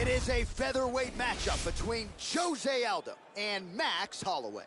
It is a featherweight matchup between Jose Aldo and Max Holloway.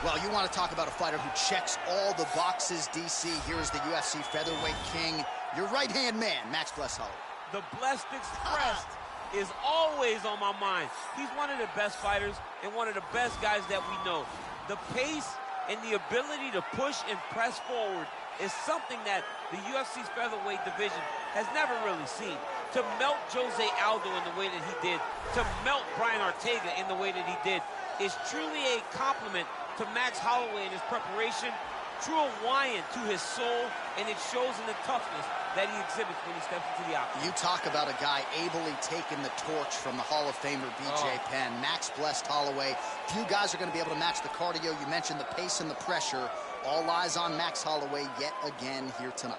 Well, you want to talk about a fighter who checks all the boxes, DC. Here is the UFC featherweight king, your right-hand man, Max Bless Holloway. The blessed expressed is always on my mind. He's one of the best fighters and one of the best guys that we know. The pace and the ability to push and press forward is something that the UFC's featherweight division has never really seen. To melt Jose Aldo in the way that he did, to melt Brian Ortega in the way that he did, is truly a compliment to Max Holloway in his preparation, true Hawaiian to his soul, and it shows in the toughness that he exhibits when he steps into the octagon. You talk about a guy ably taking the torch from the Hall of Famer BJ Penn. Max Blessed Holloway. Few guys are going to be able to match the cardio. You mentioned the pace and the pressure. All eyes on Max Holloway yet again here tonight.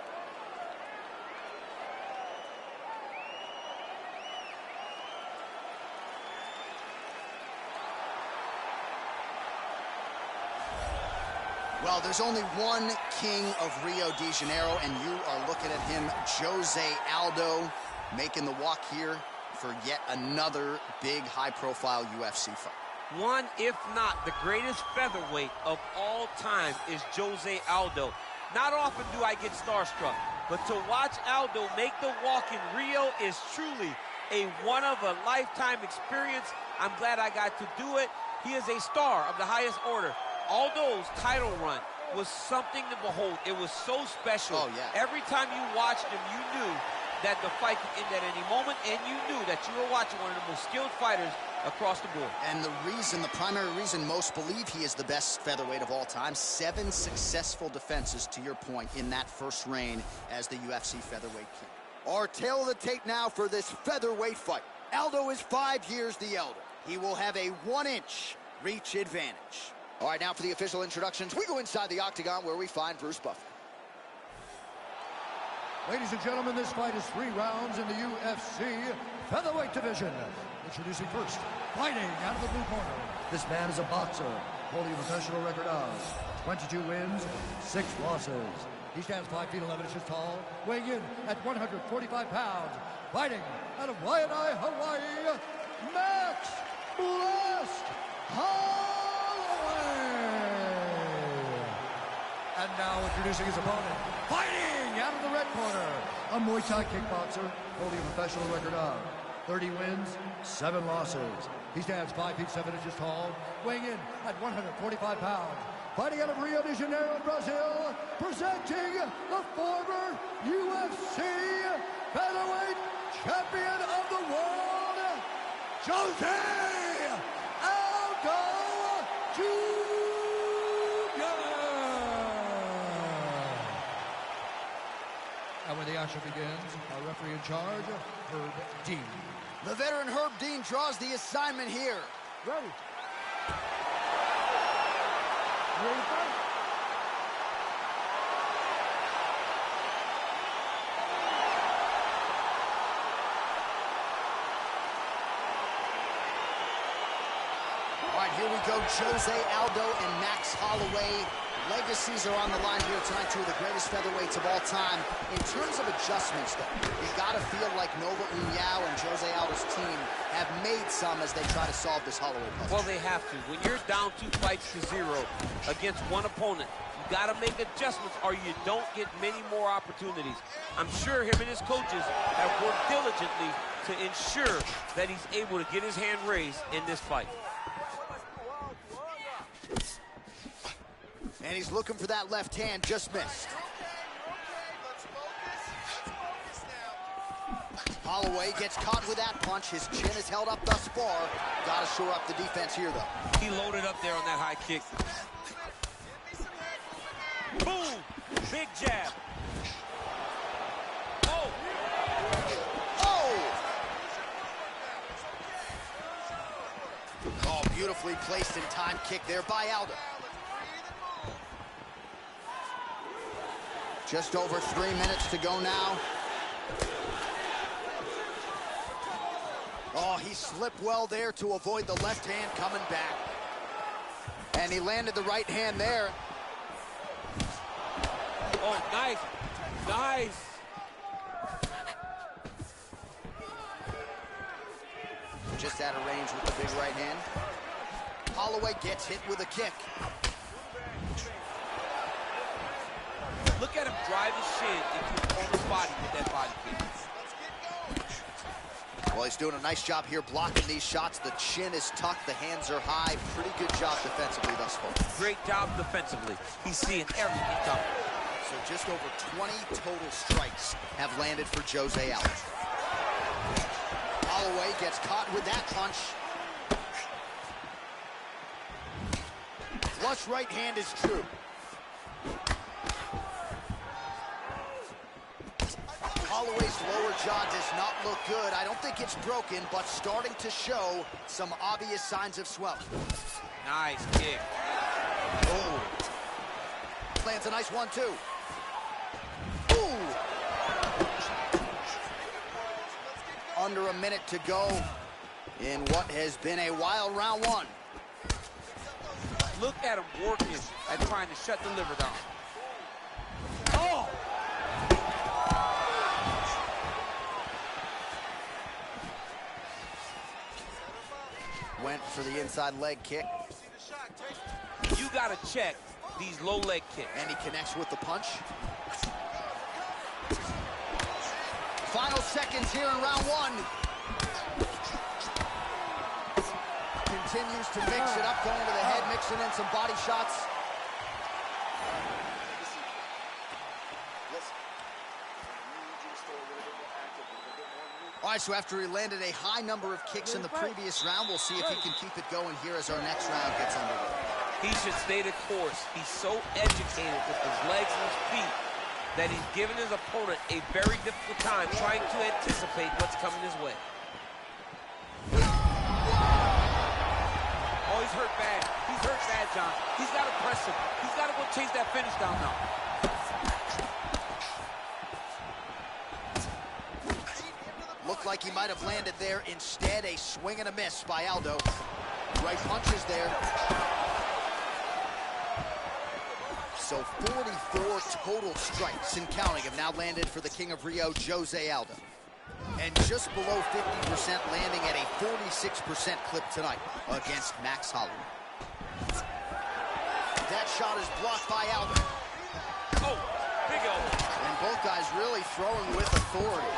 Well, there's only one king of Rio de Janeiro, and you are looking at him, Jose Aldo, making the walk here for yet another big, high-profile UFC fight. One, if not the greatest featherweight of all time, is Jose Aldo. Not often do I get starstruck, but to watch Aldo make the walk in Rio is truly a one-of-a-lifetime experience. I'm glad I got to do it. He is a star of the highest order. Aldo's title run was something to behold. It was so special. Oh, yeah. Every time you watched him, you knew that the fight could end at any moment, and you knew that you were watching one of the most skilled fighters across the board. And the primary reason most believe he is the best featherweight of all time, 7 successful defenses, to your point, in that first reign as the UFC featherweight king. Our tail of the tape now for this featherweight fight. Aldo is 5 years the elder. He will have a 1-inch reach advantage. All right, now for the official introductions, we go inside the octagon where we find Bruce Buffer. Ladies and gentlemen, this fight is 3 rounds in the UFC featherweight division. Introducing first, fighting out of the blue corner. This man is a boxer, holding a professional record of 22 wins, 6 losses. He stands 5 feet 11 inches tall, weighing in at 145 pounds. Fighting out of Waianae, Hawaii, Max Blessed Holloway. And now introducing his opponent, fighting out of the red corner, a Muay Thai kickboxer holding a professional record of 30 wins, 7 losses. He stands 5 feet 7 inches tall, weighing in at 145 pounds. Fighting out of Rio de Janeiro, Brazil, presenting the former UFC featherweight champion of the world, Jose Aldo Jr. And when the action begins, our referee in charge, Herb Dean. The veteran Herb Dean draws the assignment here. Ready. Ready to fight? All right, here we go. Jose Aldo and Max Holloway. Legacies are on the line here tonight, 2 of the greatest featherweights of all time. In terms of adjustments, though, you got to feel like Nova União and Jose Aldo's team have made some as they try to solve this Holloway puzzle. Well, they have to. When you're down 2 fights to 0 against one opponent, you got to make adjustments or you don't get many more opportunities. I'm sure him and his coaches have worked diligently to ensure that he's able to get his hand raised in this fight. And he's looking for that left hand, just missed. Holloway gets caught with that punch. His chin is held up thus far. Got to shore up the defense here, though. He loaded up there on that high kick. Boom! Big jab. Oh! Oh! Oh, beautifully placed in time kick there by Aldo. Just over 3 minutes to go now. Oh, he slipped well there to avoid the left hand coming back. And he landed the right hand there. Oh, nice. Nice. Just out of range with the big right hand. Holloway gets hit with a kick. Look at him drive his shin into his opponent's body with that body kick. Well, he's doing a nice job here blocking these shots. The chin is tucked, the hands are high. Pretty good job defensively thus far. Great job defensively. He's seeing everything coming. So just over 20 total strikes have landed for Jose Aldo. Holloway gets caught with that punch. Flush right hand is true. Holloway's lower jaw does not look good. I don't think it's broken, but starting to show some obvious signs of swelling. Nice kick. Oh. Lands a nice one, too. Ooh. Under a minute to go in what has been a wild round one. Look at him working at trying to shut the liver down. Oh! Went for the inside leg kick. You gotta check these low leg kicks. And he connects with the punch. Final seconds here in round one. Continues to mix it up, going to the head, mixing in some body shots. All right, so after he landed a high number of kicks in the previous round, we'll see if he can keep it going here as our next round gets underway. He should stay the course. He's so educated with his legs and his feet that he's giving his opponent a very difficult time trying to anticipate what's coming his way. Oh, he's hurt bad. He's hurt bad, John. He's got to press him. He's got to go chase that finish down now. Looked like he might have landed there. Instead, a swing and a miss by Aldo. Right punches there. So 44 total strikes and counting have now landed for the King of Rio, Jose Aldo. And just below 50%, landing at a 46% clip tonight against Max Holloway. That shot is blocked by Aldo. Oh, big elbow. And both guys really throwing with authority.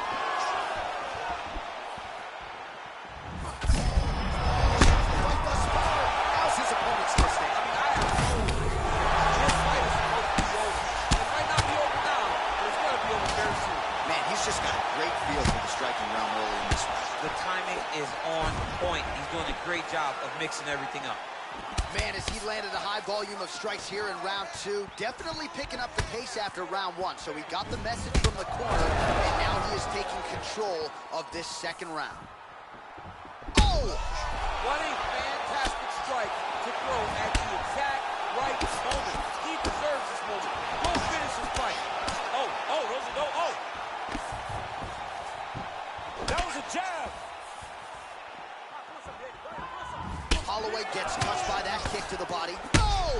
How's his opponent still standing? Just got a great feel for the striking realm early in this one. The timing is on point. He's doing a great job of mixing everything up. Man, as he landed a high volume of strikes here in round two, definitely picking up the pace after round one. So he got the message from the corner, and now he is taking control of this second round. Oh! What a fantastic strike to throw at the exact right moment. He deserves this moment. Go finish his fight. Oh, those are no, oh! That was a jab. Holloway gets touched by that kick to the body. Oh!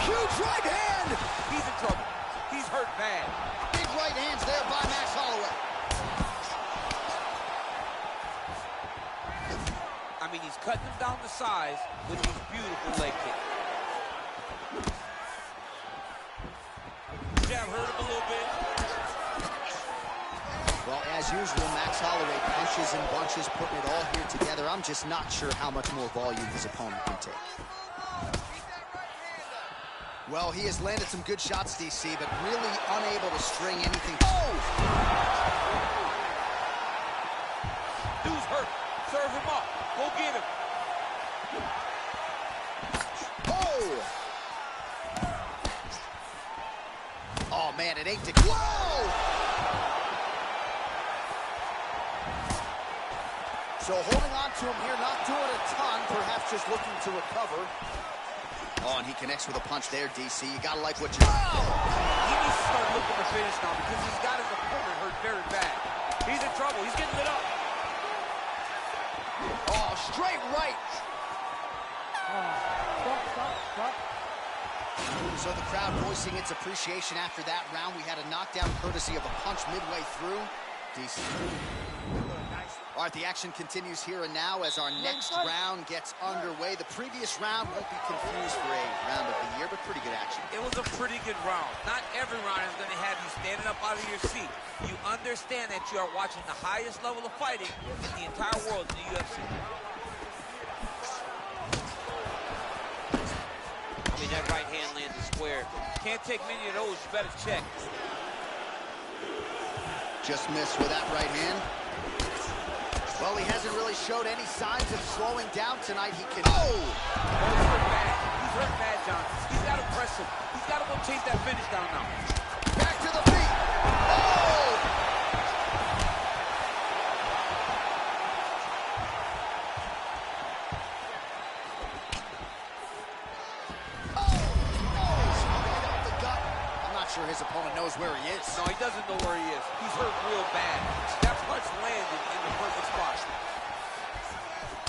Huge right hand! He's in trouble. He's hurt bad. Big right hands there by Max Holloway. I mean, he's cutting him down to size with these beautiful leg kicks. Jab hurt him a little bit. Well, as usual, Max Holloway punches and bunches, putting it all here together. I'm just not sure how much more volume his opponent can take. Well, he has landed some good shots, DC, but really unable to string anything. Oh! Dude's hurt. Serve him up. Go get him. Oh! Oh, man, it ain't to... Whoa! So holding on to him here, not doing a ton, perhaps just looking to recover. Oh, and he connects with a punch there, DC. You gotta like what you... Oh! He needs to start looking to finish now because he's got his opponent hurt very bad. He's in trouble. He's getting lit up. Oh, straight right. Stop. So the crowd voicing its appreciation after that round. We had a knockdown courtesy of a punch midway through. Decent. All right, the action continues here and now as our next round gets underway. The previous round won't be confused for a round of the year, but pretty good action. It was a pretty good round. Not every round is going to have you standing up out of your seat. You understand that you are watching the highest level of fighting in the entire world in the UFC. I mean, that right hand landed square. Can't take many of those. You better check. Just missed with that right hand. Well, he hasn't really showed any signs of slowing down tonight. He can... Oh! He's hurt bad. He's hurt bad, John. He's got to press him. He's got to go chase that finish down now. Back to the feet. Oh! Sure his opponent knows where he is. No, he doesn't know where he is. He's hurt real bad. That punch landed in the perfect spot.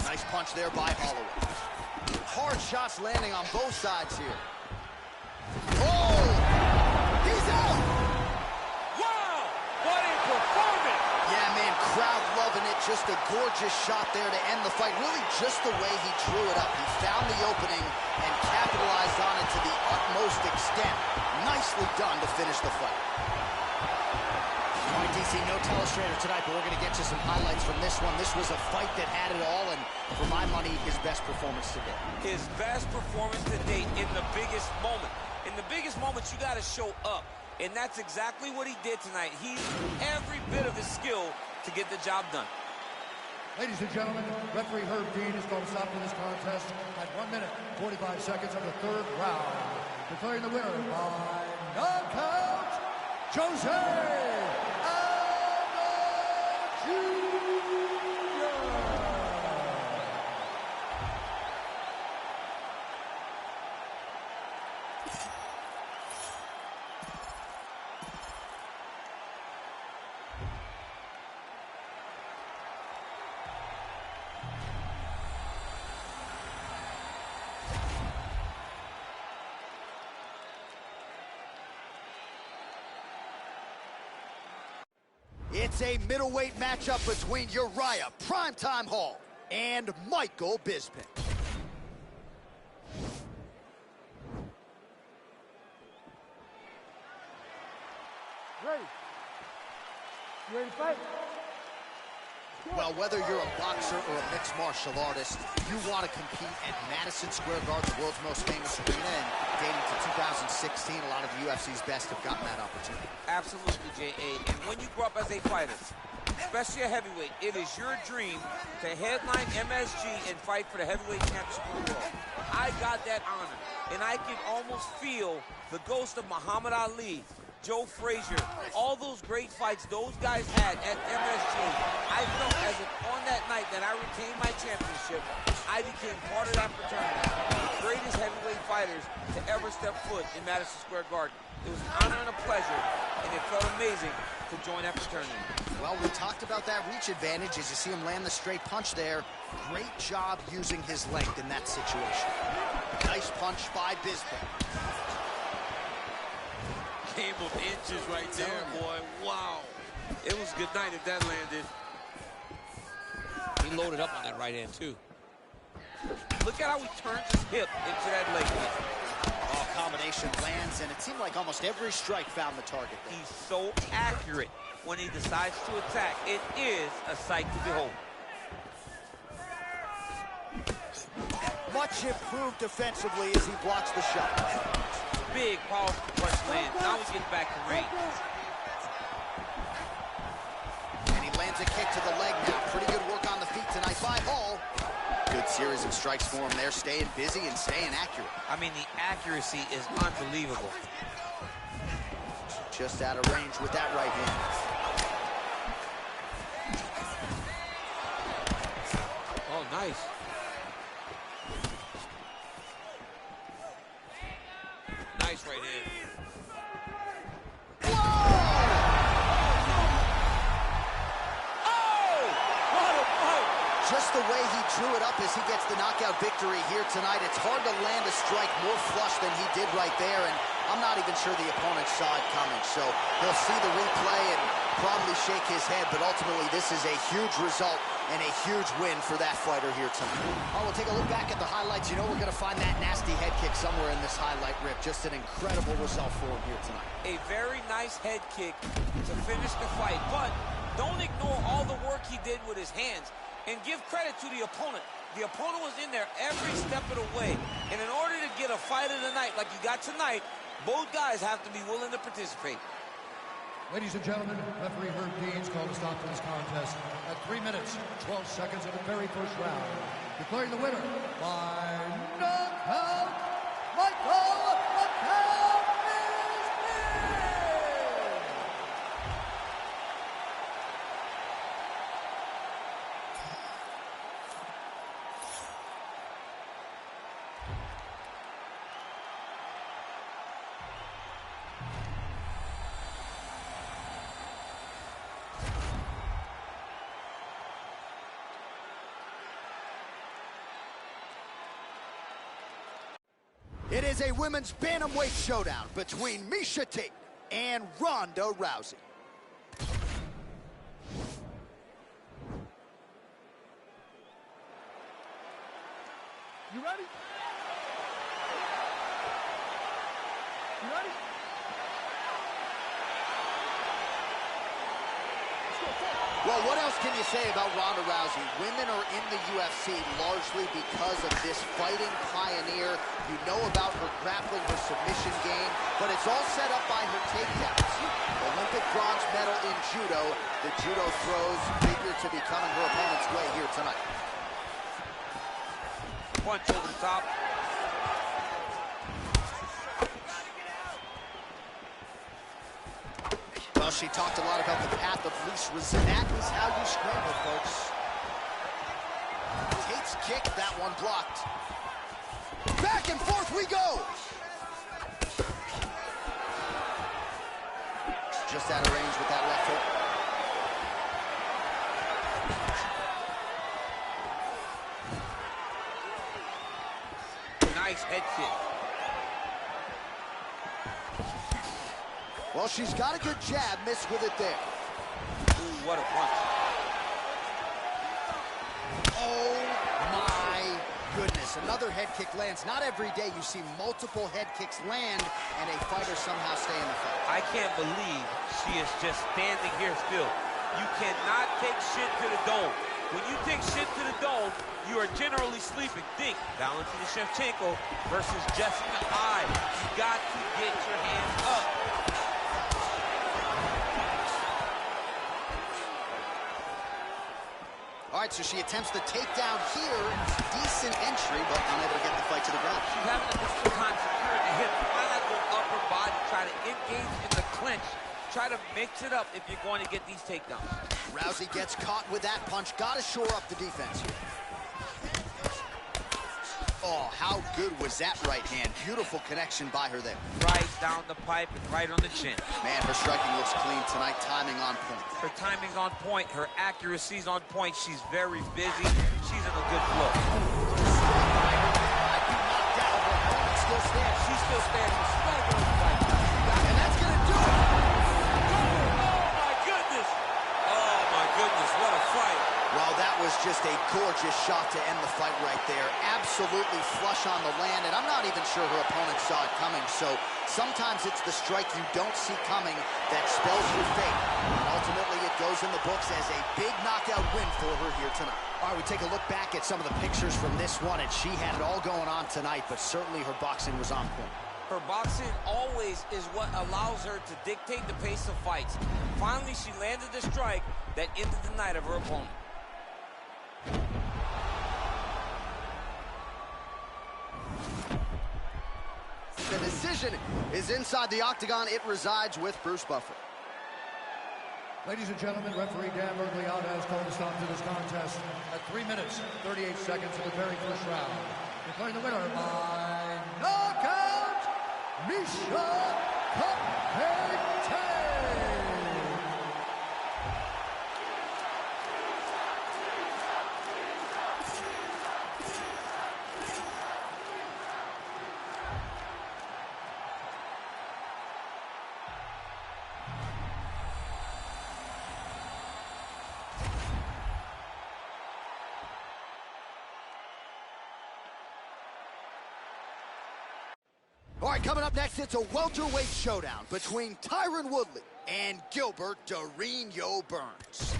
Nice punch there by Holloway. Hard shots landing on both sides here. Oh! He's out! Wow! What a performance! Yeah, man, crowd loving it. Just a gorgeous shot there to end the fight. Really just the way he drew it up. He found the opening and capitalized on it to the utmost extent. Nicely done to finish the fight. All right, DC, no telestrator tonight, but we're going to get you some highlights from this one. This was a fight that had it all, and for my money, his best performance to date. His best performance to date in the biggest moment. In the biggest moments, you got to show up, and that's exactly what he did tonight. He used every bit of his skill to get the job done. Ladies and gentlemen, referee Herb Dean is going to stop this contest at 1 minute, 45 seconds of the third round. Declaring the winner by knockout, Jose Aldo Jr. It's a middleweight matchup between Uriah Primetime Hall and Michael Bisping. Ready? You ready to fight? Well, whether you're a boxer or a mixed martial artist, you want to compete at Madison Square Garden, the world's most famous arena, and dating to 2016, a lot of the UFC's best have gotten that opportunity. Absolutely, J.A. And when you grow up as a fighter, especially a heavyweight, it is your dream to headline MSG and fight for the heavyweight championship of the world. I got that honor, and I can almost feel the ghost of Muhammad Ali, Joe Frazier, all those great fights those guys had at MSG. I felt as if on that night that I retained my championship, I became part of that fraternity. The greatest heavyweight fighters to ever step foot in Madison Square Garden. It was an honor and a pleasure, and it felt amazing to join that fraternity. Well, we talked about that reach advantage as you see him land the straight punch there. Great job using his length in that situation. Nice punch by Bisping. Game of inches right there, boy. Wow. It was good night if that landed. He loaded up on that right hand, too. Look at how he turns his hip into that leg kick. Oh, combination lands, and it seemed like almost every strike found the target there. He's so accurate when he decides to attack. It is a sight to behold. Much improved defensively as he blocks the shot. Big, powerful punch lands. Now he's getting back to range. And he lands a kick to the leg now. Pretty good work on the feet tonight by Hall. Good series of strikes for him there, staying busy and staying accurate. I mean, the accuracy is unbelievable. Just out of range with that right hand. Oh, nice. Nice right hand. Just the the way he drew it up as he gets the knockout victory here tonight. It's hard to land a strike more flush than he did right there, and I'm not even sure the opponent saw it coming. So he'll see the replay and probably shake his head, but ultimately this is a huge result and a huge win for that fighter here tonight. Oh, we'll take a look back at the highlights. You know we're going to find that nasty head kick somewhere in this highlight rip. Just an incredible result for him here tonight. A very nice head kick to finish the fight, but don't ignore all the work he did with his hands, and give credit to the opponent. The opponent was in there every step of the way, and in order to get a fight of the night like you got tonight, both guys have to be willing to participate. Ladies and gentlemen, referee Herb Dean's called a stop to this contest at 3 minutes, 12 seconds of the very first round. Declaring the winner by knockout, Michael McCall is Pierre! It is a women's bantamweight showdown between Miesha Tate and Ronda Rousey. You ready? You ready? Well, what else can you say about Ronda Rousey? Women are in the UFC largely because of this fighting pioneer. You know about her grappling, her submission game, but it's all set up by her takedowns. Olympic bronze medal in judo. The judo throws figure to be coming her opponent's way here tonight. Punch over the top. Well, she talked a lot about the path of least resistance. That is how you scramble, folks. Tate's kick, that one blocked. Back and forth we go. Just out of range with that left hook. Nice head kick. Well, she's got a good jab, missed with it there. Ooh, what a punch. Oh, my goodness. Another head kick lands. Not every day you see multiple head kicks land and a fighter somehow stay in the fight. I can't believe she is just standing here still. You cannot take shit to the dome. When you take shit to the dome, you are generally sleeping. Think Valentina Shevchenko versus Jessica I. You got to get your hands up. All right, so she attempts the takedown here. Decent entry, but unable to get the fight to the ground. She's having a difficult time securing the hip. Why not go upper body, try to engage in the clinch, try to mix it up if you're going to get these takedowns. Rousey gets caught with that punch. Got to shore up the defense here. Oh, how good was that right hand? Beautiful connection by her there. Right down the pipe and right on the chin. Man, her striking looks clean tonight. Timing on point. Her timing's on point. Her accuracy's on point. She's very busy. She's in a good flow. Still stands. She's still standing. She's got to go to the fight. And that's going to do it. Oh, my goodness. Oh, my goodness. What a fight. Well, that was just a gorgeous shot to end the fight right there. Absolutely flush on the land, and I'm not even sure her opponent saw it coming. So sometimes it's the strike you don't see coming that spells your fate. And ultimately, it goes in the books as a big knockout win for her here tonight. All right, we take a look back at some of the pictures from this one, and she had it all going on tonight, but certainly her boxing was on point. Her boxing always is what allows her to dictate the pace of fights. Finally, she landed the strike that ended the night of her opponent. The decision is inside the octagon. It resides with Bruce Buffer. Ladies and gentlemen, referee Dan Bergliotta has called a stop to this contest at 3 minutes, 38 seconds of the very first round. Declaring the winner by knockout, Miesha Tate. All right, coming up next, it's a welterweight showdown between Tyron Woodley and Gilbert Durinho Burns.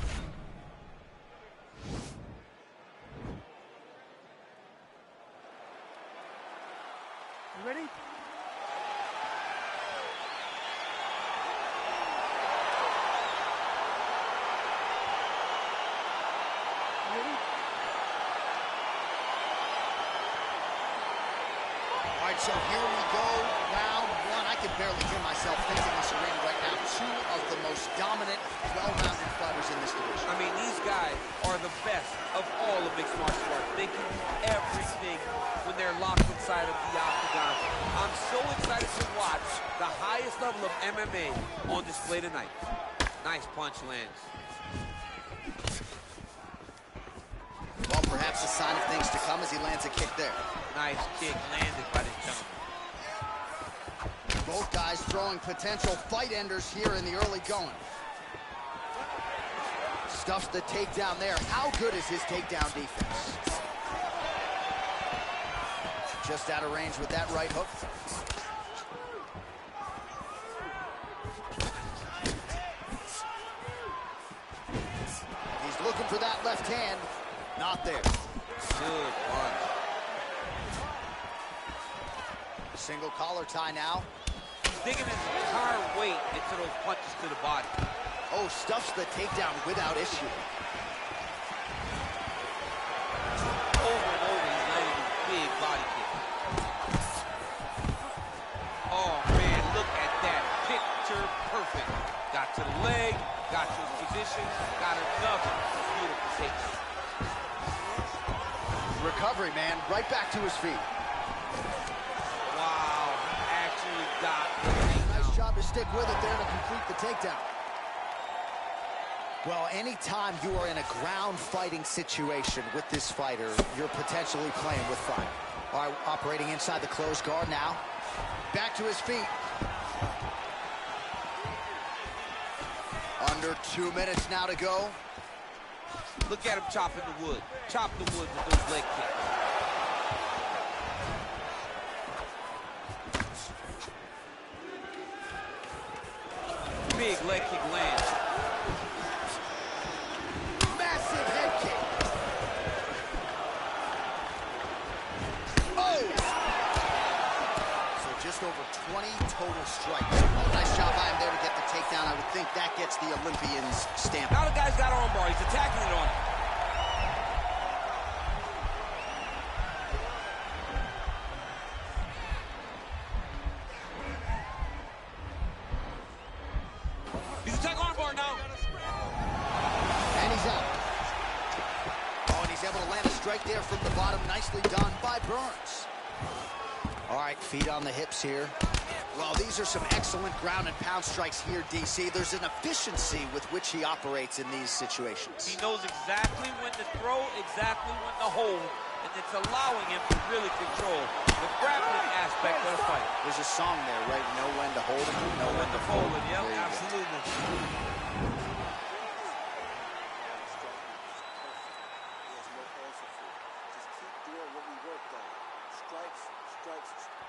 You ready? All right, so here we go, round one. I can barely hear myself thinking this arena right now. Two of the most dominant, well-rounded fighters in this division. I mean, these guys are the best of all of mixed martial arts. They can do everything when they're locked inside of the octagon. I'm so excited to watch the highest level of MMA on display tonight. Nice punch lands. Well, perhaps a sign of things to come as he lands a kick there. Nice kick landed by this gentleman. Both guys throwing potential fight enders here in the early going. Stuffs the takedown there. How good is his takedown defense? Just out of range with that right hook. He's looking for that left hand. Not there. Good punch. Single collar tie now. He's digging his entire weight into those punches to the body. Oh, stuffs the takedown without issue. Over and over, he's landing a big body kick. Oh, man, look at that. Picture perfect. Got to the leg, got to his position, got another beautiful takedown. Recovery, man. Right back to his feet. Wow, he actually got the takedown. Nice job to stick with it there to complete the takedown. Well, anytime you are in a ground fighting situation with this fighter, you're potentially playing with fire. All right, operating inside the closed guard now. Back to his feet. Under 2 minutes now to go. Look at him chopping the wood. Chop the wood with those leg kicks. Big leg kick lands. Massive head kick. Oh! So just over 20 total strikes. Oh, nice job by him there to get the takedown. I would think that gets the Olympians stamped. Now the guy's got armbar. He's attacking it on him. He's attacking armbar now. And he's out. Oh, and he's able to land a strike there from the bottom. Nicely done by Burns. All right, feet on the hips here. Well, these are some excellent ground and pound strikes here, DC. There's an efficiency with which he operates in these situations. He knows exactly when to throw, exactly when to hold, and it's allowing him to really control the grappling aspect of the fight. There's a song there, right? Know when to hold it, know when to fold it. Yep, There you go. absolutely.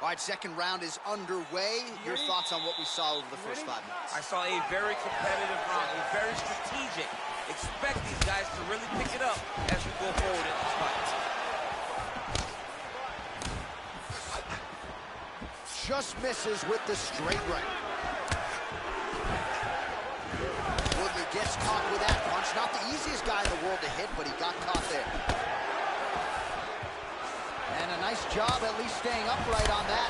All right, second round is underway. Your thoughts on what we saw over the first 5 minutes? I saw a very competitive round, a very strategic. Expect these guys to really pick it up as we go forward in this fight. Just misses with the straight right. Woodley gets caught with that punch. Not the easiest guy in the world to hit, but he got caught there. And a nice job at least staying upright on that.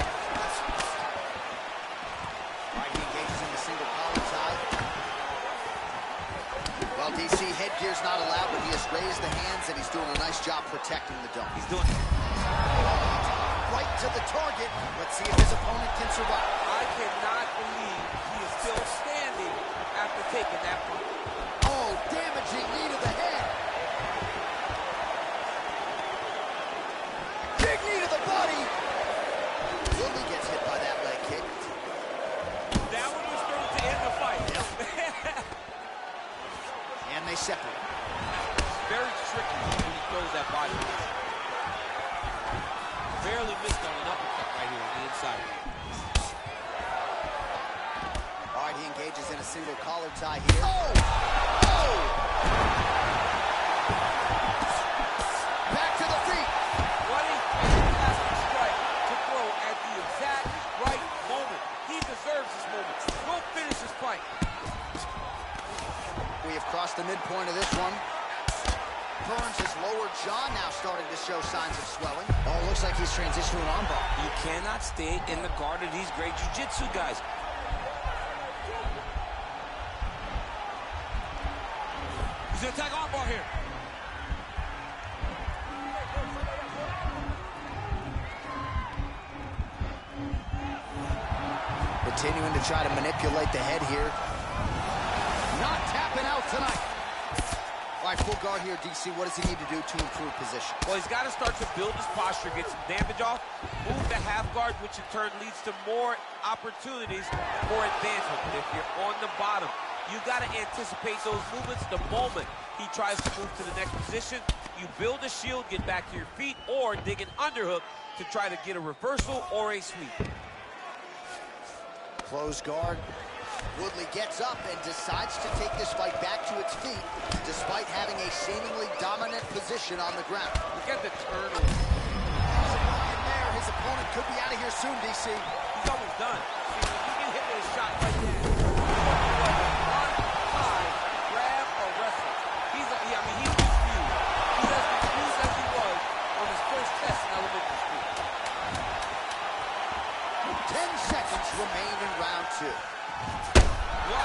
All right, he engages in the single collar tie. Well, DC, headgear's not allowed, but he has raised the hands, and he's doing a nice job protecting the dome. He's doing it. Right to the target. Let's see if his opponent can survive. I cannot believe he is still standing after taking that punch. Oh, damaging knee to the head. Big knee to the body. Woodley gets hit by that leg kick. That one was thrown to end the fight. Yep. And they separate. Very tricky when he throws that body. Barely missed on an uppercut right here. The inside. All right, he engages in a single collar tie here. Oh! Back to the feet. What a fantastic strike to throw at the exact right moment. He deserves this moment. Go finish this fight. We have crossed the midpoint of this one. Burns' his lower jaw now starting to show signs of swelling. Oh, looks like he's transitioning to an armbar. You cannot stay in the guard of these great jiu-jitsu guys. He's gonna attack armbar here. Continuing to try to manipulate the head here. Not tapping out tonight. All right, full guard here, DC. What does he need to do to improve position? Well, he's got to start to build his posture, get some damage off, move to half guard, which in turn leads to more opportunities for advancement. But if you're on the bottom, you got to anticipate those movements the moment he tries to move to the next position. You build a shield, get back to your feet, or dig an underhook to try to get a reversal or a sweep. Close guard. Woodley gets up and decides to take this fight back to its feet, despite having a seemingly dominant position on the ground. Look at the turnover. In there, his opponent could be out of here soon, DC. He's almost done. See, if you get hit with a shot like that, one-time grab or wrestle. He's confused. He's as confused as he was on his first test in elementary school. 10 seconds remain in round 2. Wow.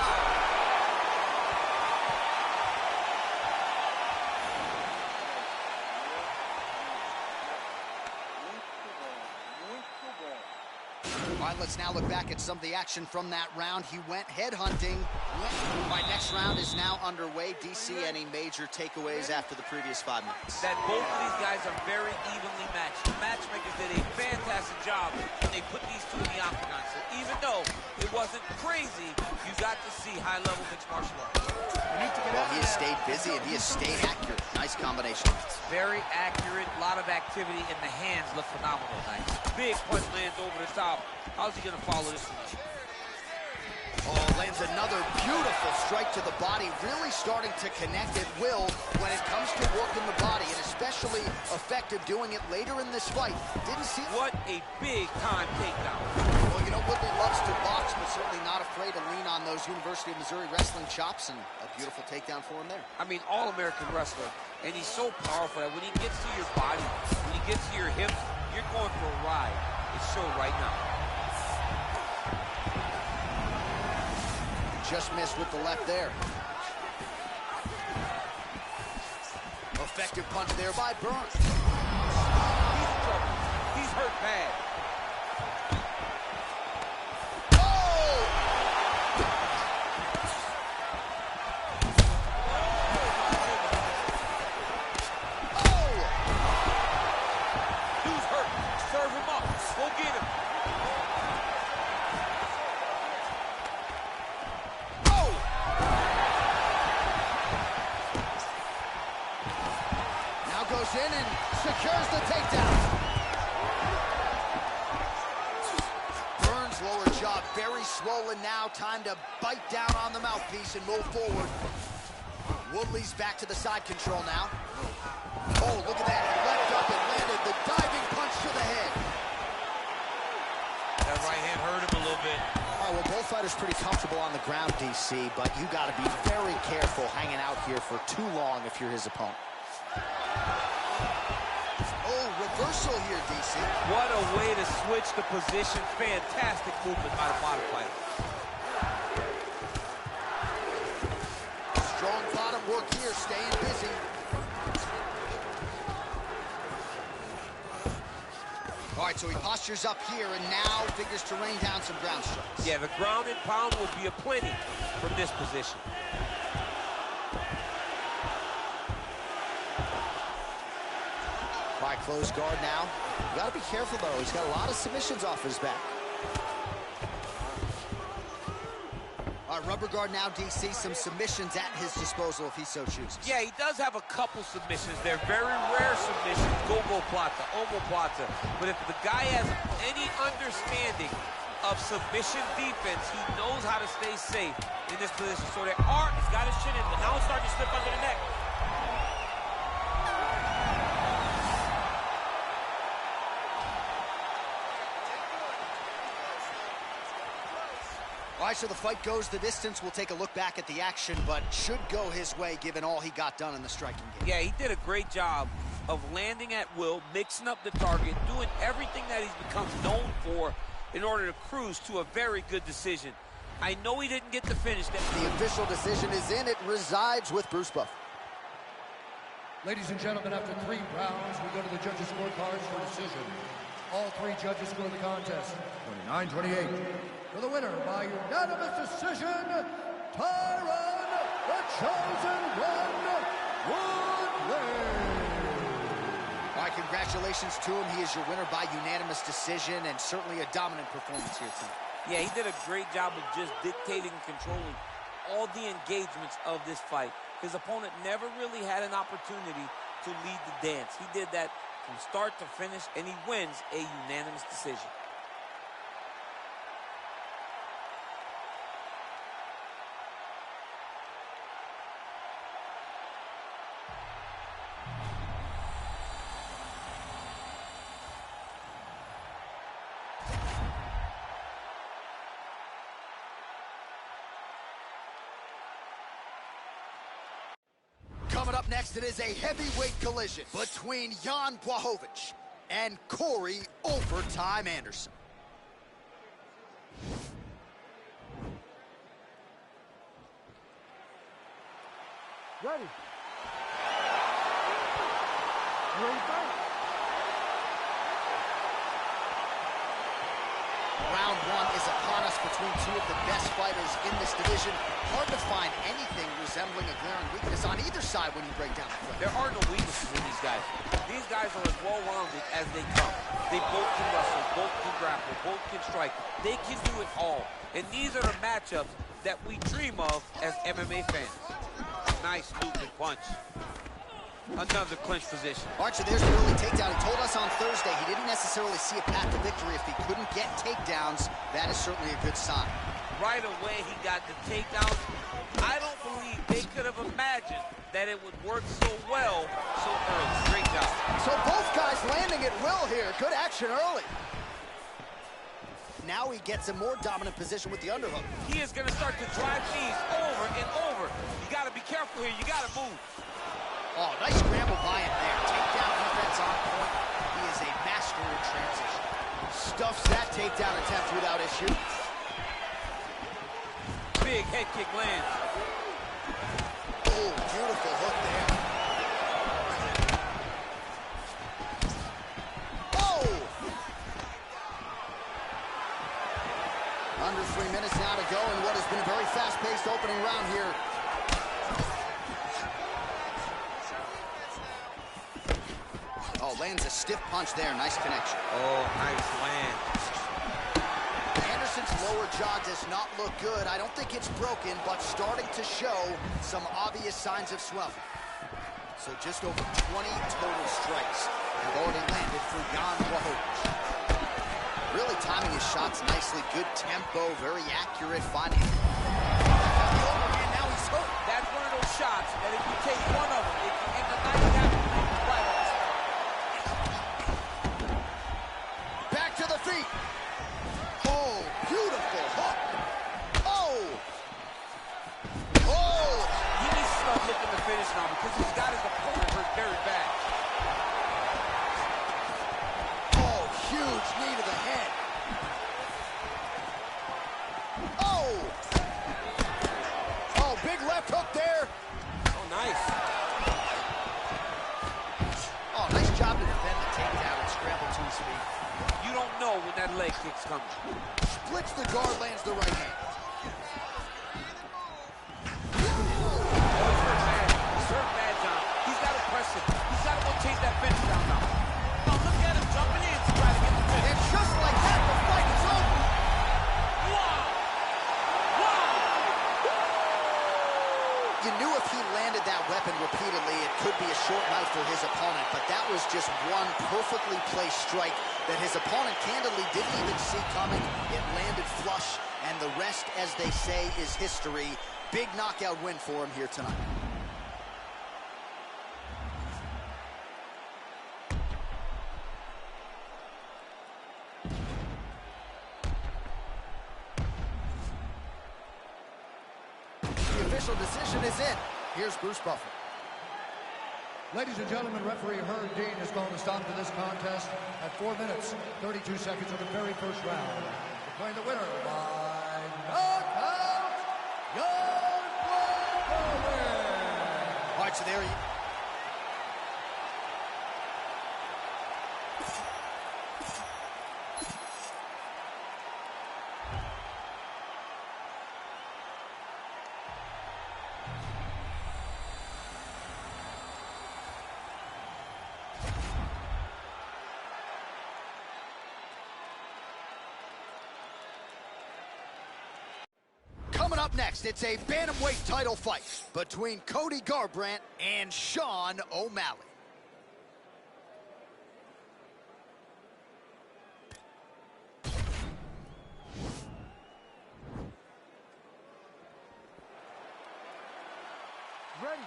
All right, let's now look back at some of the action from that round. He went headhunting. All right, next round is now underway. DC, any major takeaways after the previous 5 minutes? That both of these guys are very evenly matched. The matchmakers did a fantastic job when they put these two in the octagon. So even though it wasn't crazy, you got to see high-level mixed martial arts. Well, he has stayed busy and he has stayed accurate. Nice combination. Very accurate, a lot of activity, and the hands look phenomenal tonight. Big punch lands over the top. How's he gonna follow this one? Oh, lands another beautiful strike to the body, really starting to connect at will when it comes to working the body, and especially effective doing it later in this fight. Didn't see... What a big-time takedown. Well, you know, Woodley loves to box, but certainly not afraid to lean on those University of Missouri wrestling chops, and a beautiful takedown for him there. I mean, all-American wrestler, and he's so powerful that when he gets to your body, when he gets to your hips, you're going for a ride. It's shown right now. Just missed with the left there. Effective punch there by Burns. He's in trouble. He's hurt bad. Oh! Oh! Dude's hurt. Serve him up. Go get him. Goes in and secures the takedown. Burns' lower jaw very swollen now. Time to bite down on the mouthpiece and move forward. Woodley's back to the side control now. Oh, look at that. He leapt up and landed the diving punch to the head. That right hand hurt him a little bit. All right, well, both fighters pretty comfortable on the ground, DC, but you got to be very careful hanging out here for too long if you're his opponent. Oh, reversal here, DC. What a way to switch the position. Fantastic movement by the bottom fighter. Strong bottom work here, staying busy. All right, so he postures up here and now figures to rain down some ground strikes. Yeah, the ground and pound will be aplenty from this position. All right, close guard now. You got to be careful, though. He's got a lot of submissions off his back. Rubber guard now, DC. Some submissions at his disposal if he so chooses. Yeah, he does have a couple submissions. They're very rare submissions. Gogoplata, omoplata. But if the guy has any understanding of submission defense, he knows how to stay safe in this position. So there are, he's got his chin in, but now it's starting to slip under the neck. All right, so the fight goes the distance. We'll take a look back at the action, but should go his way given all he got done in the striking game. Yeah, he did a great job of landing at will, mixing up the target, doing everything that he's become known for in order to cruise to a very good decision. I know he didn't get the finish. The official decision is in. It resides with Bruce Buffer. Ladies and gentlemen, after 3 rounds, we go to the judges' scorecards for decision. All 3 judges score the contest 29-28. For the winner by unanimous decision, Tyron, the Chosen One, Woodley. All right, congratulations to him. He is your winner by unanimous decision, and certainly a dominant performance here tonight. Yeah, he did a great job of just dictating and controlling all the engagements of this fight. His opponent never really had an opportunity to lead the dance. He did that from start to finish, and he wins a unanimous decision. Coming up next, it is a heavyweight collision between Jan Blachowicz and Corey Overtime Anderson. Ready. You ready to fight? Round 1 is upon us between 2 of the best fighters in this division. Hard to find anything resembling a glaring weakness on either side when you break down the fight. There are no weaknesses in these guys. These guys are as well-rounded as they come. They both can wrestle, both can grapple, both can strike. They can do it all. And these are the matchups that we dream of as MMA fans. Nice looping punch. Another clinch position. Archer, there's the early takedown. He told us on Thursday he didn't necessarily see a path to victory if he couldn't get takedowns. That is certainly a good sign. Right away, he got the takedowns. I don't believe they could have imagined that it would work so well so early. Great job. So both guys landing at will here. Good action early. Now he gets a more dominant position with the underhook. He is going to start to drive these over and over. You got to be careful here. You got to move. Oh, nice scramble by him there. Takedown defense on point. He is a master in transition. Stuffs that takedown attempt without issue. Big head kick lands. Oh, beautiful hook there. Oh! Under 3 minutes now to go in what has been a very fast-paced opening round here. Oh, lands a stiff punch there. Nice connection. Oh, nice land. Anderson's lower jaw does not look good. I don't think it's broken, but starting to show some obvious signs of swelling. So just over 20 total strikes have already landed for Jan Blachowicz. Really timing his shots nicely. Good tempo, very accurate, finding. And now he's hooked. That's one of those shots that if you take one of them, if you end the night, you have to make it right on the spot. Back to the feet. Oh, beautiful hook. Oh. Oh. He needs to start looking to finish now because he's got his opponent hurt very bad. Oh, huge knee to the head. Oh. Oh, big left hook there. Oh, nice. Oh, nice job to defend the takedown and scramble to his feet. You don't know when that leg kick's coming. Splits the guard, lands the right hand. He's hurt bad, John. He's got to press it. He's got to go chase that finish down now. Oh, look at him jumping in to try to get the finish. And just like that, the fight is over. Wow! Wow! You knew if he landed that weapon repeatedly, it could be a short night for his opponent, but that was just one perfectly placed strike that his opponent candidly didn't even see coming. It landed flush, and the rest, as they say, is history. Big knockout win for him here tonight. The official decision is in. Here's Bruce Buffer. Ladies and gentlemen, referee Herb Dean has called a stop to this contest at 4 minutes, 32 seconds of the very first round. Declaring the winner by knockout, Young Black. All right, so there you... Coming up next, it's a bantamweight title fight between Cody Garbrandt and Sean O'Malley. Ready.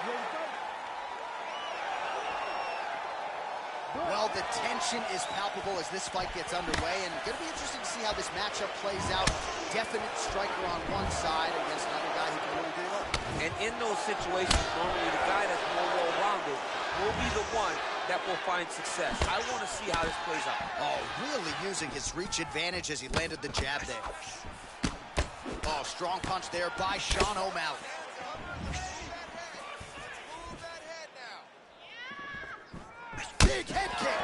Ready, fight. Well, the tension is palpable as this fight gets underway, and going to be interesting to see how this matchup plays out. Definite striker on one side against another guy who can really do it. And in those situations, normally the guy that's more well-rounded will be the one that will find success. I want to see how this plays out. Oh, really using his reach advantage as he landed the jab there. Oh, strong punch there by Sean O'Malley. Big head kick.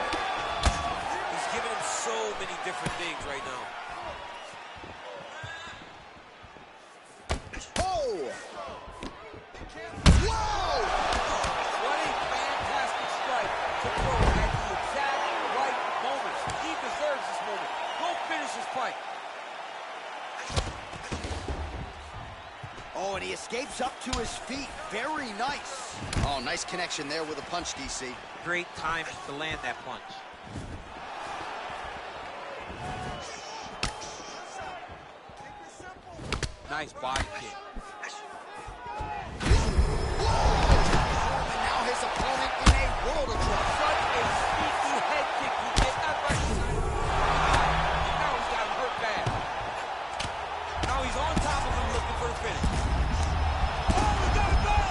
He's giving him so many different things right now. Oh! Whoa! What a fantastic strike to throw at the exact right moment. He deserves this moment. Go finish his fight. Oh, and he escapes up to his feet. Very nice. Oh, nice connection there with a punch, DC. Great timing to land that punch. Nice body kick. And now his opponent in a world of trouble. Such a sneaky head kick he did. That's right. And now he's got him hurt bad. Now he's on top of him looking for the finish. Oh, he got it back!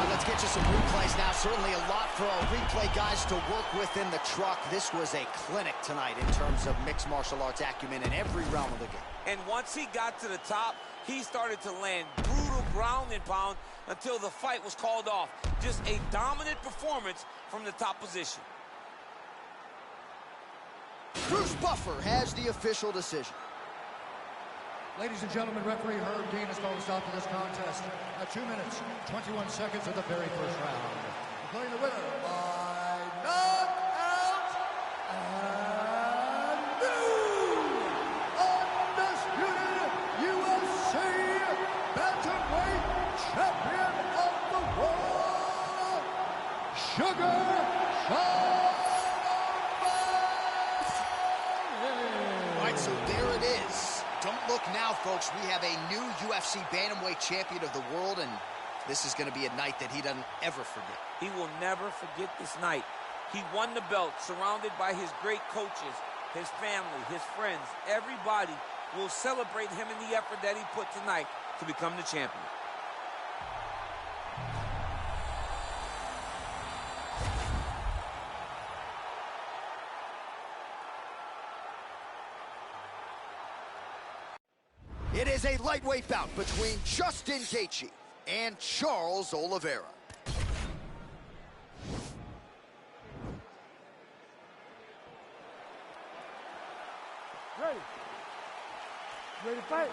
Let's get you some replays now. Certainly a lot for our replay guys to work with in the truck. This was a clinic tonight in terms of mixed martial arts acumen in every realm of the game. And once he got to the top, he started to land brutal ground and pound until the fight was called off. Just a dominant performance from the top position. Bruce Buffer has the official decision. Ladies and gentlemen, referee Herb Dean has called a stop to this contest at 2 minutes, 21 seconds of the very first round. Declaring the winner by knockout and new undisputed UFC bantamweight champion of the world, Sugar Sean O'Malley. All right, so there it is. Don't look now, folks. We have a new UFC bantamweight champion of the world, and this is going to be a night that he doesn't ever forget. He will never forget this night. He won the belt, surrounded by his great coaches, his family, his friends. Everybody will celebrate him in the effort that he put tonight to become the champion. It is a lightweight bout between Justin Gaethje and Charles Oliveira. Ready. Ready to fight.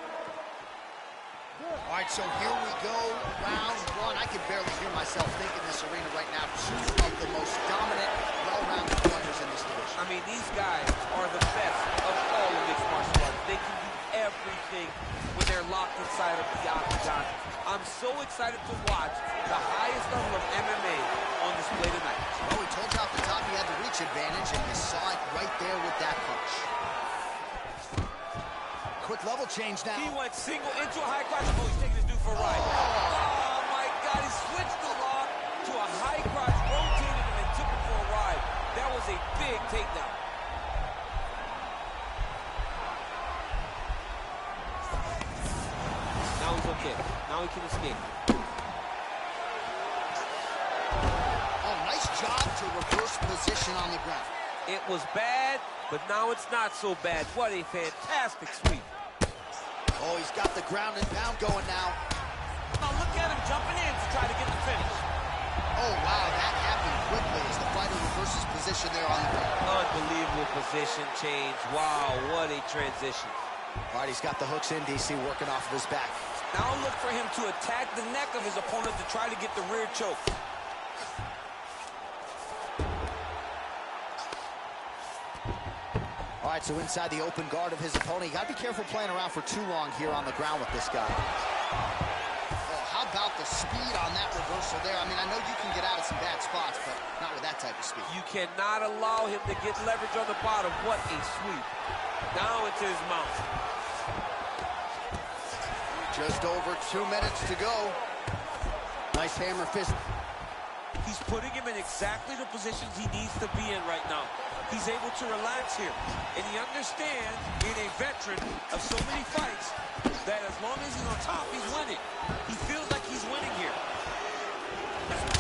Good. All right, so here we go, round one. I can barely hear myself think in this arena right now. Two of the most dominant, well-rounded fighters in this division. I mean, these guys are the best of all of mixed martial arts. They can do everything when they're locked inside of the octagon. I'm so excited to watch the highest level of MMA on display tonight. Well, we told you off the top he had the reach advantage, and you saw it right there with that punch. Quick level change now. He went single into a high crotch. Oh, he's taking this dude for a ride. Oh, my God. He switched the lock to a high crotch, rotated him, and took him for a ride. That was a big takedown. Now he's okay. Now he can escape. Oh, nice job to reverse position on the ground. It was bad, but now it's not so bad. What a fantastic sweep. Oh, he's got the ground and pound going now. Now look at him jumping in to try to get the finish. Oh, wow, that happened quickly as the fighter reverses position there on the ground. Unbelievable position change. Wow, what a transition. All right, he's got the hooks in, DC, working off of his back. Now look for him to attack the neck of his opponent to try to get the rear choke. All right, so inside the open guard of his opponent. You got to be careful playing around for too long here on the ground with this guy. Oh, how about the speed on that reversal there? I mean, I know you can get out of some bad spots, but not with that type of speed. You cannot allow him to get leverage on the bottom. What a sweep. Now into his mouth. Just over 2 minutes to go. Nice hammer fist. He's putting him in exactly the positions he needs to be in right now. He's able to relax here. And he understands, being a veteran of so many fights, that as long as he's on top, he's winning. He feels like he's winning here.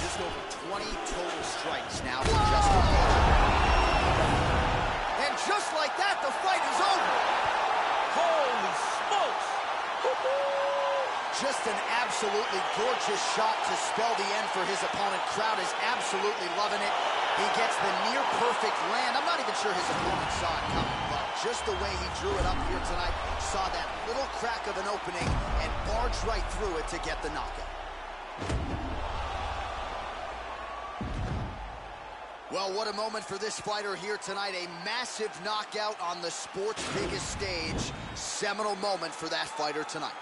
Just over 20 total strikes now for Justin. And just like that, the fight is over. Holy smokes! Just an absolutely gorgeous shot to spell the end for his opponent. Crowd is absolutely loving it. He gets the near-perfect land. I'm not even sure his opponent saw it coming, but just the way he drew it up here tonight, saw that little crack of an opening and barged right through it to get the knockout. Well, what a moment for this fighter here tonight. A massive knockout on the sport's biggest stage. Seminal moment for that fighter tonight.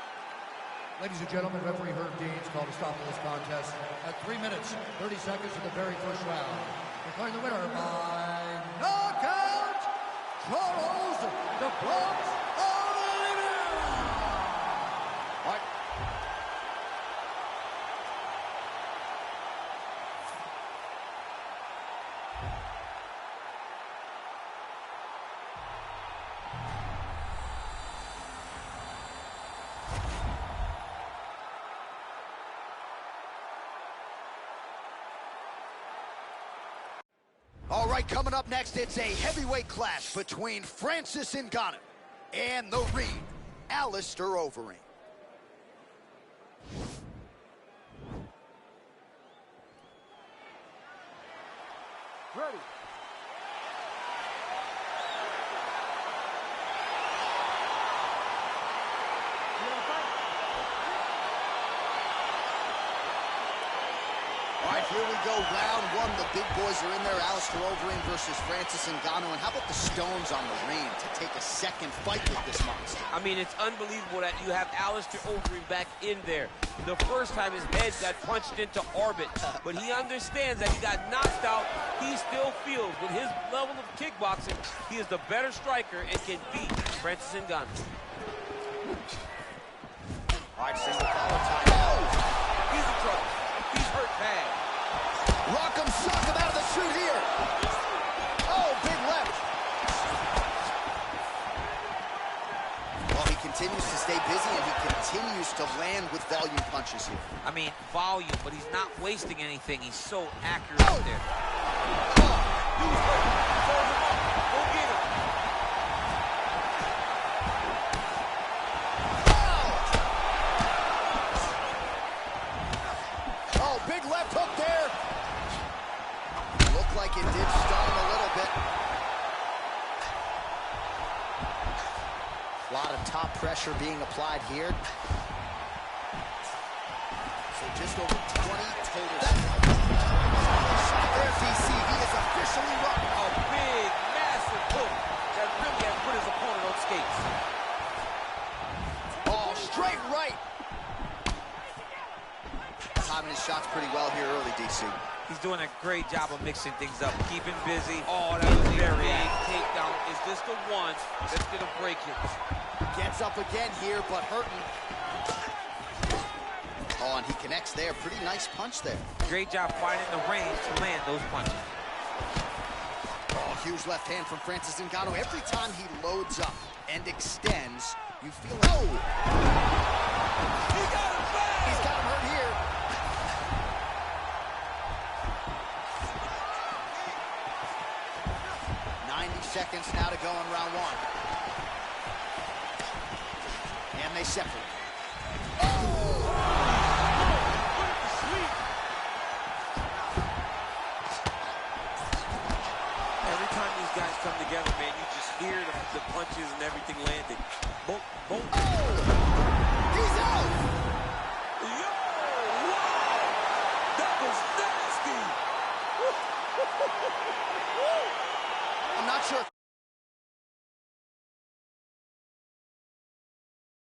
Ladies and gentlemen, referee Herb Deans called a stop to this contest at 3 minutes, 30 seconds of the very first round. Declaring the winner by knockout, Charles the Bronx Oliveira. All right. All right, coming up next, it's a heavyweight clash between Francis Ngannou and the Reed, Alistair Overeem. Ready. All right, here we go, round one. The big boys are in there. Alistair Overeem versus Francis Ngannou. And how about the stones on the ring to take a second fight with this monster? I mean, it's unbelievable that you have Alistair Overeem back in there. The first time his head got punched into orbit, but he understands that he got knocked out. He still feels with his level of kickboxing, he is the better striker and can beat Francis Ngannou. All right, single collar time. Oh! He's in trouble. He's hurt bad. Rock'em sock him out of the shoot here. Oh, big left. Well, he continues to stay busy, and he continues to land with volume punches here. I mean, volume, but he's not wasting anything. He's so accurate out there. He was hurt. Fold him up. Go get him. Oh, big left hook there. Looked like it did stun him a little bit. A lot of top pressure being applied here. So just over 20 total. There, DC, he is officially run. A big, massive hook that really has put his opponent on skates. Oh, straight right. Timing his shots pretty well here early, DC. He's doing a great job of mixing things up, keeping busy. Oh, that was a big takedown. Is this the one that's going to break him? Gets up again here, but hurting. Oh, and he connects there. Pretty nice punch there. Great job finding the range to land those punches. Oh, huge left hand from Francis Ngannou. Every time he loads up and extends, you feel like... Oh! He got him back! He's got him hurt here. Seconds now to go in round one. And they separate. Every time these guys come together, man, you just hear the punches and everything landing. Boom, boom. Oh! He's out! Yo! Wow! That was nasty! I'm not sure.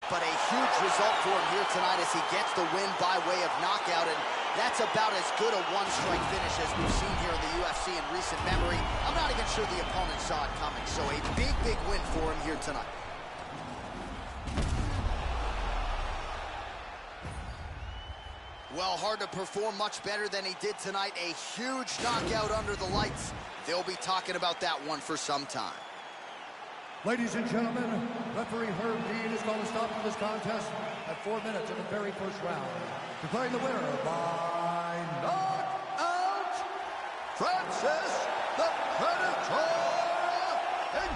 But a huge result for him here tonight as he gets the win by way of knockout, and that's about as good a one-strike finish as we've seen here in the UFC in recent memory. I'm not even sure the opponent saw it coming, so a big, big win for him here tonight. Well, hard to perform much better than he did tonight. A huge knockout under the lights. They'll be talking about that one for some time. Ladies and gentlemen, referee Herb Dean has called a stop to this contest at 4 minutes of the very first round. Declaring the winner by knockout, Francis the Predator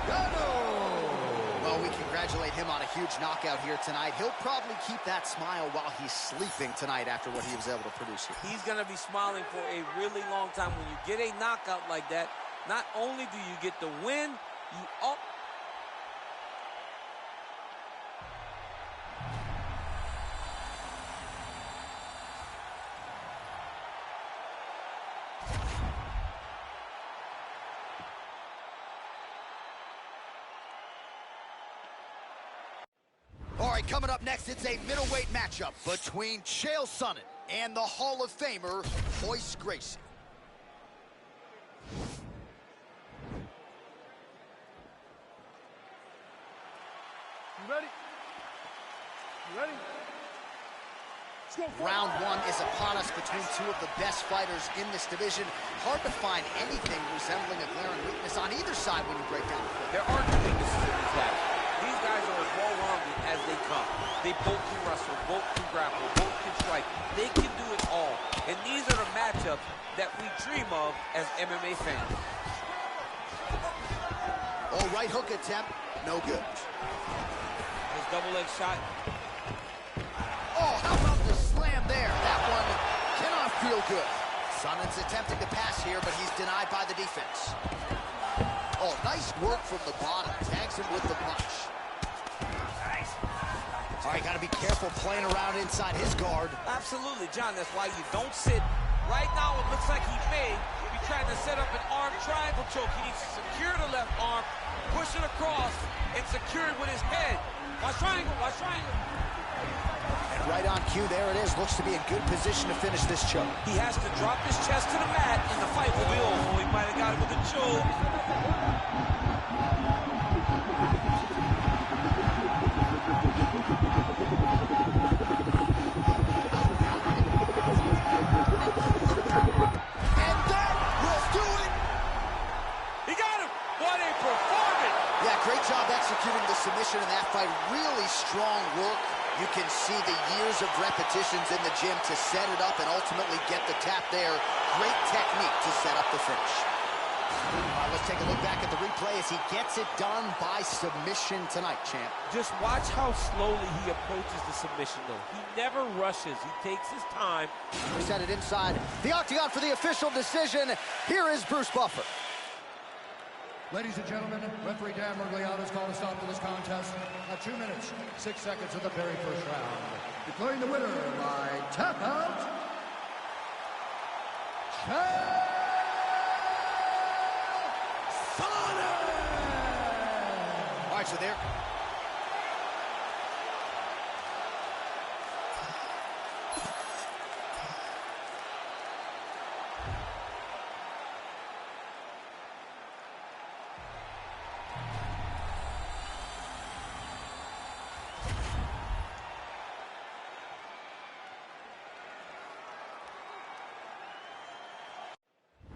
Ngannou. Well, we congratulate him on a huge knockout here tonight. He'll probably keep that smile while he's sleeping tonight after what he was able to produce here. He's going to be smiling for a really long time. When you get a knockout like that, not only do you get the win, you all... All right, coming up next, it's a middleweight matchup between Chael Sonnen and the Hall of Famer, Royce Gracie. You ready? You ready? Let's go. Round one is upon us between two of the best fighters in this division. Hard to find anything resembling a glaring weakness on either side when you break down the field. There are no weaknesses in this match. These guys are as well-rounded as they come. They both can wrestle, both can grapple, both can strike. They can do it all. And these are the matchups that we dream of as MMA fans. Oh, right hook attempt, no good. His double leg shot. Oh, how about the slam there? That one cannot feel good. Sonnen's attempting to pass here, but he's denied by the defense. Oh, nice work from the bottom. Tags him with the punch. All right, got to be careful playing around inside his guard. Absolutely, John. That's why you don't sit. Right now, it looks like he may be trying to set up an arm triangle choke. He needs to secure the left arm, push it across, and secure it with his head. Watch triangle, watch triangle. And right on cue, there it is. Looks to be in good position to finish this choke. He has to drop his chest to the mat, and the fight will be over. He might have got it with a choke. And that will do it. He got him. What a performance. Yeah, great job executing the submission in that fight. Really strong work. You can see the years of repetitions in the gym to set it up and ultimately get the tap there. Great technique to set up the finish. All right, let's take a look back at the replay as he gets it done by submission tonight, champ. Just watch how slowly he approaches the submission, though. He never rushes. He takes his time. We set it inside the octagon for the official decision. Here is Bruce Buffer. Ladies and gentlemen, referee Dan Mergliata has called a stop to this contest at 2 minutes, 6 seconds of the very first round. Declaring the winner by tap out, All right, so there.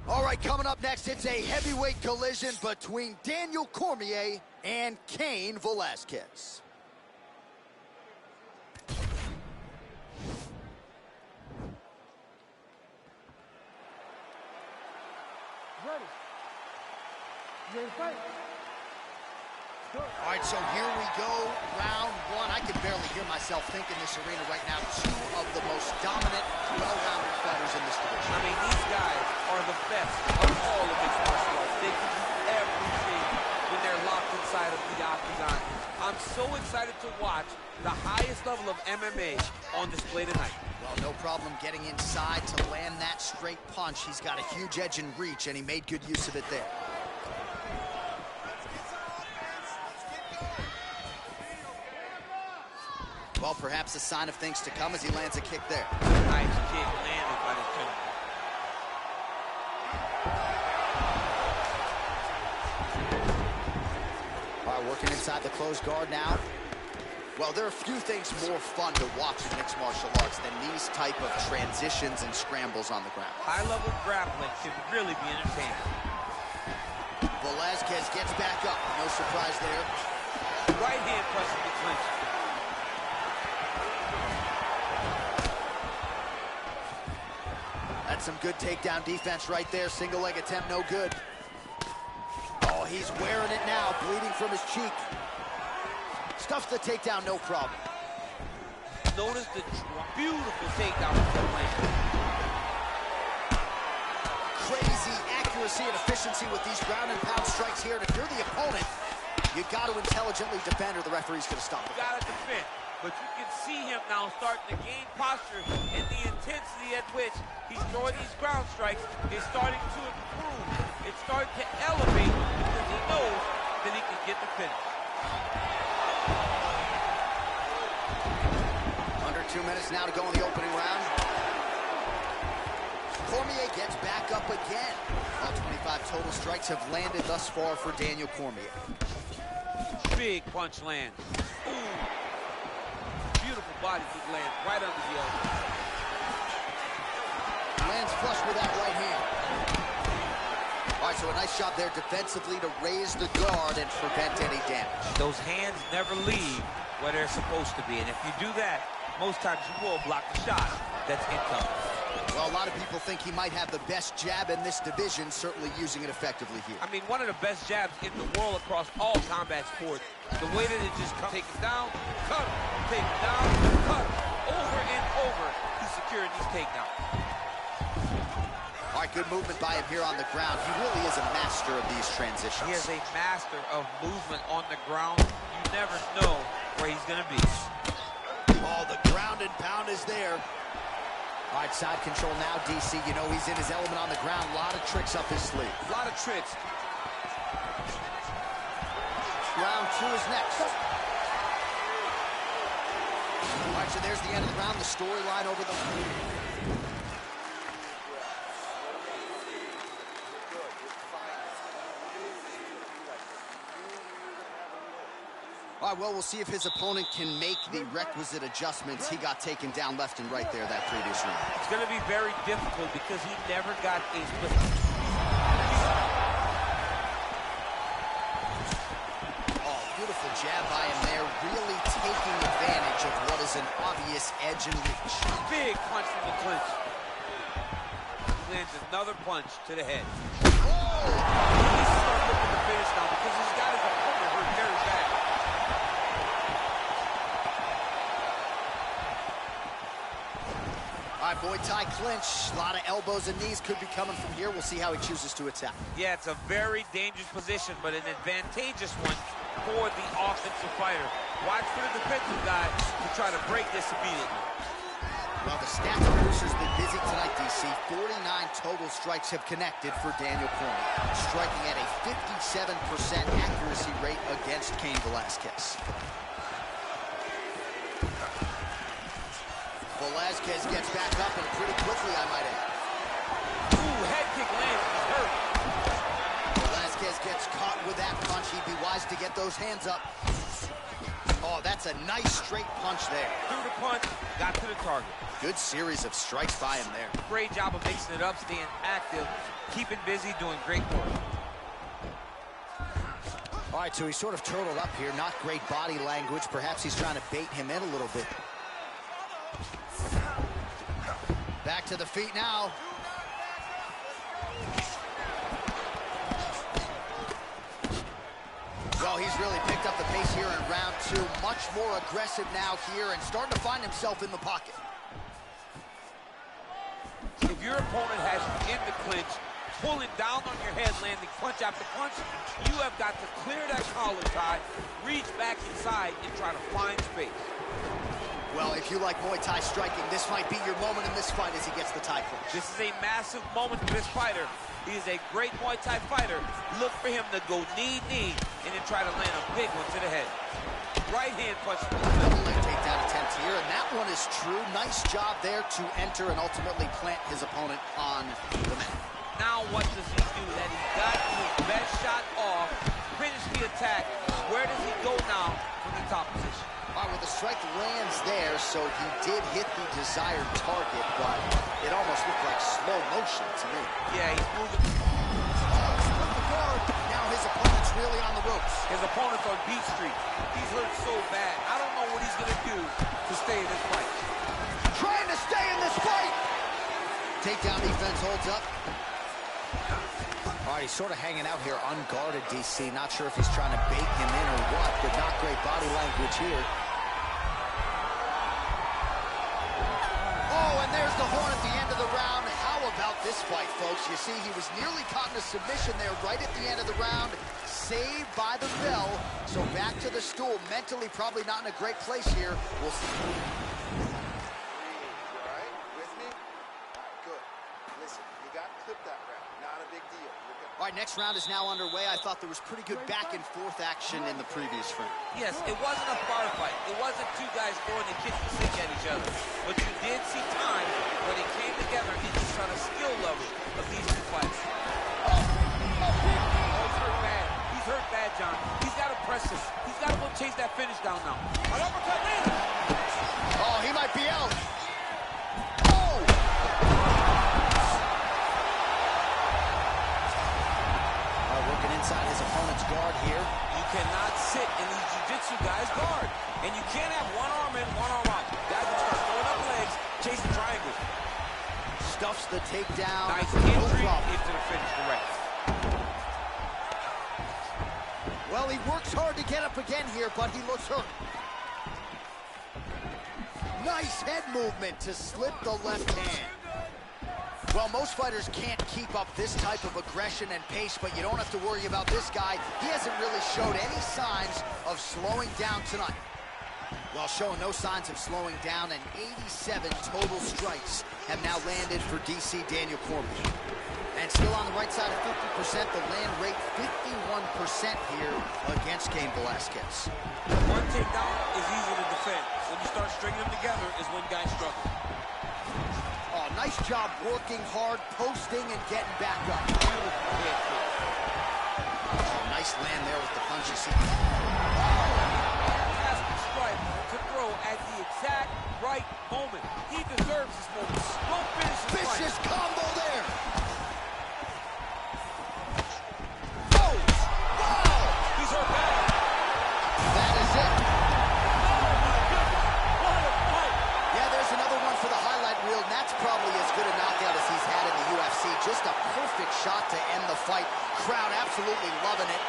All right, coming up next, it's a heavyweight collision between Daniel Cormier and Cain Velasquez. Ready? You ready to fight? All right, so here we go, round one. I can barely hear myself think in this arena right now. Two of the most dominant, well-rounded fighters in this division. I mean, these guys are the best of all of mixed martial arts. They can do everything when they're locked inside of the octagon. I'm so excited to watch the highest level of MMA on display tonight. Well, no problem getting inside to land that straight punch. He's got a huge edge in reach, and he made good use of it there. Well, perhaps a sign of things to come as he lands a kick there. Nice kick landed by the two. All right, working inside the closed guard now. Well, there are few things more fun to watch in mixed martial arts than these type of transitions and scrambles on the ground. High-level grappling can really be entertaining. Velasquez gets back up. No surprise there. Right hand pressing the clinch. That's some good takedown defense right there. Single leg attempt, no good. Oh, he's wearing it now, bleeding from his cheek. Stuffs the takedown, no problem. Notice the beautiful takedown from Lane. Crazy accuracy and efficiency with these ground and pound strikes here. And if you're the opponent, you got to intelligently defend or the referee's going to stop it. You got to defend. But you can see him now starting to gain posture, and the intensity at which he's throwing these ground strikes is starting to improve. It's starting to elevate because he knows that he can get the finish. Under 2 minutes now to go in the opening round. Cormier gets back up again. All 25 total strikes have landed thus far for Daniel Cormier. Big punch land. Ooh. Beautiful body kick land right under the elbow. Lands flush with that right hand. All right, so a nice job there defensively to raise the guard and prevent any damage. Those hands never leave where they're supposed to be, and if you do that, most times you will block the shot that's incoming. Well, a lot of people think he might have the best jab in this division, certainly using it effectively here. I mean, one of the best jabs in the world across all combat sports. The way that it just comes, take it down, cut him, take it down, cut him. Over and over, he's securing these takedowns. All right, good movement by him here on the ground. He really is a master of these transitions. He is a master of movement on the ground. You never know where he's going to be. Oh, the ground and pound is there. All right, side control now, DC. You know he's in his element on the ground. A lot of tricks up his sleeve. A lot of tricks. Round two is next. All right, so there's the end of the round. The storyline over the... All right, well, we'll see if his opponent can make the requisite adjustments. He got taken down left and right there that previous round. It's going to be very difficult because he never got a split. Oh, beautiful jab by him there, really taking advantage of what is an obvious edge and reach. Big punch from the clinch. Lands another punch to the head. Oh! He needs to start looking to finish now because he's got his opponent hurt very bad. All right, Muay Thai clinch. A lot of elbows and knees could be coming from here. We'll see how he chooses to attack. Yeah, it's a very dangerous position, but an advantageous one for the offensive fighter. Watch for the defensive guy to try to break this immediately. Well, the stats producer's been busy tonight, DC. 49 total strikes have connected for Daniel Cormier, striking at a 57% accuracy rate against Cain Velasquez. Velasquez gets back up, and pretty quickly, I might add. Ooh, head kick lands, he's hurt. Velasquez gets caught with that punch. He'd be wise to get those hands up. Oh, that's a nice straight punch there. Threw the punch, got to the target. Good series of strikes by him there. Great job of mixing it up, staying active, keeping busy, doing great work. All right, so he's sort of turtled up here. Not great body language. Perhaps he's trying to bait him in a little bit. Back to the feet now. Well, he's really picked up the pace here in round two. Much more aggressive now here and starting to find himself in the pocket. If your opponent has you in the clinch, pulling down on your head, landing punch after punch, you have got to clear that collar tie, reach back inside, and try to find space. Well, if you like Muay Thai striking, this might be your moment in this fight as he gets the Thai clinch. This is a massive moment for this fighter. He is a great Muay Thai fighter. Look for him to go knee-knee and then try to land a big one to the head. Right hand punch. Double leg takedown attempt here, and that one is true. Nice job there to enter and ultimately plant his opponent on the mat. Now what does he do? That he got his best shot off, finish the attack. Where does he go now from the top position? All right, well, the strike lands there, so he did hit the desired target, but it almost looked like slow motion to me. Yeah, he's moving. With the guard, now his opponent's really on the ropes. His opponent's on beat street. He's hurt so bad. I don't know what he's going to do to stay in this fight. Trying to stay in this fight. Takedown defense holds up. All right, he's sort of hanging out here unguarded, DC. Not sure if he's trying to bait him in or what, but not great body language here. Oh, and there's the horn at the end of the round. How about this fight, folks? You see, he was nearly caught in a submission there right at the end of the round. Saved by the bell. So back to the stool. Mentally, probably not in a great place here. We'll see. All right, with me? Good. Listen, you got clipped that round. Not a big deal. All right, next round is now underway. I thought there was pretty good back and forth action in the previous round. Yes, it wasn't a bar fight. It wasn't two guys throwing the kitchen sink at each other. But you did see time where they came together and just saw the skill level of these two fights. Oh, he's hurt bad. He's hurt bad, John. He's got to press him. He's got to go chase that finish down now. An uppercut landed. Oh, he might be out. Inside his opponent's guard here. You cannot sit in these jiu-jitsu guys' guard. And you can't have one arm in, one arm out. Guys will start throwing up legs, chasing triangles. Stuffs the takedown. Nice no entry problem. into the finish, correct. Well, he works hard to get up again here, but he looks hurt. Nice head movement to slip the left hand. Well, most fighters can't keep up this type of aggression and pace, but you don't have to worry about this guy. He hasn't really showed any signs of slowing down tonight. Well, showing no signs of slowing down, and 87 total strikes have now landed for DC Daniel Cormier. And still on the right side of 50%, the land rate 51% here against Cain Velasquez. One takedown is easy to defend. When you start stringing them together is when guys struggle. Oh, nice job working hard, posting, and getting back up. Beautiful head kick. Oh, nice land there with the punch, you see. Fantastic strike to throw at the exact right moment. He deserves this moment. Go finish his fight. Vicious combo there. He's hurt bad. That is it. What a fight. Yeah, there's another one for the highlight reel, and that's probably as good a knockout as he's had in the UFC. Just a perfect shot to end the fight. Crowd absolutely loving it.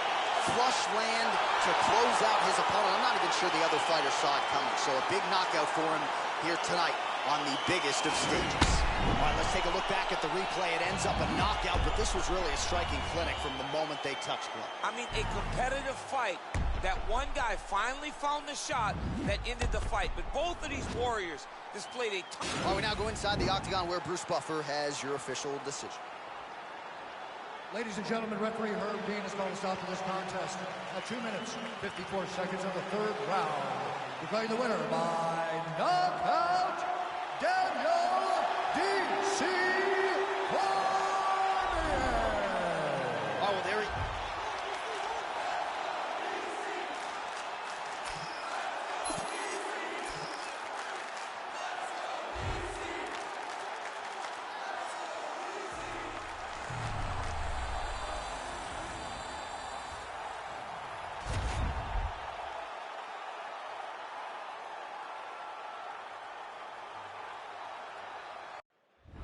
Flush land to close out his opponent. I'm not even sure the other fighter saw it coming, so a big knockout for him here tonight on the biggest of stages. All right, let's take a look back at the replay. It ends up a knockout, but this was really a striking clinic from the moment they touched glove. I mean, a competitive fight. That one guy finally found the shot that ended the fight. But both of these warriors displayed a ton. All right, we now go inside the octagon where Bruce Buffer has your official decision. Ladies and gentlemen, referee Herb Dean has called a stop to this contest at 2 minutes, 54 seconds of the third round. Declaring the winner by knockout, Daniel D.C. Cormier. Oh, well, there he...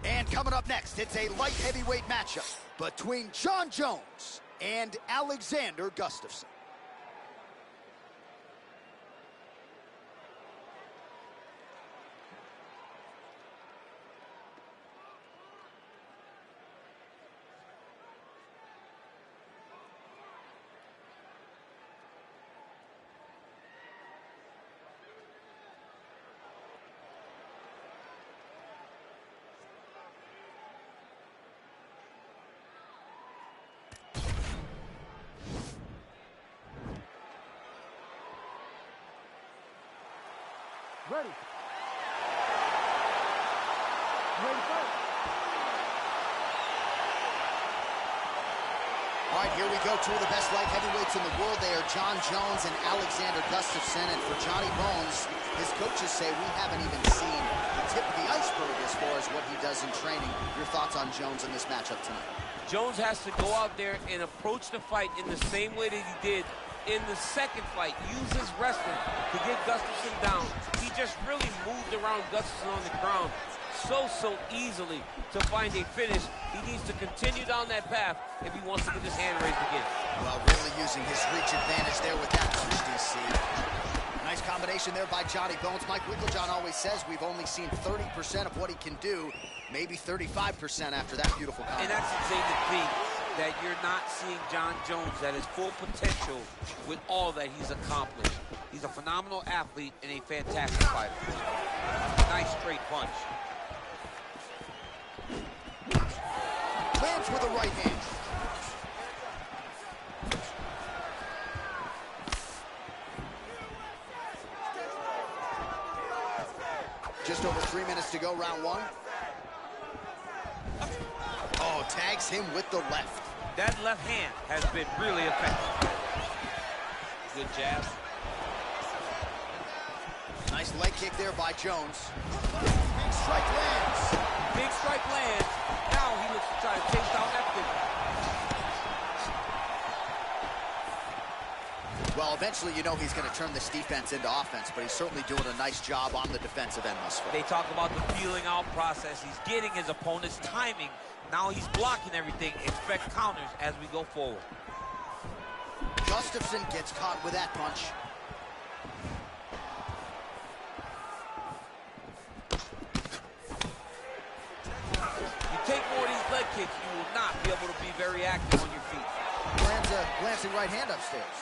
And coming up next, it's a light heavyweight matchup between Jon Jones and Alexander Gustafsson. Ready. Ready to fight. All right, here we go. Two of the best light heavyweights in the world. They are Jon Jones and Alexander Gustafsson. And for Johnny Bones, his coaches say we haven't even seen the tip of the iceberg as far as what he does in training. Your thoughts on Jones in this matchup tonight? Jones has to go out there and approach the fight in the same way that he did in the second fight. Use his wrestling to get Gustafsson down. He just really moved around Gustafsson on the ground so easily to find a finish. He needs to continue down that path if he wants to get his hand raised again. Well, really using his reach advantage there with that punch, DC. Nice combination there by Johnny Bones. Mike Wigglejohn always says we've only seen 30% of what he can do, maybe 35% after that beautiful combination. And that's the thing to think, that you're not seeing Jon Jones at his full potential with all that he's accomplished. He's a phenomenal athlete and a fantastic fighter. Nice straight punch. Lands with a right hand. Just over 3 minutes to go, round one. Oh, tags him with the left. That left hand has been really effective. Good jab. Nice leg kick there by Jones. Big strike lands. Big strike lands. Now he looks to try to chase down that finish. Well, eventually, you know he's going to turn this defense into offense, but he's certainly doing a nice job on the defensive end thus far. They talk about the feeling out process. He's getting his opponent's timing. Now he's blocking everything. Expect counters as we go forward. Gustafsson gets caught with that punch. You take more of these leg kicks, you will not be able to be very active on your feet. Lands a glancing right hand upstairs.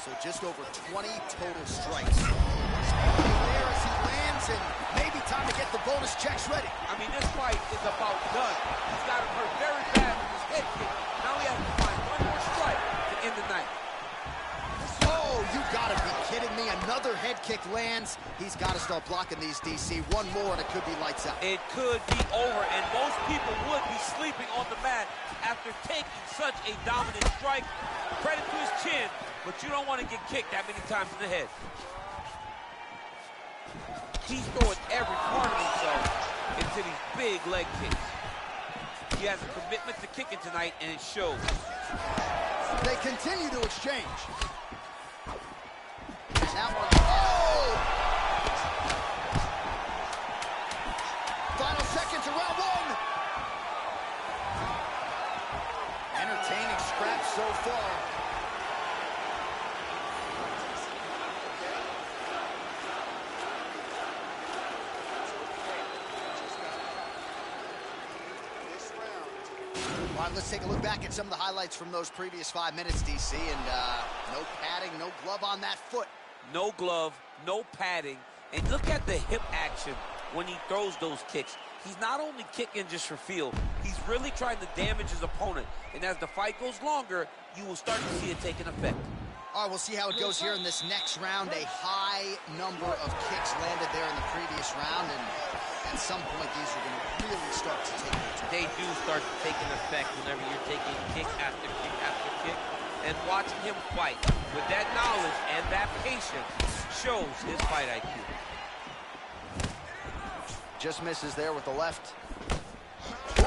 So just over 20 total strikes. There as he lands, and maybe time to get the bonus checks ready. I mean, this fight is about done. He's got him hurt very bad with his head kick. Now he has to find one more strike to end the night. Oh, you gotta be kidding me. Another head kick lands. He's got to start blocking these, DC. One more, and it could be lights out. It could be over, and most people would be sleeping on the mat after taking such a dominant strike. Credit to his chin, but you don't want to get kicked that many times in the head. He's throwing every part of himself into these big leg kicks. He has a commitment to kicking tonight, and it shows. They continue to exchange. And that one, oh! Final seconds of round one. Entertaining scraps so far. All right, let's take a look back at some of the highlights from those previous 5 minutes, DC, and no padding, no glove on that foot. No glove, no padding, and look at the hip action when he throws those kicks. He's not only kicking just for feel, he's really trying to damage his opponent, and as the fight goes longer, you will start to see it taking effect. All right, we'll see how it goes here in this next round. A high number of kicks landed there in the previous round, and at some point, these are going to really start to take their toll. They do start to take an effect whenever you're taking kick after kick after kick. And watching him fight with that knowledge and that patience shows his fight IQ. Just misses there with the left. Ooh.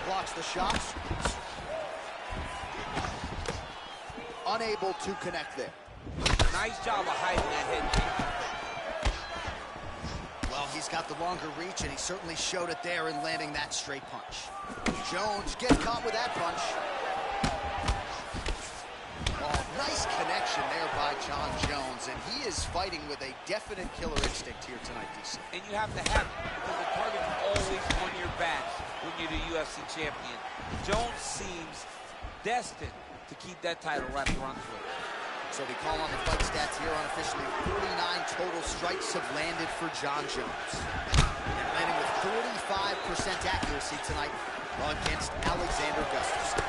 Blocks the shots. Unable to connect there. Nice job of hiding that head kick. Well, he's got the longer reach, and he certainly showed it there in landing that straight punch. Jones gets caught with that punch. Oh, nice connection there by John Jones, and he is fighting with a definite killer instinct here tonight, DC. And you have to have it, because the target's always on your back when you're the UFC champion. Jones seems destined to keep that title wrapped around his waist. So we call on the fight stats here unofficially. 49 total strikes have landed for John Jones. And landing with 45% accuracy tonight against Alexander Gustafsson.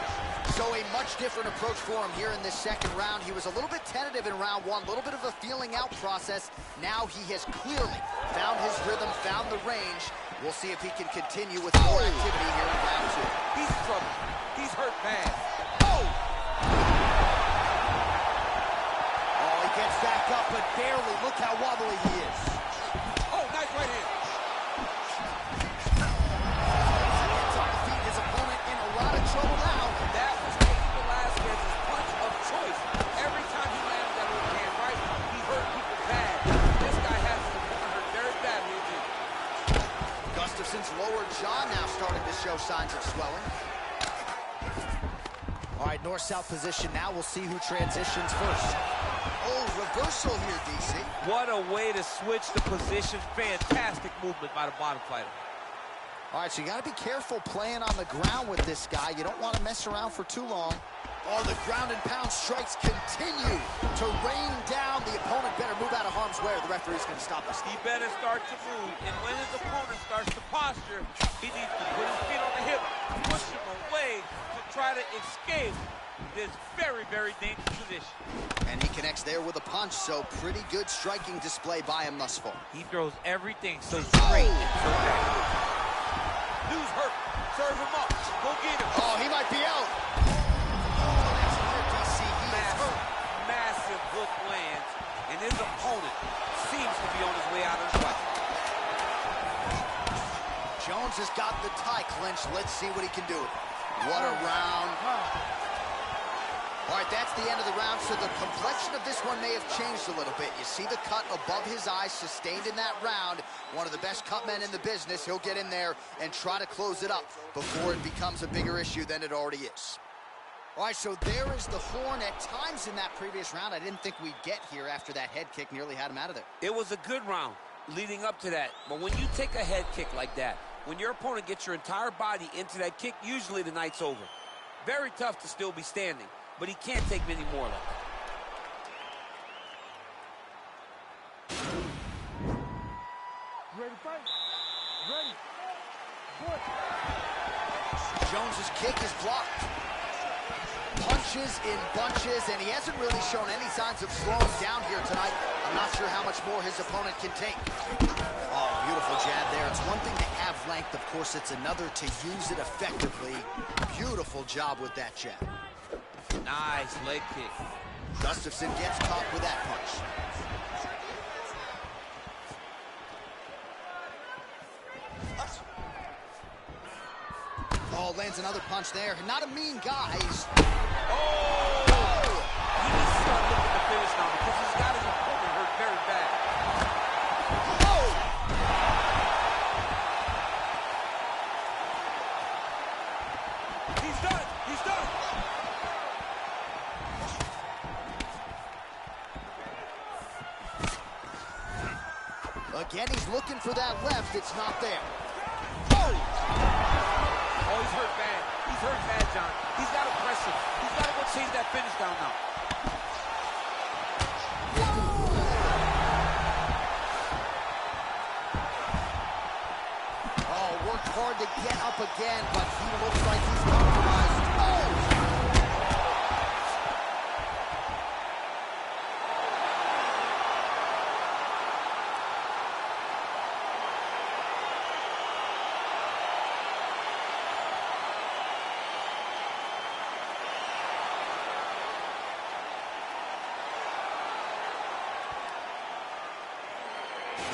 So a much different approach for him here in this second round. He was a little bit tentative in round one, a little bit of a feeling out process. Now he has clearly found his rhythm, found the range. We'll see if he can continue with more activity here in round two. He's in trouble. He's hurt bad. Oh! Oh, he gets back up, but barely. Look how wobbly he is. Oh, nice right hand. His opponent in a lot of trouble now. That was Cain Velasquez's punch of choice. Every time he landed that overhand right, he hurt people bad. This guy has his opponent hurt very badly indeed. Gustafsson's lower jaw now starting to show signs of swelling. All right, north-south position now. We'll see who transitions first. Oh, reversal here, DC. What a way to switch the position. Fantastic movement by the bottom fighter. All right, so you got to be careful playing on the ground with this guy. You don't want to mess around for too long. Oh, the ground and pound strikes continue to rain down. The opponent better move out of harm's way or the referee's going to stop this. He better start to move, and when his opponent starts to posture, he needs to put his feet on the hip, push him away to try to escape this very, very dangerous position. And he connects there with a punch, so pretty good striking display by him thus far. He throws everything so straight and so accurate. Dude's hurt. Serve him up. Go get him. Oh, he might be out. That's hurt, DC. He is hurt. Massive hook lands, and his opponent seems to be on his way out of the fight. Jones has got the tie clinched. Let's see what he can do with it. What a round. All right, that's the end of the round, so the complexion of this one may have changed a little bit. You see the cut above his eyes sustained in that round. One of the best cut men in the business. He'll get in there and try to close it up before it becomes a bigger issue than it already is. All right, so there is the horn. At times in that previous round, I didn't think we'd get here after that head kick nearly had him out of there. It was a good round leading up to that, but when you take a head kick like that, when your opponent gets your entire body into that kick, usually the night's over. Very tough to still be standing, but he can't take many more like that. Ready, fight. Ready. Good. Jones's kick is blocked. Punches in bunches, and he hasn't really shown any signs of slowing down here tonight. I'm not sure how much more his opponent can take. Oh, beautiful jab there. It's one thing to have length. Of course, it's another to use it effectively. Beautiful job with that jab. Nice leg kick. Gustafsson gets caught with that punch. Oh, lands another punch there. Not a mean guy. Oh! He needs to start looking to finish now because he's got his opponent hurt very bad. Oh! He's done. He's done. Again, he's looking for that left. It's not there. Oh! Oh, he's hurt bad. He's hurt bad, John. He's got to press him. He's got to go chase that finish down now. Oh, worked hard to get up again, but he looks like he's compromised. Oh!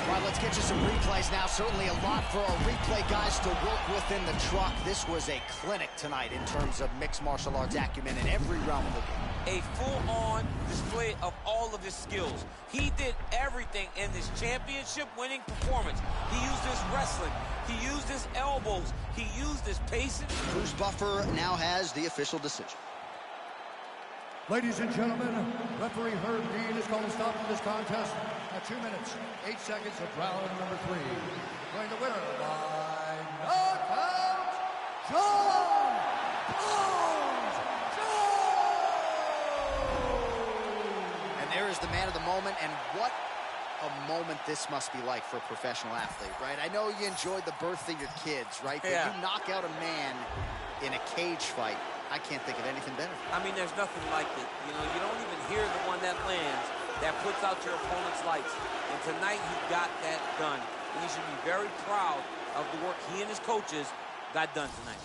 All right, let's get you some replays now. Certainly a lot for our replay guys to work with in the truck. This was a clinic tonight in terms of mixed martial arts acumen in every realm of the game. A full-on display of all of his skills. He did everything in this championship-winning performance. He used his wrestling. He used his elbows. He used his pacing. Bruce Buffer now has the official decision. Ladies and gentlemen, referee Herb Dean is calling a stop to this contest at 2 minutes, 8 seconds of round number 3. Going the winner by knockout, John Bones Jones! And there is the man of the moment, and what a moment this must be like for a professional athlete, right? I know you enjoyed the birth of your kids, right? But yeah. you knock out a man in a cage fight. I can't think of anything better. I mean, there's nothing like it. You know, you don't even hear the one that lands, that puts out your opponent's lights. And tonight, he got that done. And he should be very proud of the work he and his coaches got done tonight.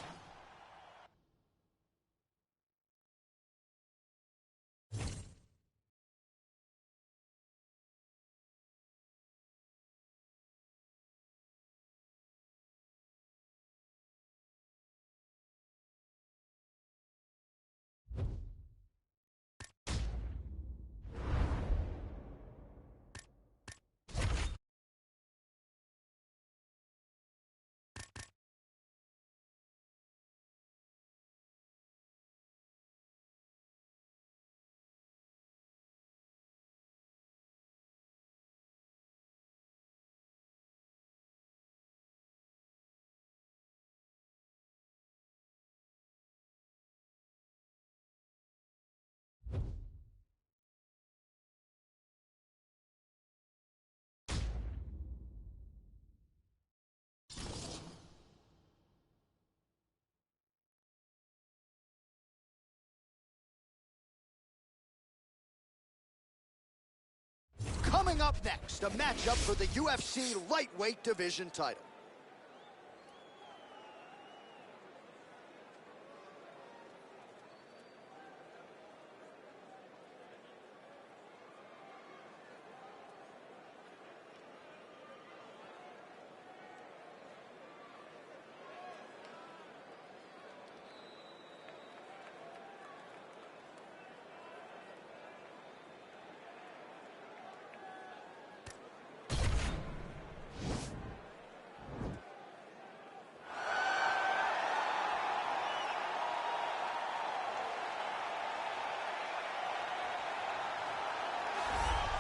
Coming up next, a matchup for the UFC lightweight division title.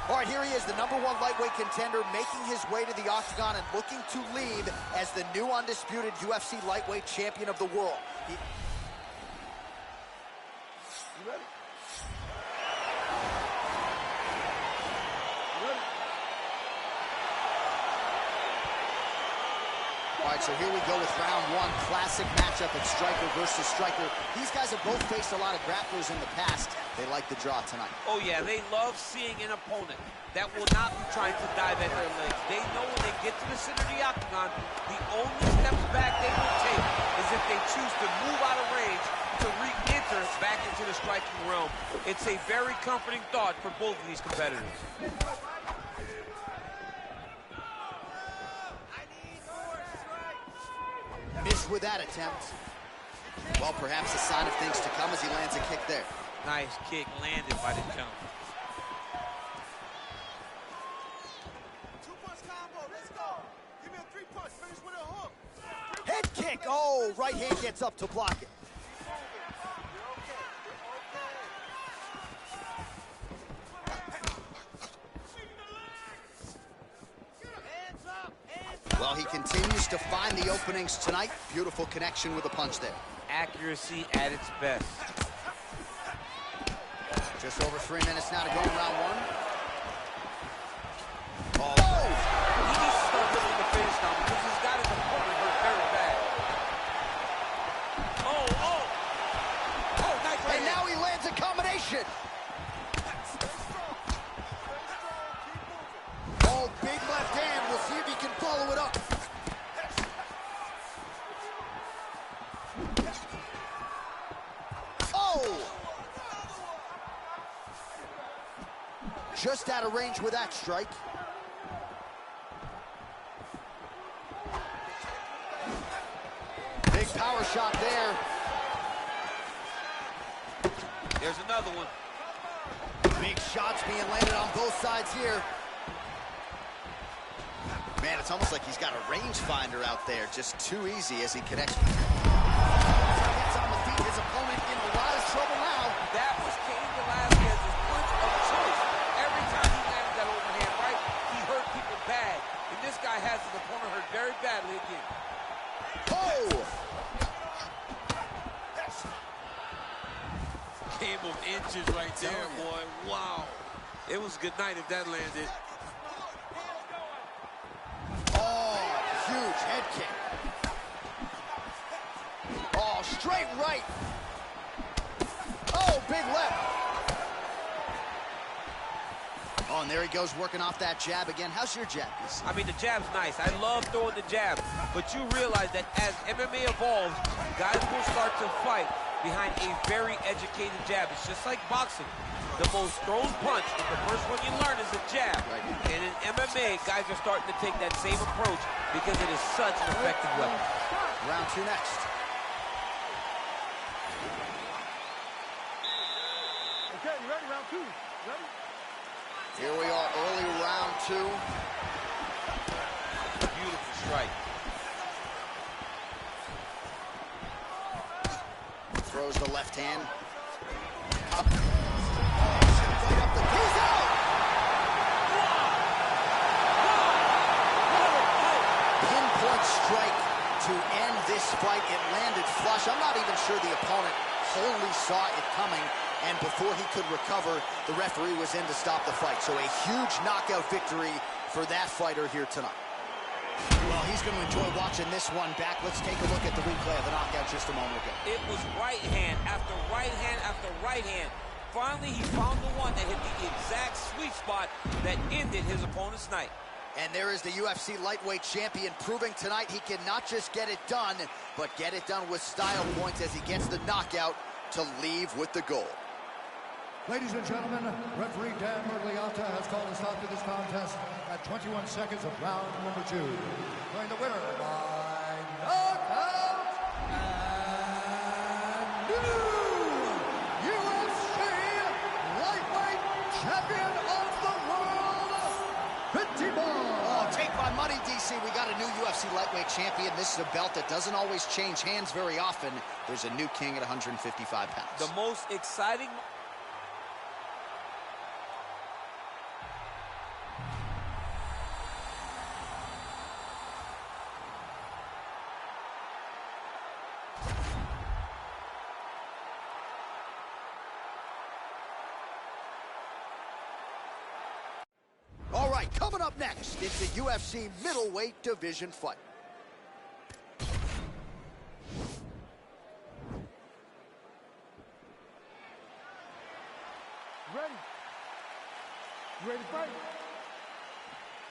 All right, here he is, the #1 lightweight contender, making his way to the octagon and looking to lead as the new undisputed UFC lightweight champion of the world. You ready? All right, so here we go with round 1. Classic matchup at striker versus striker. These guys have both faced a lot of grapplers in the past. They like the draw tonight. Oh, yeah, they love seeing an opponent that will not be trying to dive at their legs. They know when they get to the center of the octagon, the only steps back they will take is if they choose to move out of range to re-enter back into the striking realm. It's a very comforting thought for both of these competitors. Missed with that attempt. Well, perhaps a sign of things to come as he lands a kick there. Nice kick landed by the jump. Two-punch combo, let's go. Give me a three-punch, finish with a hook. Head kick. Oh, right hand gets up to block it. Hands Well, he continues to find the openings tonight. Beautiful connection with a punch there. Accuracy at its best. Just over 3 minutes now to go in round one. Oh! He needs to start looking to finish now because he's got his opponent hurt very bad. Oh, nice right And hand. now he lands a combination. Oh, big left hand. We'll see if he can follow it up. Oh! Just out of range with that strike. Big power shot there. There's another one. Big shots being landed on both sides here. Man, it's almost like he's got a rangefinder out there. Just too easy as he connects. Gets on the feet. His opponent in a lot of trouble now. That was Cain Velasquez's punch of choice. Every time he landed that overhand right, he hurt people bad. And this guy has his opponent hurt very badly again. Oh! Game of inches right there, boy. Wow. It was a good night if that landed. Oh, huge head kick. Oh, straight right. Oh, big left. Oh, and there he goes working off that jab again. How's your jab, DC? I mean, the jab's nice. I love throwing the jab. But you realize that as MMA evolves, guys will start to fight behind a very educated jab. It's just like boxing. The most thrown punch, the first one you learn is a jab. Right. And in MMA, guys are starting to take that same approach because it is such an effective weapon. Round two next. Okay, you ready? Round two. Ready? Here we are, early round two. Beautiful strike. Throws the left hand. Up. Right up the... He's out! Pinpoint strike to end this fight. It landed flush. I'm not even sure the opponent wholly saw it coming. And before he could recover, the referee was in to stop the fight. So a huge knockout victory for that fighter here tonight. Well, he's going to enjoy watching this one back. Let's take a look at the replay of the knockout just a moment ago. It was right hand after right hand after right hand. Finally, he found the one that hit the exact sweet spot that ended his opponent's night. And there is the UFC lightweight champion proving tonight he can not just get it done, but get it done with style points as he gets the knockout to leave with the gold. Ladies and gentlemen, referee Dan Mergliata has called a stop to this contest at 21 seconds of round number 2. Going the winner by knockout and new UFC lightweight champion of the world, Pierre. Oh, take my money, DC. We got a new UFC lightweight champion. This is a belt that doesn't always change hands very often. There's a new king at 155 pounds. The most exciting... All right, coming up next, it's a UFC middleweight division fight. Ready? You ready to fight?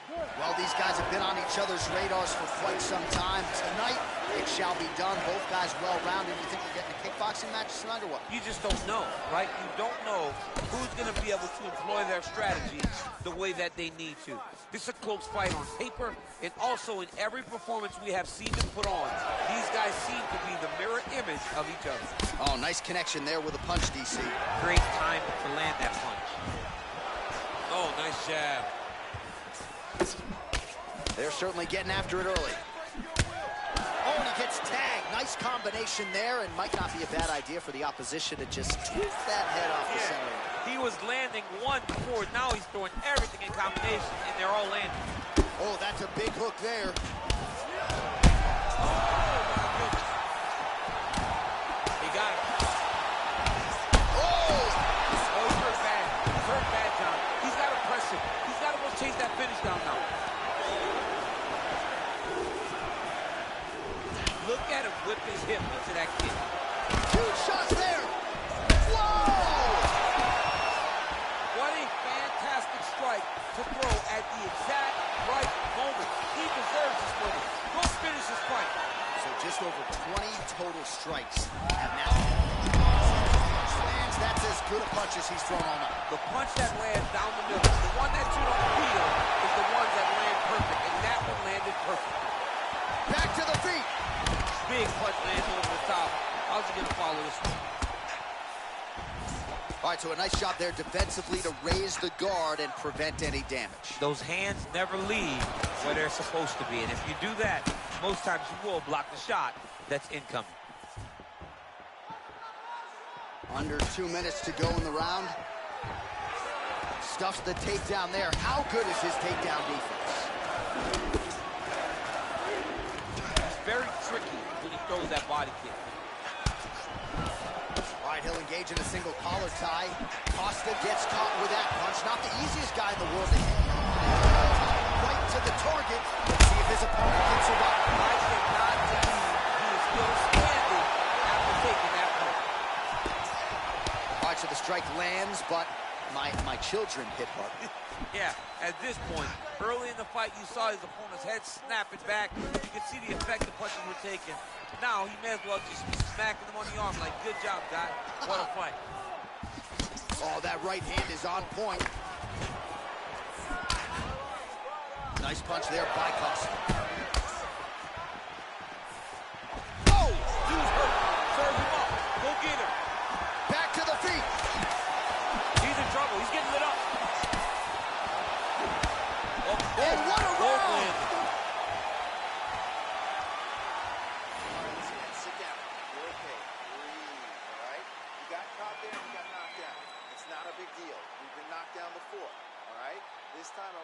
Good. Well, these guys have been on each other's radars for quite some time. Tonight, it shall be done. Both guys well-rounded. You think we're getting a kickboxing match tonight or what? You just don't know, right? You don't know who's going to be able to employ their strategy the way that they need to. This is a close fight on paper, and also in every performance we have seen them put on. These guys seem to be the mirror image of each other. Oh, nice connection there with a punch, DC. Great time to land that punch. Oh, nice jab. They're certainly getting after it early. Oh, and he gets tagged. Nice combination there, and might not be a bad idea for the opposition to just tweak that head off the center. He was landing one before. Now he's throwing everything in combination, and they're all landing. Oh, that's a big hook there. Look at him whip his hip into that kick. Huge shots there. Whoa! What a fantastic strike to throw at the exact right moment. He deserves this moment. Go finish this fight. So just over 20 total strikes have now lands. That's as good a punch as he's thrown all night. The punch that lands down the middle, the one that you don't feel, is the one that lands perfect, and that one landed perfect. Back to the feet. Big punch lands over the top. How's he gonna follow this one? All right, so a nice job there defensively to raise the guard and prevent any damage. Those hands never leave where they're supposed to be, and if you do that, most times you will block the shot that's incoming. Under 2 minutes to go in the round. Stuffs the takedown there. How good is his takedown defense? It's very tricky when he throws that body kick. All right, he'll engage in a single collar tie. Costa gets caught with that punch. Not the easiest guy in the world to hit. Right to the target. Let's see if his opponent can survive. I cannot believe he is still standing after taking that punch. All right, so the strike lands, but my children hit hard. Yeah, at this point, early in the fight, you saw his opponent's head snapping back. You could see the effect the punches were taking. Now, he may as well just be smacking them on the arm like, good job, guy. What a fight. Oh, that right hand is on point. Nice punch there by Costa. Oh, he was hurt. Serve him up. Go get him. Back to the feet. He's in trouble. He's getting lit up. And what a round! Sit down. You're okay. Breathe, all right? You got caught there and you got knocked down. It's not a big deal. We've been knocked down before, all right? This time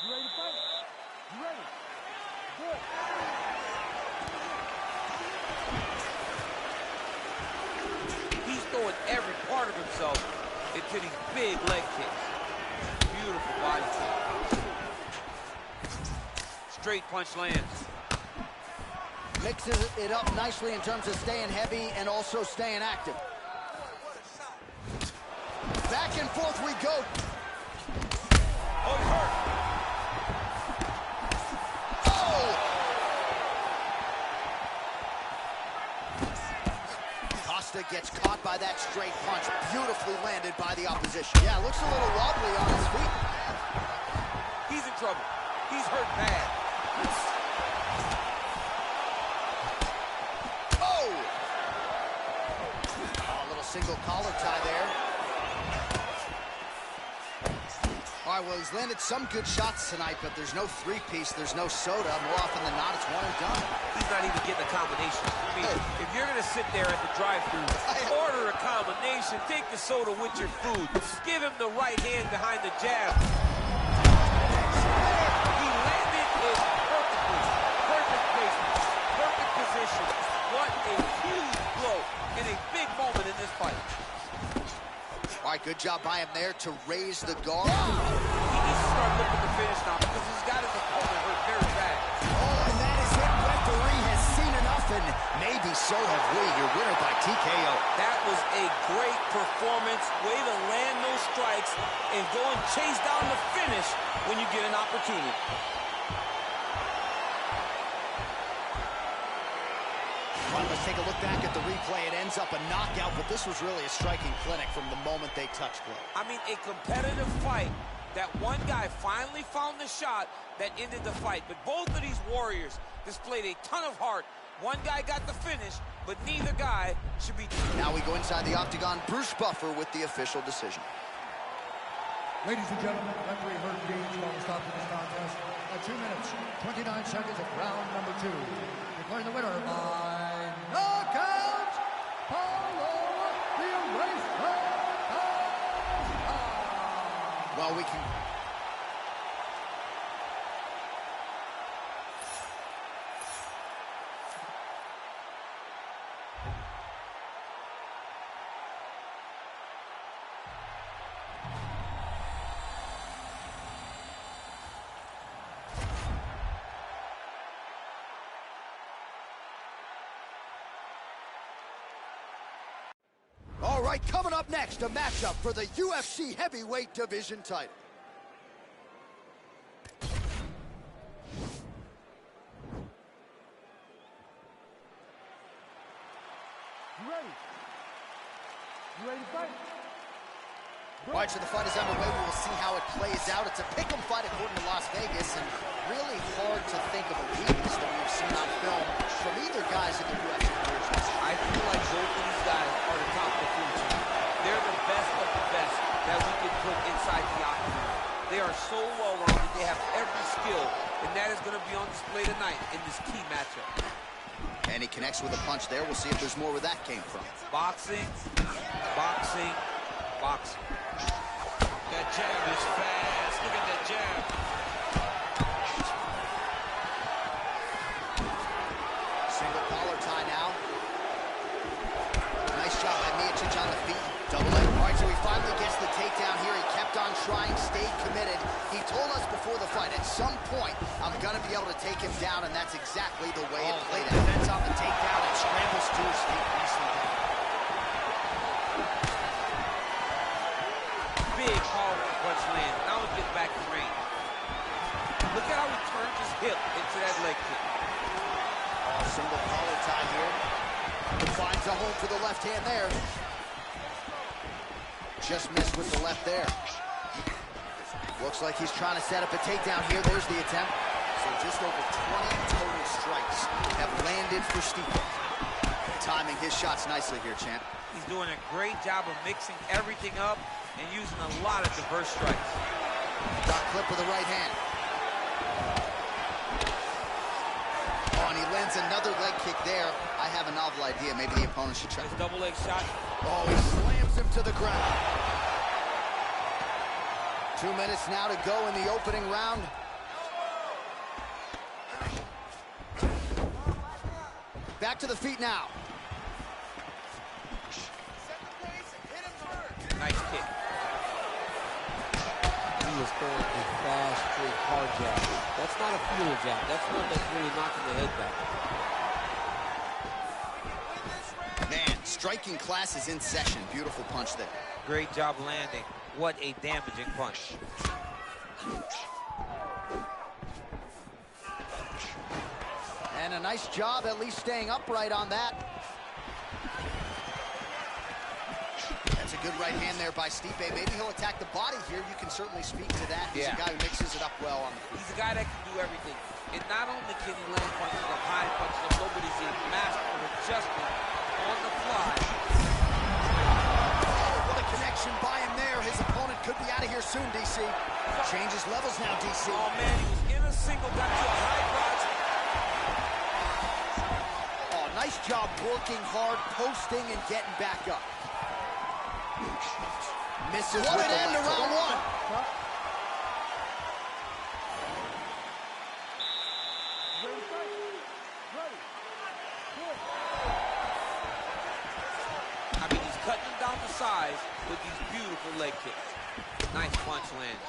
You ready to fight? You ready? Good. He's throwing every part of himself into these big leg kicks. Beautiful body kick. Straight punch lands. Mixes it up nicely in terms of staying heavy and also staying active. Back and forth we go. Oh, he's hurt. Oh! Costa gets caught by that straight punch. Beautifully landed by the opposition. Yeah, looks a little wobbly on his feet. He's in trouble. He's hurt bad. Oh! A little single collar tie there. All right, well, he's landed some good shots tonight, but there's no three-piece, there's no soda. More often than not, it's one and done. He's not even getting a combination. I mean, if you're going to sit there at the drive-thru, order a combination, take the soda with your food, give him the right hand behind the jab. He landed it perfectly. Perfect placement, perfect position. What a huge blow in a big moment in this fight. All right, good job by him there to raise the guard. He needs to start looking to finish now because he's got his opponent hurt very bad. Oh, and that is it. Referee has seen enough, and maybe so have we. Your winner by TKO. That was a great performance. Way to land those strikes and go and chase down the finish when you get an opportunity. All right, let's take a look back at the replay. It ends up a knockout, but this was really a striking clinic from the moment they touched play. I mean, a competitive fight. That one guy finally found the shot that ended the fight. But both of these warriors displayed a ton of heart. One guy got the finish, but neither guy should be... Now we go inside the octagon. Bruce Buffer with the official decision. Ladies and gentlemen, referee Herb Dean will stop to this contest at 2 minutes, 29 seconds of round number 2. Declaring the winner by knockout, Paulo the Eraser. Well, we can... All right, coming up next, a matchup for the UFC heavyweight division title. You ready? You ready to fight? All right, so the fight is underway. We will see how it plays out. It's a pick'em fight according to Las Vegas, and really hard to think of a weakness that we've seen on film from either guys in the UFC versions. I feel like both of these guys are the top of the food chain. They're the best of the best that we could put inside the octagon. They are so well-rounded. They have every skill, and that is going to be on display tonight in this key matchup. And he connects with a punch there. We'll see if there's more where that came from. Boxing, boxing, boxing. That jab is fast. Look at that jab. Single collar tie now. Nice job by Miocic on the feet. Double leg. All right, so he finally gets the takedown here. He kept on trying, stayed committed. He told us before the fight, at some point, I'm going to be able to take him down, and that's exactly the way it played out. Defense on the takedown and scrambles to his feet. Nicely done. Big, powerful punch land. Now he gets back to range. Look at how he turns his hip into that leg kick. Single collar tie here. Finds a home for the left hand there. Just missed with the left there. Looks like he's trying to set up a takedown here. There's the attempt. So just over 20 total strikes have landed for Stipe. Timing his shots nicely here, champ. He's doing a great job of mixing everything up and using a lot of diverse strikes. Got clip with the right hand. Oh, and he lands another leg kick there. I have a novel idea. Maybe the opponent should try. His double leg shot. Oh, he slams him to the ground. 2 minutes now to go in the opening round. Back to the feet now. Nice kick. He is throwing a fast, straight, hard jab. That's not a feeler jab. That's one that's really knocking the head back. Man, striking class is in session. Beautiful punch there. Great job landing. What a damaging punch. And a nice job at least staying upright on that. That's a good right hand there by Stipe. Maybe he'll attack the body here. You can certainly speak to that. He's a guy who mixes it up well. He's a guy that can do everything. And not only can he land punches up high, punches up, nobody's a master of adjustment on the fly. What a connection by him there. His opponent could be out of here soon, DC. Changes levels now, DC. Oh, man, he was in a single, got to a high crotch. Oh, nice job working hard, posting, and getting back up. Misses what an end to round one. Ready to fight? Ready. Good. I mean, he's cutting him down to size with these beautiful leg kicks. Nice punch lands.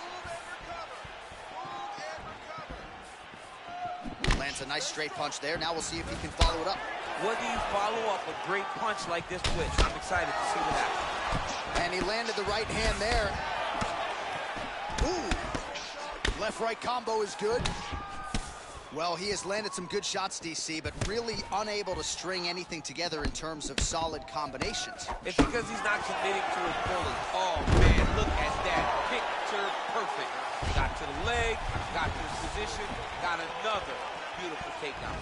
Lands a nice straight punch there. Now we'll see if he can follow it up. What do you follow up a great punch like this with? I'm excited to see what happens. And he landed the right hand there. Ooh. Left-right combo is good. Well, he has landed some good shots, DC, but really unable to string anything together in terms of solid combinations. It's because he's not committing to his pulling. Oh, man, look at that. Picture perfect. Got to the leg, got to his position, got another beautiful takedown.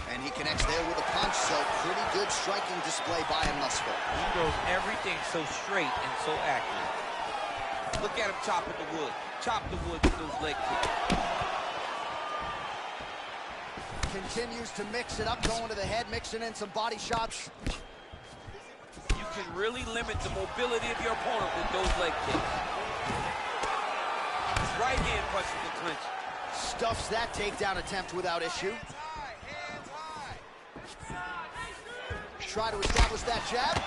And he connects there with a punch, so pretty good striking display by him thus far. He throws everything so straight and so accurate. Look at him chopping the wood. Chop the wood with those leg kicks. Continues to mix it up, going to the head, mixing in some body shots. You can really limit the mobility of your opponent with those leg kicks. Right hand punch from the clinch. Stuffs that takedown attempt without issue. Try to establish that jab.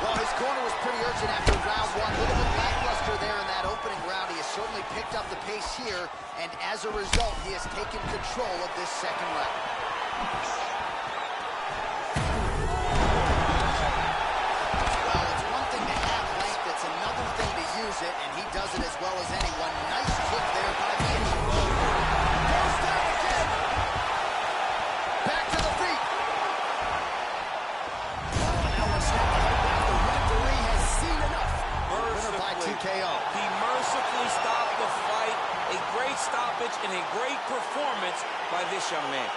Well, his His corner was pretty urgent after round one. A little bit lackluster there in that opening round. He has certainly picked up the pace here, and as a result, he has taken control of this second round. Well, it's one thing to have length, it's another thing to use it, and he does it as well as anyone. Nice kick there by Pierre. Goes down again. Back to the feet. TKO. He mercifully stopped the fight. A great stoppage and a great performance by this young man.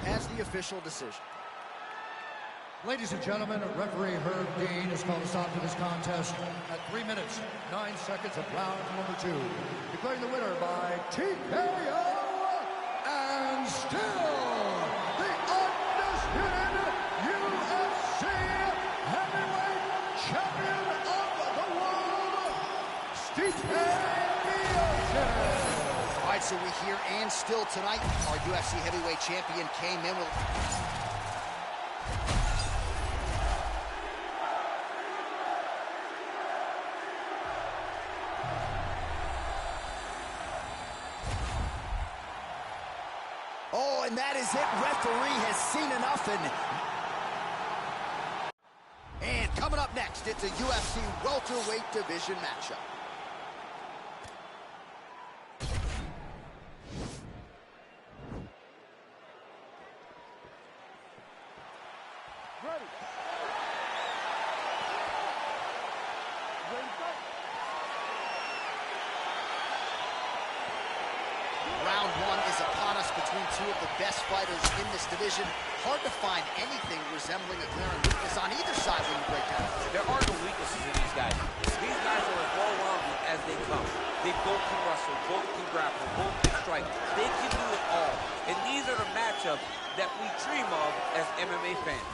Has the official decision. Ladies and gentlemen, referee Herb Dean has called a stop to this contest at 3 minutes, 9 seconds of round number 2. Declaring the winner by TKO and still the undisputed UFC heavyweight champion of the world, All right, so we hear and still tonight, our UFC heavyweight champion came in with... Oh, and that is it. Referee has seen enough, and coming up next, it's a UFC welterweight division matchup. Ready. Ready, go. Round one is upon us between two of the best fighters in this division. Hard to find anything resembling a glaring weakness on either side when you break down. There are no weaknesses in these guys. These guys are as well-rounded as they come. They both can wrestle, both can grapple, both can strike. They can do it all. And these are the matchups that we dream of as MMA fans.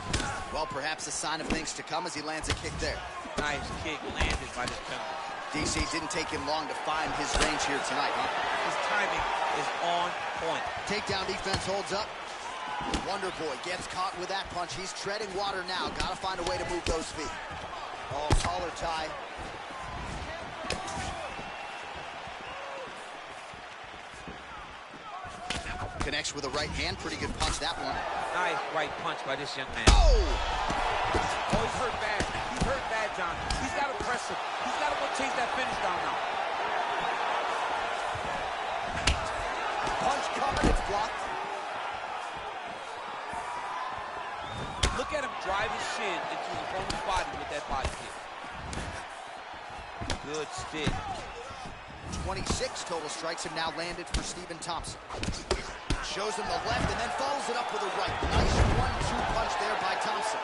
Well, perhaps a sign of things to come as he lands a kick there. Nice kick landed by this penalty. DC, didn't take him long to find his range here tonight, huh? His timing is on point. Takedown defense holds up. Wonder Boy gets caught with that punch. He's treading water now. Got to find a way to move those feet. Oh, collar tie. Connects with a right hand. Pretty good punch, that one. Nice right punch by this young man. Oh! Oh, he's hurt bad. He's hurt bad, John. He's got to press him. He's got to go chase that finish down now. Punch coming, it's blocked. Look at him drive his shin into his opponent's body with that body kick. Good stick. 26 total strikes have now landed for Stephen Thompson. Shows him the left and then follows it up with a right. Nice 1-2 punch there by Thompson.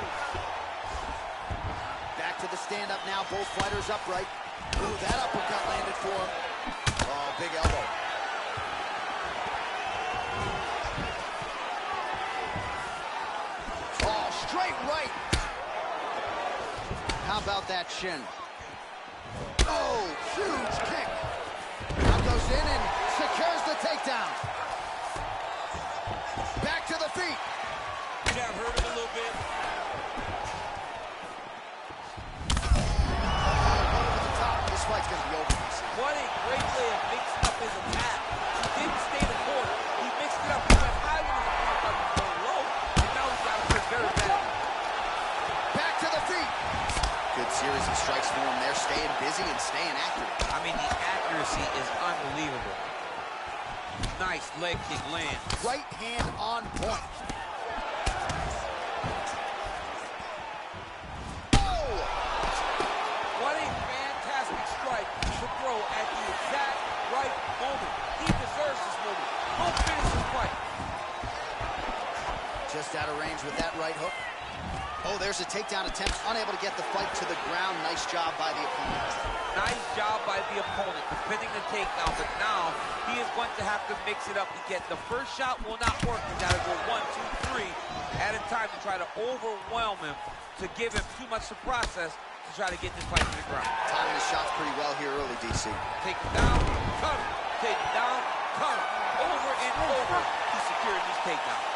Back to the stand-up now, both fighters upright. Ooh, that uppercut landed for him. Oh, big elbow. Oh, straight right. How about that shin? Oh, huge kick. Now goes in and secures the takedown. Back to the feet. You got hurt him a little bit. Over the top. This fight's going to be over. What a great way of mixing up his attack. He didn't stay the court. He mixed it up. He went high when the front was going low, and now he's got to push very bad. Back to the feet. Good series of strikes for him there, staying busy and staying accurate. I mean, the accuracy is unbelievable. Nice leg kick land. Right hand on point. Oh! What a fantastic strike to throw at the exact right moment. He deserves this moment. Go finish this fight. Just out of range with that right hook. Oh, there's a takedown attempt. Unable to get the fight to the ground. Nice job by the opponent. Nice job by the opponent, defending the takedown, but now he is going to have to mix it up again. The first shot will not work. He's got to go 1, 2, 3 at a time to try to overwhelm him, to give him too much to process to try to get this fight to the ground. Timing his shots pretty well here early, DC. Take him down, cover. Take him down, cover. Over and over, he's securing these takedowns.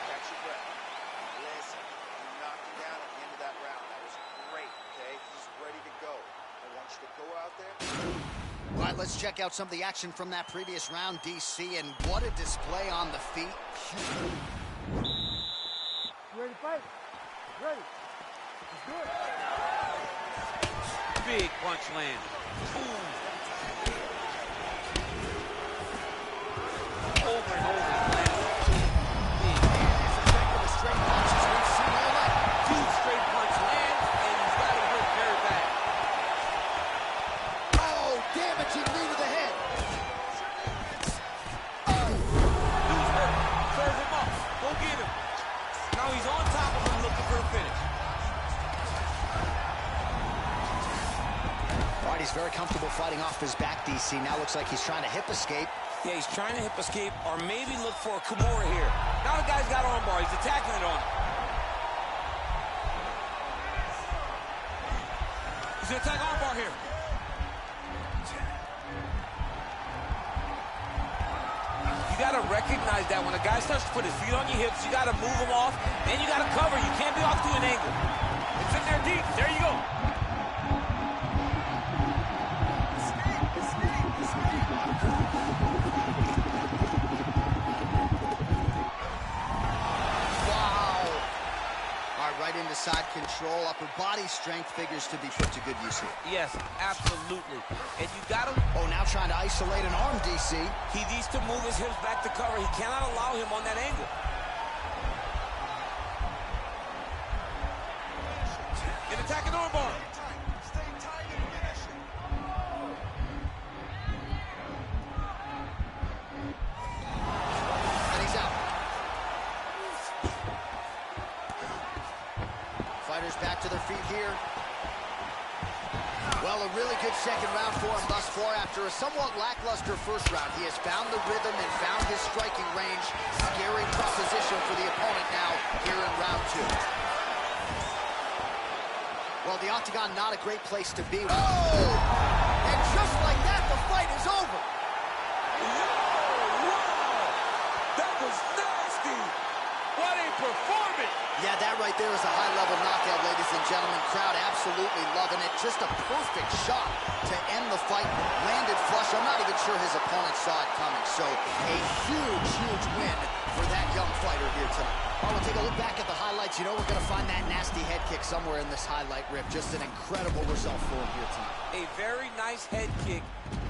Catch your breath. Listen, you knocked him down at the end of that round. That was great, okay? He's ready to go. I want you to go out there. All right, let's check out some of the action from that previous round, DC, and what a display on the feet. You ready to fight? Ready. Let's do it. Big punch land. Boom. Over and over land. Big Straight punches we've seen all night. 2 straight punch lands, and he's got to hurt very bad. Oh, damaging knee to the head. He's hurt. Serve him up. Go get him. Now he's on top of him looking for the finish. All right, he's very comfortable fighting off his back, DC. Now looks like he's trying to hip escape. Yeah, he's trying to hip escape or maybe look for a Kimura here. Now the guy's got armbar. He's attacking it on him. He's going to attack armbar here. You got to recognize that when a guy starts to put his feet on your hips, you got to move him off, and you got to cover. You can't be off to an angle. It's in there deep. There you go. Right into side control. Upper body strength figures to be put to good use here. Yes, absolutely. And you got to... Oh, now trying to isolate an arm, DC. He needs to move his hips back to cover. He cannot allow him on that angle. And attacking armbar. And he's out. Fighters back to their feet here. Well, a really good second round for him thus far. After a somewhat lackluster first round, he has found the rhythm and found his striking range. Scary proposition for the opponent now here in round 2. Well, the octagon, not a great place to be. Oh! And just like that, the fight is over. Wow! That was nasty! What a performance! Yeah, that right there is a high-level knockout, ladies and gentlemen. Crowd absolutely loving it. Just a perfect shot to end the fight. Landed flush. I'm not even sure his opponent saw it coming. So a huge, huge win for that young fighter here tonight. All right, we'll take a look back at the highlights. You know we're going to find that nasty head kick somewhere in this highlight rip. Just an incredible result for him here tonight. A very nice head kick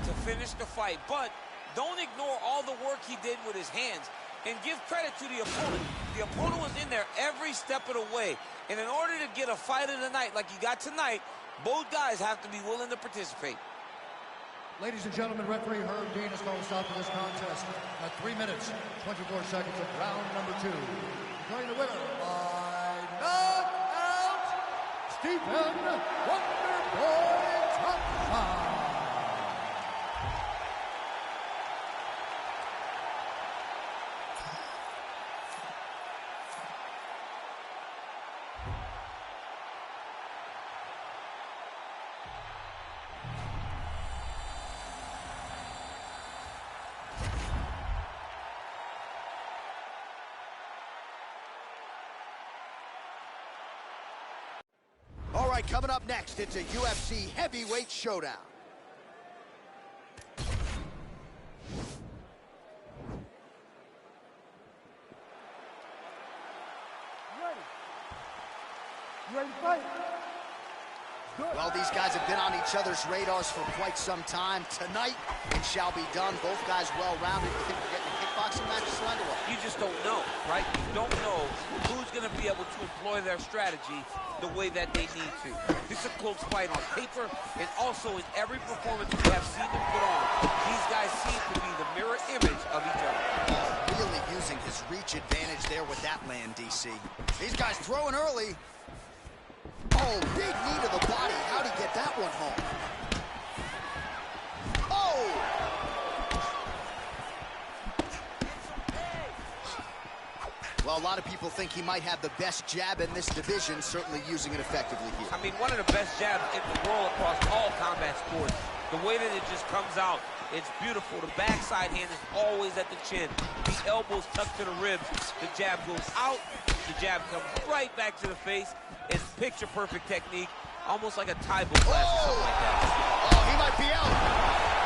to finish the fight. But don't ignore all the work he did with his hands. And give credit to the opponent. The opponent was in there every step of the way. And in order to get a fight of the night like you got tonight, both guys have to be willing to participate. Ladies and gentlemen, referee Herb Dean has called a stop to this contest at 3 minutes, 24 seconds of round number 2. Declaring the winner by knockout, Stephen Wonderboy Thompson. All right, coming up next, it's a UFC heavyweight showdown. Ready. You ready to fight? Good. Well, these guys have been on each other's radars for quite some time. Tonight, it shall be done. Both guys well-rounded. You think we're getting a kickboxing match, Slender? You just don't know, right? You don't know who's going to be able to employ their strategy the way that they need to. This is a close fight on paper, and also in every performance we have seen them put on. These guys seem to be the mirror image of each other. really using his reach advantage there with that land, DC. These guys throwing early. Oh, big knee to the body. How'd he get that one home? Oh! Well, a lot of people think he might have the best jab in this division, certainly using it effectively here. I mean, one of the best jabs in the world across all combat sports. The way that it just comes out, it's beautiful. The backside hand is always at the chin. The elbows tucked to the ribs. The jab goes out. The jab comes right back to the face. It's picture-perfect technique, almost like a Taibo class or something like that. Oh, he might be out.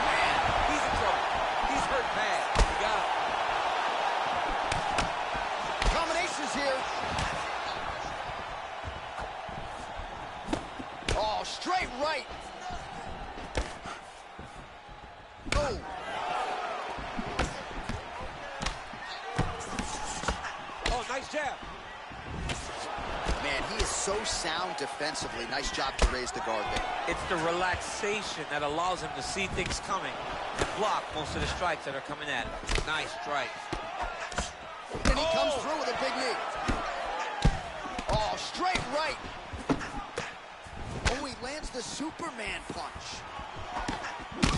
Man, he's in trouble. He's hurt bad. You got him. Combinations here. Oh, straight right. Oh. Oh, nice jab. Man, he is so sound defensively. Nice job to raise the guard there. It's the relaxation that allows him to see things coming and block most of the strikes that are coming at him. Nice strike. And he comes through with a big knee. Oh, straight right. Oh, he lands the Superman punch.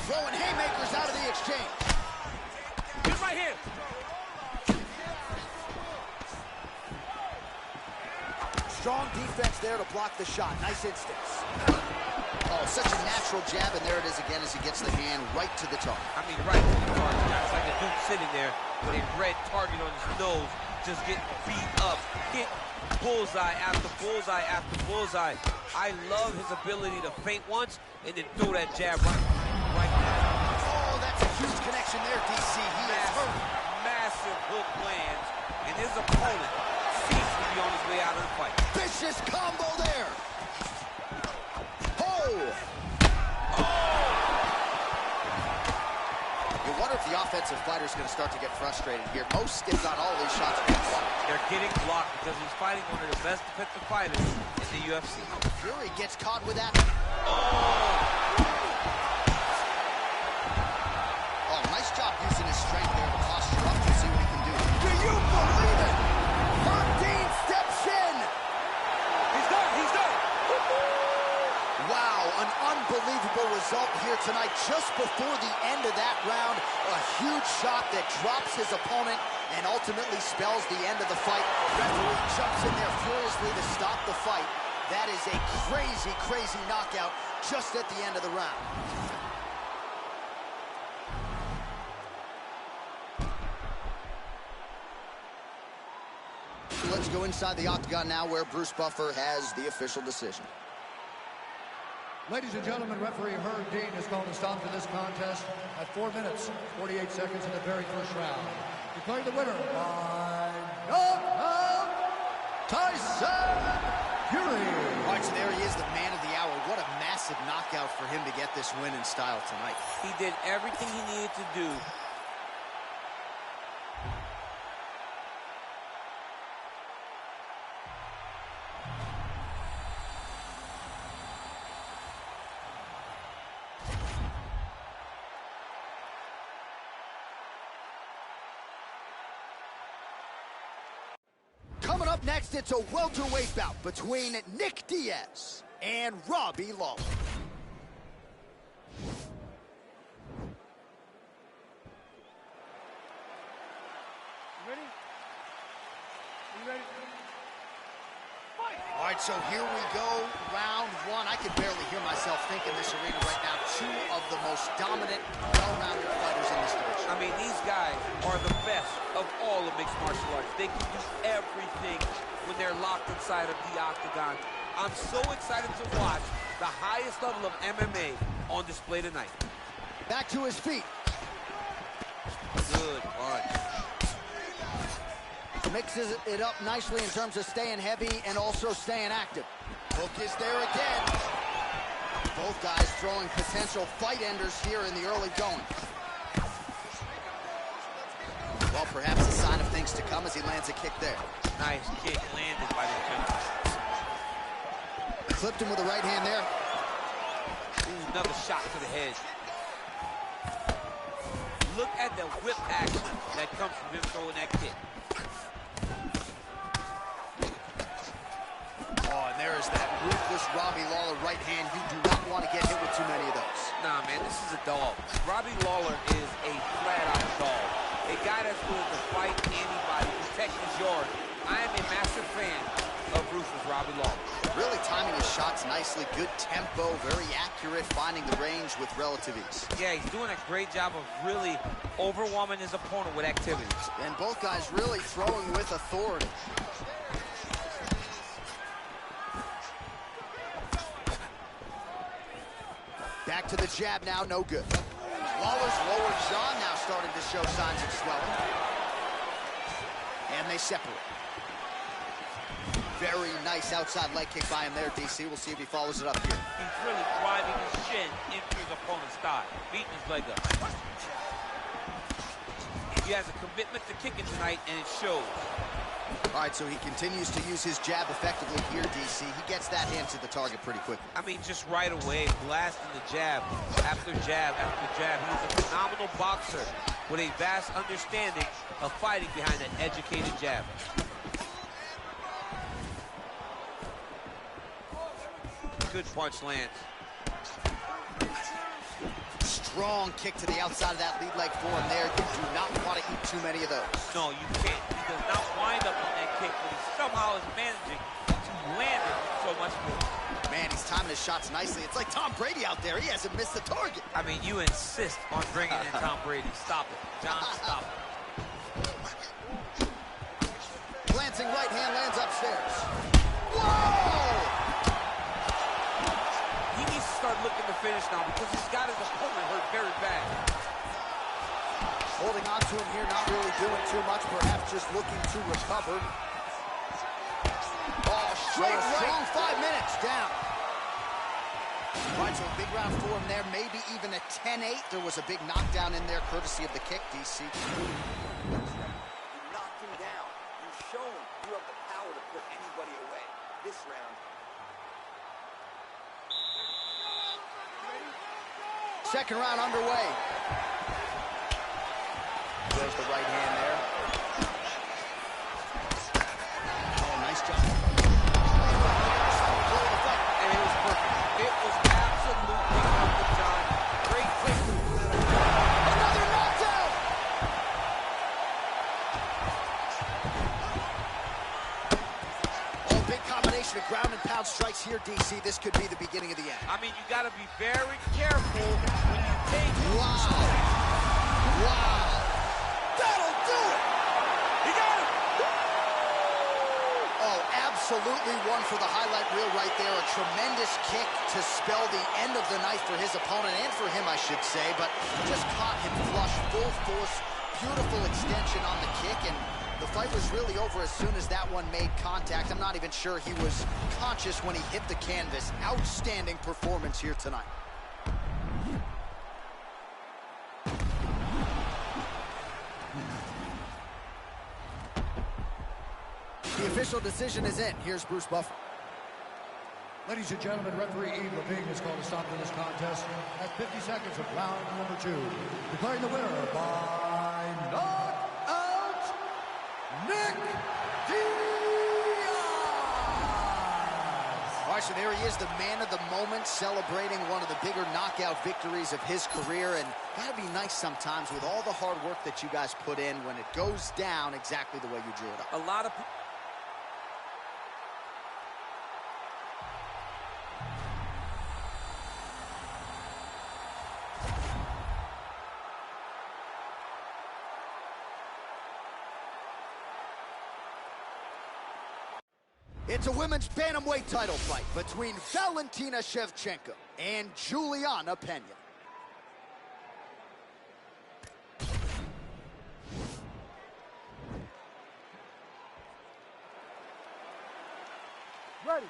Throwing haymakers out of the exchange. Good right here. Strong defense there to block the shot. Nice instance. Oh, such a natural jab, and there it is again as he gets the hand right to the target. I mean, right to the target. It's like a dude sitting there with a red target on his nose, just getting beat up, hit bullseye after bullseye after bullseye. I love his ability to feint once and then throw that jab right there. Oh, that's a huge connection there, DC. He is hurt. Massive hook lands, and his opponent seems to be on his way out of the fight. Vicious combo there. Oh! You wonder if the offensive fighter is going to start to get frustrated here. Most, if not all, of these shots are getting blocked. They're getting blocked because he's fighting one of the best defensive fighters in the UFC. Fury gets caught with that. Oh, nice job using his strength there to posture up to see what he can do. Do you believe it? Dean steps in. He's done. He's done. Wow, an unbelievable result here tonight. Just before the end of that round, a huge shot that drops his opponent and ultimately spells the end of the fight. Referee jumps in there furiously to stop the fight. That is a crazy, crazy knockout just at the end of the round. Let's go inside the octagon now where Bruce Buffer has the official decision. Ladies and gentlemen, referee Herb Dean has called a stop to this contest at 4 minutes, 48 seconds in the very first round. Declaring the winner by knockout, Tyson Fury. All right, so there he is, the man of the hour. What a massive knockout for him to get this win in style tonight. He did everything he needed to do. Coming up next, it's a welterweight bout between Nick Diaz and Robbie Lawler. Ready? Are you ready? Fight! All right, so here we go, round one. I can barely hear myself think in this arena right now. Two of the most dominant, well-rounded fighters in this division. I mean, these guys are the best of all of mixed martial arts. They can do everything when they're locked inside of the octagon. I'm so excited to watch the highest level of MMA on display tonight. Back to his feet. Good punch. Mixes it up nicely in terms of staying heavy and also staying active. Hook is there again. Both guys throwing potential fight enders here in the early going. Well, perhaps a sign of things to come as he lands a kick there. Nice kick landed by the gentleman. Clipped him with the right hand there. Ooh, another shot to the head. Look at the whip action that comes from him throwing that kick. Oh, and there is that ruthless Robbie Lawler right hand. You do not want to get hit with too many of those. Nah, man, this is a dog. Robbie Lawler is a flat-out dog. A guy that's willing to fight anybody, protect his yard. I am a massive fan of ruthless Robbie Lawler. Really timing his shots nicely. Good tempo, very accurate, finding the range with relative ease. Yeah, he's doing a great job of really overwhelming his opponent with activities. And both guys really throwing with authority. Back to the jab now, no good. Lawler's lower jaw now starting to show signs of swelling. And they separate. Very nice outside leg kick by him there, DC. We'll see if he follows it up here. He's really driving his shin into his opponent's thigh, beating his leg up. He has a commitment to kicking tonight, and it shows. All right, so he continues to use his jab effectively here, DC. He gets that hand to the target pretty quickly. I mean, just right away, blasting the jab after jab after jab. He's a phenomenal boxer with a vast understanding of fighting behind an educated jab. Good punch lands. Strong kick to the outside of that lead leg for him there. You do not want to eat too many of those. No, you can't. He does not wind up on that kick, but he somehow is managing to land it so much more. Man, he's timing his shots nicely. It's like Tom Brady out there. He hasn't missed the target. I mean, you insist on bringing in Tom Brady. Stop it. John, stop it. Glancing right hand lands upstairs. Whoa! He needs to start looking to finish now because he's got his opponent hurt very bad. Holding on to him here, not really doing too much, perhaps just looking to recover. Oh, straight strong 5 minutes down. All right, so a big round for him there, maybe even a 10-8. There was a big knockdown in there, courtesy of the kick, DC. You knocked him down. You've shown you have the power to put anybody away. This round. Second round underway. There's the right hand there. Oh, nice job. And it was perfect. It was absolutely perfect, John. Great placement. Another knockdown! Oh, big combination of ground and pound strikes here, DC. This could be the beginning of the end. I mean, you got to be very careful when you take. Wow. Wow. That'll do it! He got it! Oh, absolutely one for the highlight reel right there. A tremendous kick to spell the end of the night for his opponent, and for him, I should say, but just caught him flush, full force, beautiful extension on the kick, and the fight was really over as soon as that one made contact. I'm not even sure he was conscious when he hit the canvas. Outstanding performance here tonight. The official decision is in. Here's Bruce Buffer. Ladies and gentlemen, referee Eve Levine has called a stop to this contest at 50 seconds of round number 2. Declaring the winner by knockout, Nick Diaz! All right, so there he is, the man of the moment, celebrating one of the bigger knockout victories of his career. And gotta be nice sometimes with all the hard work that you guys put in when it goes down exactly the way you drew it up. A lot of people. It's a women's bantamweight title fight between Valentina Shevchenko and Juliana Pena. Ready.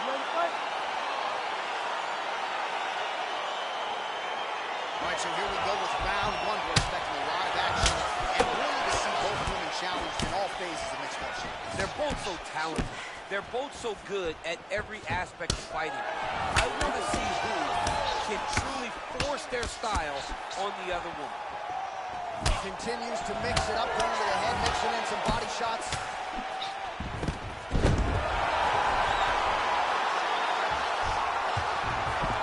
Ready to fight? All right, so here we go with round 1. We're expecting a lot of action and really to see both women challenged in all phases of mixed martial arts. They're both so talented. They're both so good at every aspect of fighting. I want to see who can truly force their style on the other woman. Continues to mix it up, going to the head, mixing in some body shots.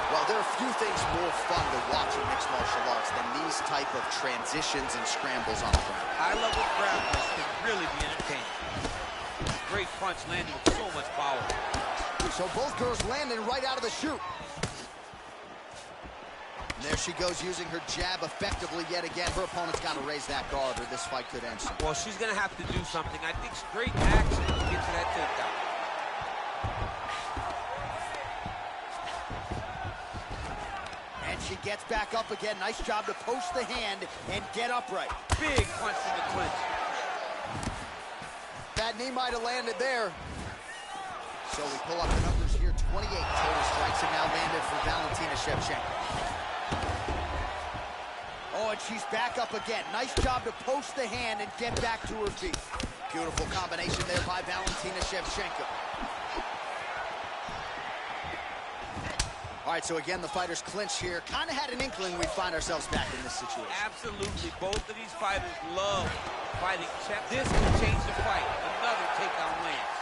Well, there are a few things more fun to watch in mixed martial arts than these type of transitions and scrambles on the ground. High-level grapplers can really be entertaining. Great punch landing with so much power. So both girls landing right out of the chute. And there she goes, using her jab effectively yet again. Her opponent's got to raise that guard or this fight could end soon. Well, she's going to have to do something. I think straight action to get to that takedown. And she gets back up again. Nice job to post the hand and get upright. Big punch from the clinch. That knee might have landed there. So we pull up the numbers here. 28 total strikes have now landed for Valentina Shevchenko. Oh, and she's back up again. Nice job to post the hand and get back to her feet. Beautiful combination there by Valentina Shevchenko. All right, so again, the fighters clinch here. Kind of had an inkling we'd find ourselves back in this situation. Absolutely. Both of these fighters love fighting. This can change the fight. Another takedown lands.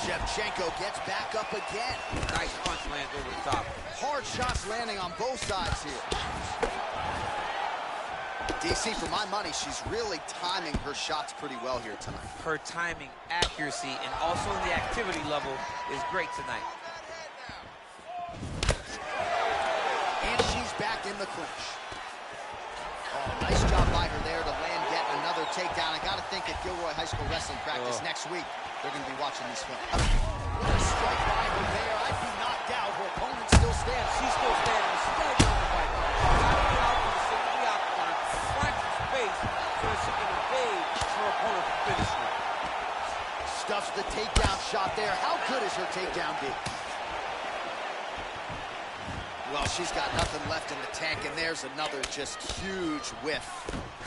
Shevchenko gets back up again. Nice punch lands over the top. Hard shots landing on both sides here. DC, for my money, she's really timing her shots pretty well here tonight. Her timing, accuracy, and also the activity level is great tonight. And she's back in the clinch. Oh, nice job by her there to land yet another takedown. I got to think at Gilroy High School wrestling practice next week, they're going to be watching this film. What a strike by her there. I'd be knocked out. Her opponent still stands. She's still standing. She's got to get on the fight. She's got to get out to the center of the octagon, find some space so that she can evade her opponent from finishing. Stuffs the takedown shot there. How good is her takedown D? Well, she's got nothing left in the tank, and there's another just huge whiff.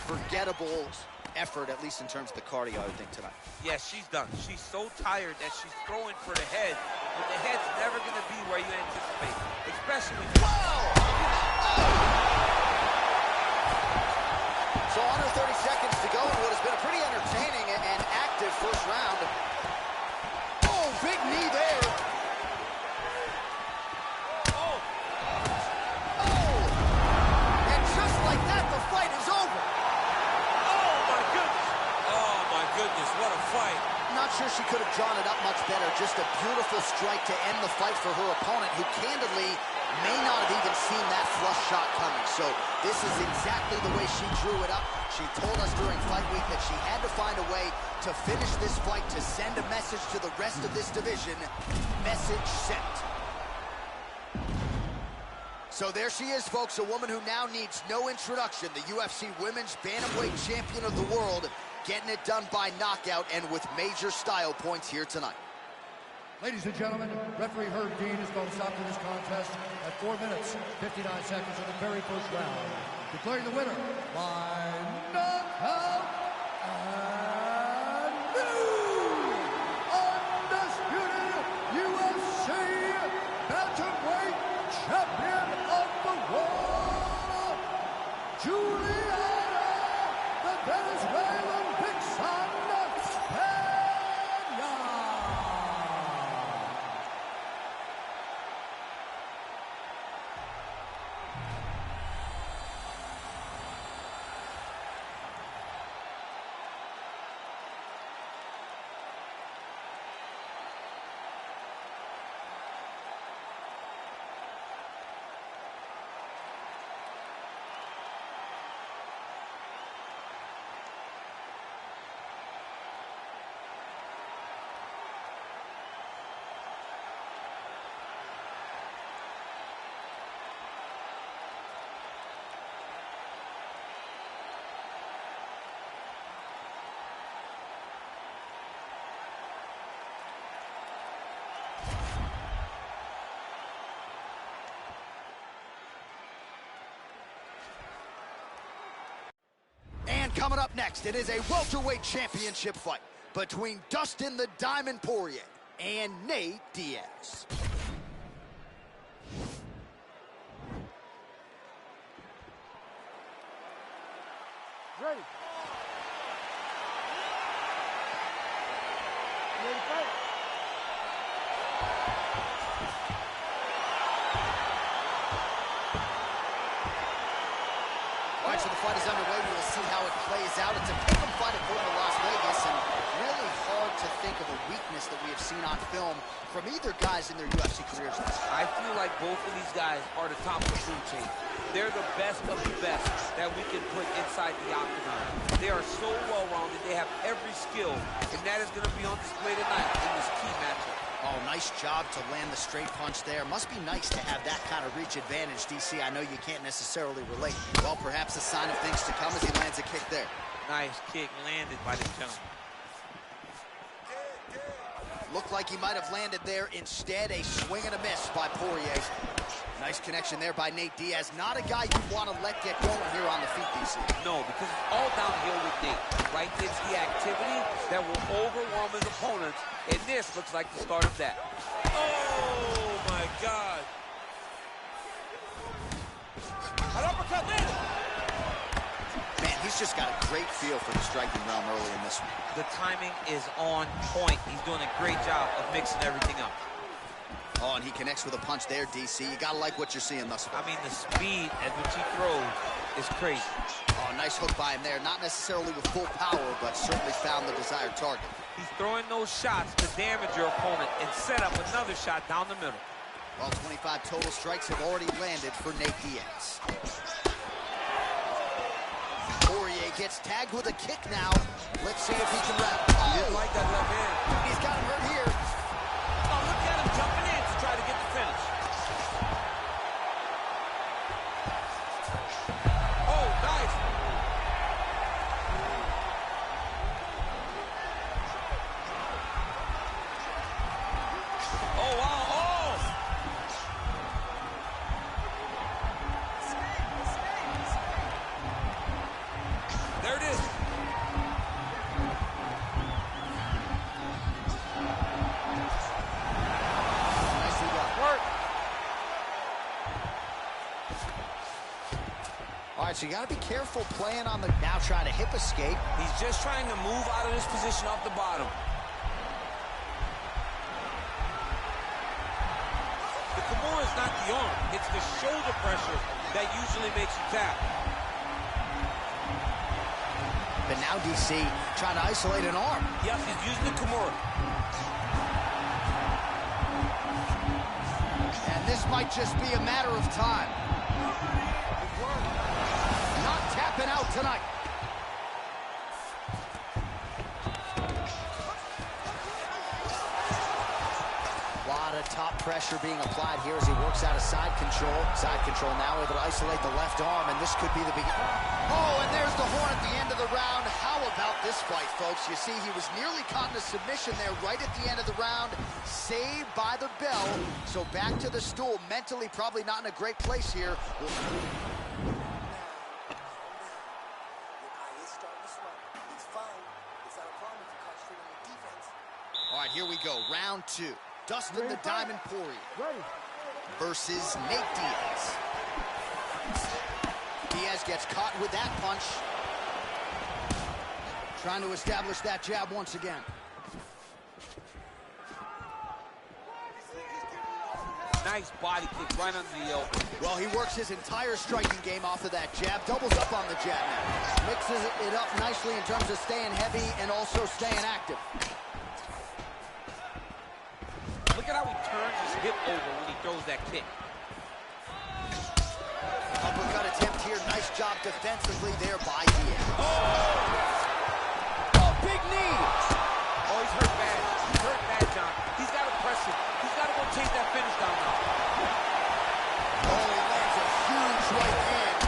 Forgettable effort, at least in terms of the cardio, I would think, tonight. Yes, she's done. She's so tired that she's throwing for the head, but the head's never going to be where you anticipate, especially... Whoa! So under 30 seconds to go in what has been a pretty entertaining and active first round. Oh, big knee there. What a fight. Not sure she could have drawn it up much better. Just a beautiful strike to end the fight for her opponent, who candidly may not have even seen that flush shot coming. So this is exactly the way she drew it up. She told us during fight week that she had to find a way to finish this fight, to send a message to the rest of this division. Message sent. So there she is, folks, a woman who now needs no introduction. The UFC Women's Bantamweight Champion of the world, getting it done by knockout and with major style points here tonight. Ladies and gentlemen, referee Herb Dean is going to stop to this contest at 4 minutes, 59 seconds of the very first round, declaring the winner by knockout and new undisputed UFC Bantamweight Champion of the world, Juliana, the Venezuelan Vixen, coming up next, it is a welterweight championship fight. between Dustin the Diamond Poirier and Nate Diaz. Ready. Ready to fight. All right, so the fight is underway. We will see how it plays out. It's a pick'em fight according to Las Vegas, and really hard to think of a weakness that we have seen on film from either guys in their UFC careers. I feel like both of these guys are the top of the food chain. They're the best of the best that we can put inside the octagon. They are so well-rounded. They have every skill, and that is going to be on display tonight in this key matchup. Oh, nice job to land the straight punch there. Must be nice to have that kind of reach advantage, DC. I know you can't necessarily relate. Well, perhaps a sign of things to come as he lands a kick there. Nice kick landed by the gentleman. Looked like he might have landed there. Instead, a swing and a miss by Poirier. Nice connection there by Nate Diaz. Not a guy you want to let get going here on the feet, DC. No, because it's all downhill with Nate, right? It's the activity that will overwhelm his opponents, and this looks like the start of that. Oh, my God. An uppercut landed. Man, he's just got a great feel for the striking realm early in this one. The timing is on point. He's doing a great job of mixing everything up. Oh, and he connects with a punch there, DC. You gotta like what you're seeing thus far. I mean, the speed at which he throws is crazy. Oh, nice hook by him there. Not necessarily with full power, but certainly found the desired target. He's throwing those shots to damage your opponent and set up another shot down the middle. Well, 25 total strikes have already landed for Nate Diaz. Poirier gets tagged with a kick now. Let's see if he can wrap. He didn't like that left hand. He's got him hurt here. Oh, look at him jumping in to try to get the finish. Oh, nice. Oh, wow. Oh! There it is. All right, so you got to be careful playing on the now trying to hip escape. He's just trying to move out of this position off the bottom. The Kimura is not the arm. It's the shoulder pressure that usually makes you tap. But now DC trying to isolate an arm. Yes, he's using the Kimura. And this might just be a matter of time. Not tapping out tonight. A lot of top pressure being applied here as he works out of side control. Side control now able to isolate the left arm, and this could be the beginning. Oh, and there's the horn at the end of the round. How about this fight, folks? You see, he was nearly caught in a submission there right at the end of the round. Saved by the bell. So back to the stool. Mentally, probably not in a great place here. All right, here we go. Round two. Dustin the Diamond Poirier versus Nate Diaz. Diaz gets caught with that punch. Trying to establish that jab once again. Nice body kick right under the elbow. Well, he works his entire striking game off of that jab. Doubles up on the jab now. Mixes it up nicely in terms of staying heavy and also staying active. Look at how he turns his hip over when he throws that kick. Uppercut attempt here. Nice job defensively there by Diaz. Oh, big knee. Oh, he's hurt bad. He's hurt bad, John. He's got to press it. He's got to go chase that finish down now. Oh, he lands a huge right hand.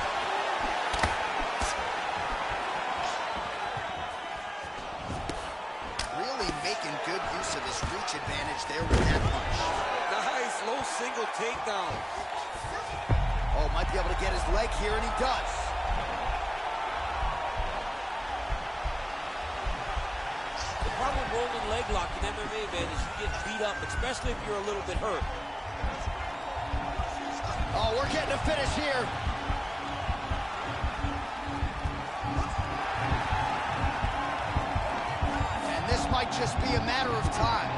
Really making good use of his reach advantage there with that punch. Nice, low single takedown. Oh, might be able to get his leg here, and he does. The problem rolling leg lock in MMA, man, is you get beat up, especially if you're a little bit hurt. Oh, we're getting a finish here. And this might just be a matter of time.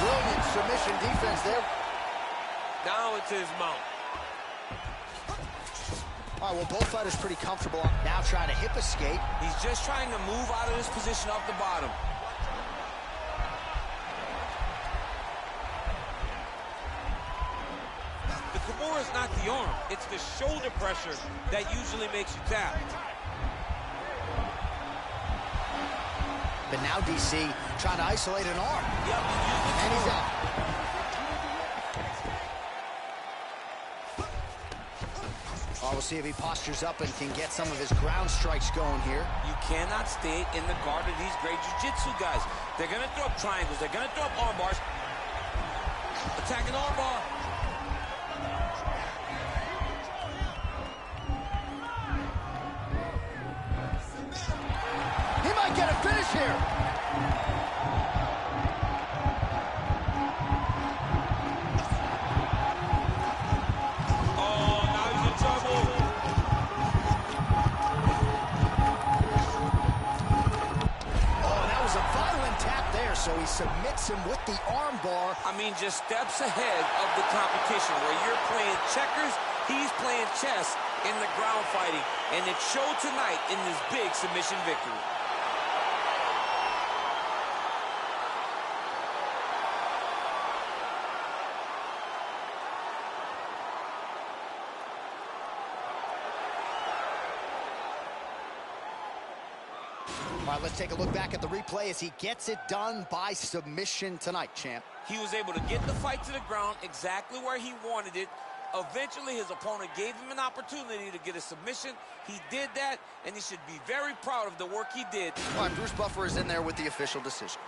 Brilliant submission defense there. Now it's his mount. All right, well, both fighters pretty comfortable. Now trying to hip escape. He's just trying to move out of this position off the bottom. The Kimura is not the arm. It's the shoulder pressure that usually makes you tap. But now DC trying to isolate an arm. Yep, And he's out. Oh, we'll see if he postures up and can get some of his ground strikes going here. You cannot stay in the guard of these great jiu-jitsu guys. They're going to throw up triangles. They're going to throw up arm bars. Attacking arm bar. He might get a finish here. Oh, now he's in trouble. Oh, that was a violent tap there, so he submits him with the arm bar. I mean, just steps ahead of the competition. Where you're playing checkers, he's playing chess in the ground fighting. And it showed tonight in this big submission victory. All right, let's take a look back at the replay as he gets it done by submission tonight, champ. He was able to get the fight to the ground exactly where he wanted it. Eventually, his opponent gave him an opportunity to get a submission. He did that, and he should be very proud of the work he did. All right, Bruce Buffer is in there with the official decision.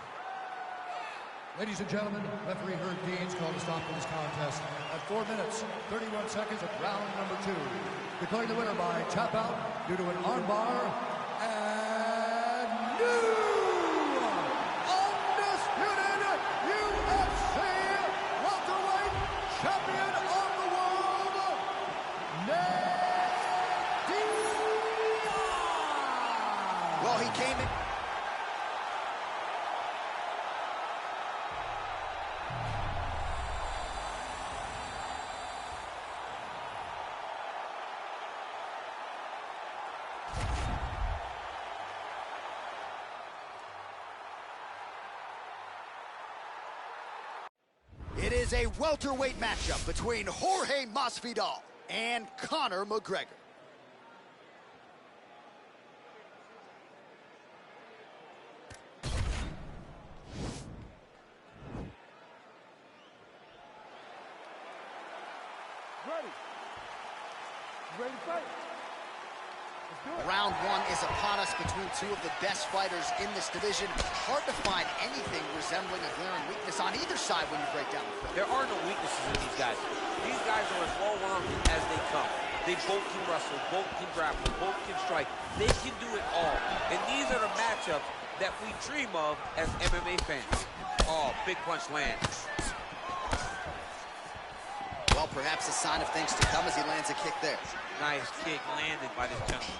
Ladies and gentlemen, referee Herb Dean's called to stop for this contest at 4 minutes, 31 seconds of round number 2. Declaring the winner by tap out due to an armbar and new undisputed UFC welterweight champion of the world, Nate Diaz. Well, he came in. It is a welterweight matchup between Jorge Masvidal and Conor McGregor. Ready. You ready to fight? Let's do it. Round 1 is upon us between two of the best fighters in this division. Hard to find anything resembling a glaring weakness on either side when you break down the field. There are no weaknesses in these guys. These guys are as well-rounded as they come. They both can wrestle, both can grapple, both can strike. They can do it all. And these are the matchups that we dream of as MMA fans. Oh, big punch lands. Well, perhaps a sign of things to come as he lands a kick there. Nice kick landed by this gentleman.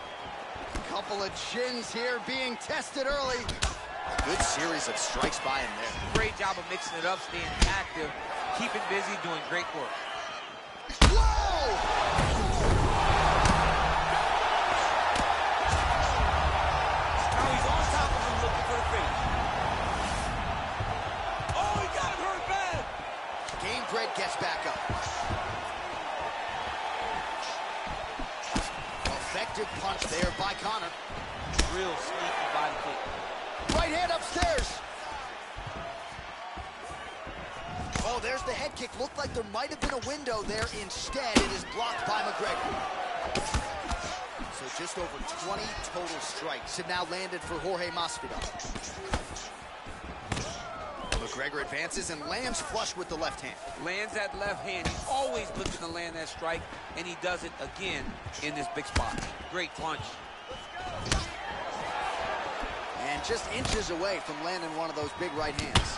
Couple of chins here being tested early. A good series of strikes by him there. Great job of mixing it up, staying active, keeping busy, doing great work. Whoa! Now he's on top of him looking for the finish. Oh, he got him hurt bad. Gamebred gets back up. Effective punch there by Conor. Real sneaky body kick. Right hand upstairs. Oh, there's the head kick. Looked like there might have been a window there. Instead, it is blocked by McGregor. So just over 20 total strikes have now landed for Jorge Masvidal. McGregor advances and lands flush with the left hand. Lands that left hand. He's always looking to land that strike, and he does it again in this big spot. Great punch. And just inches away from landing one of those big right hands.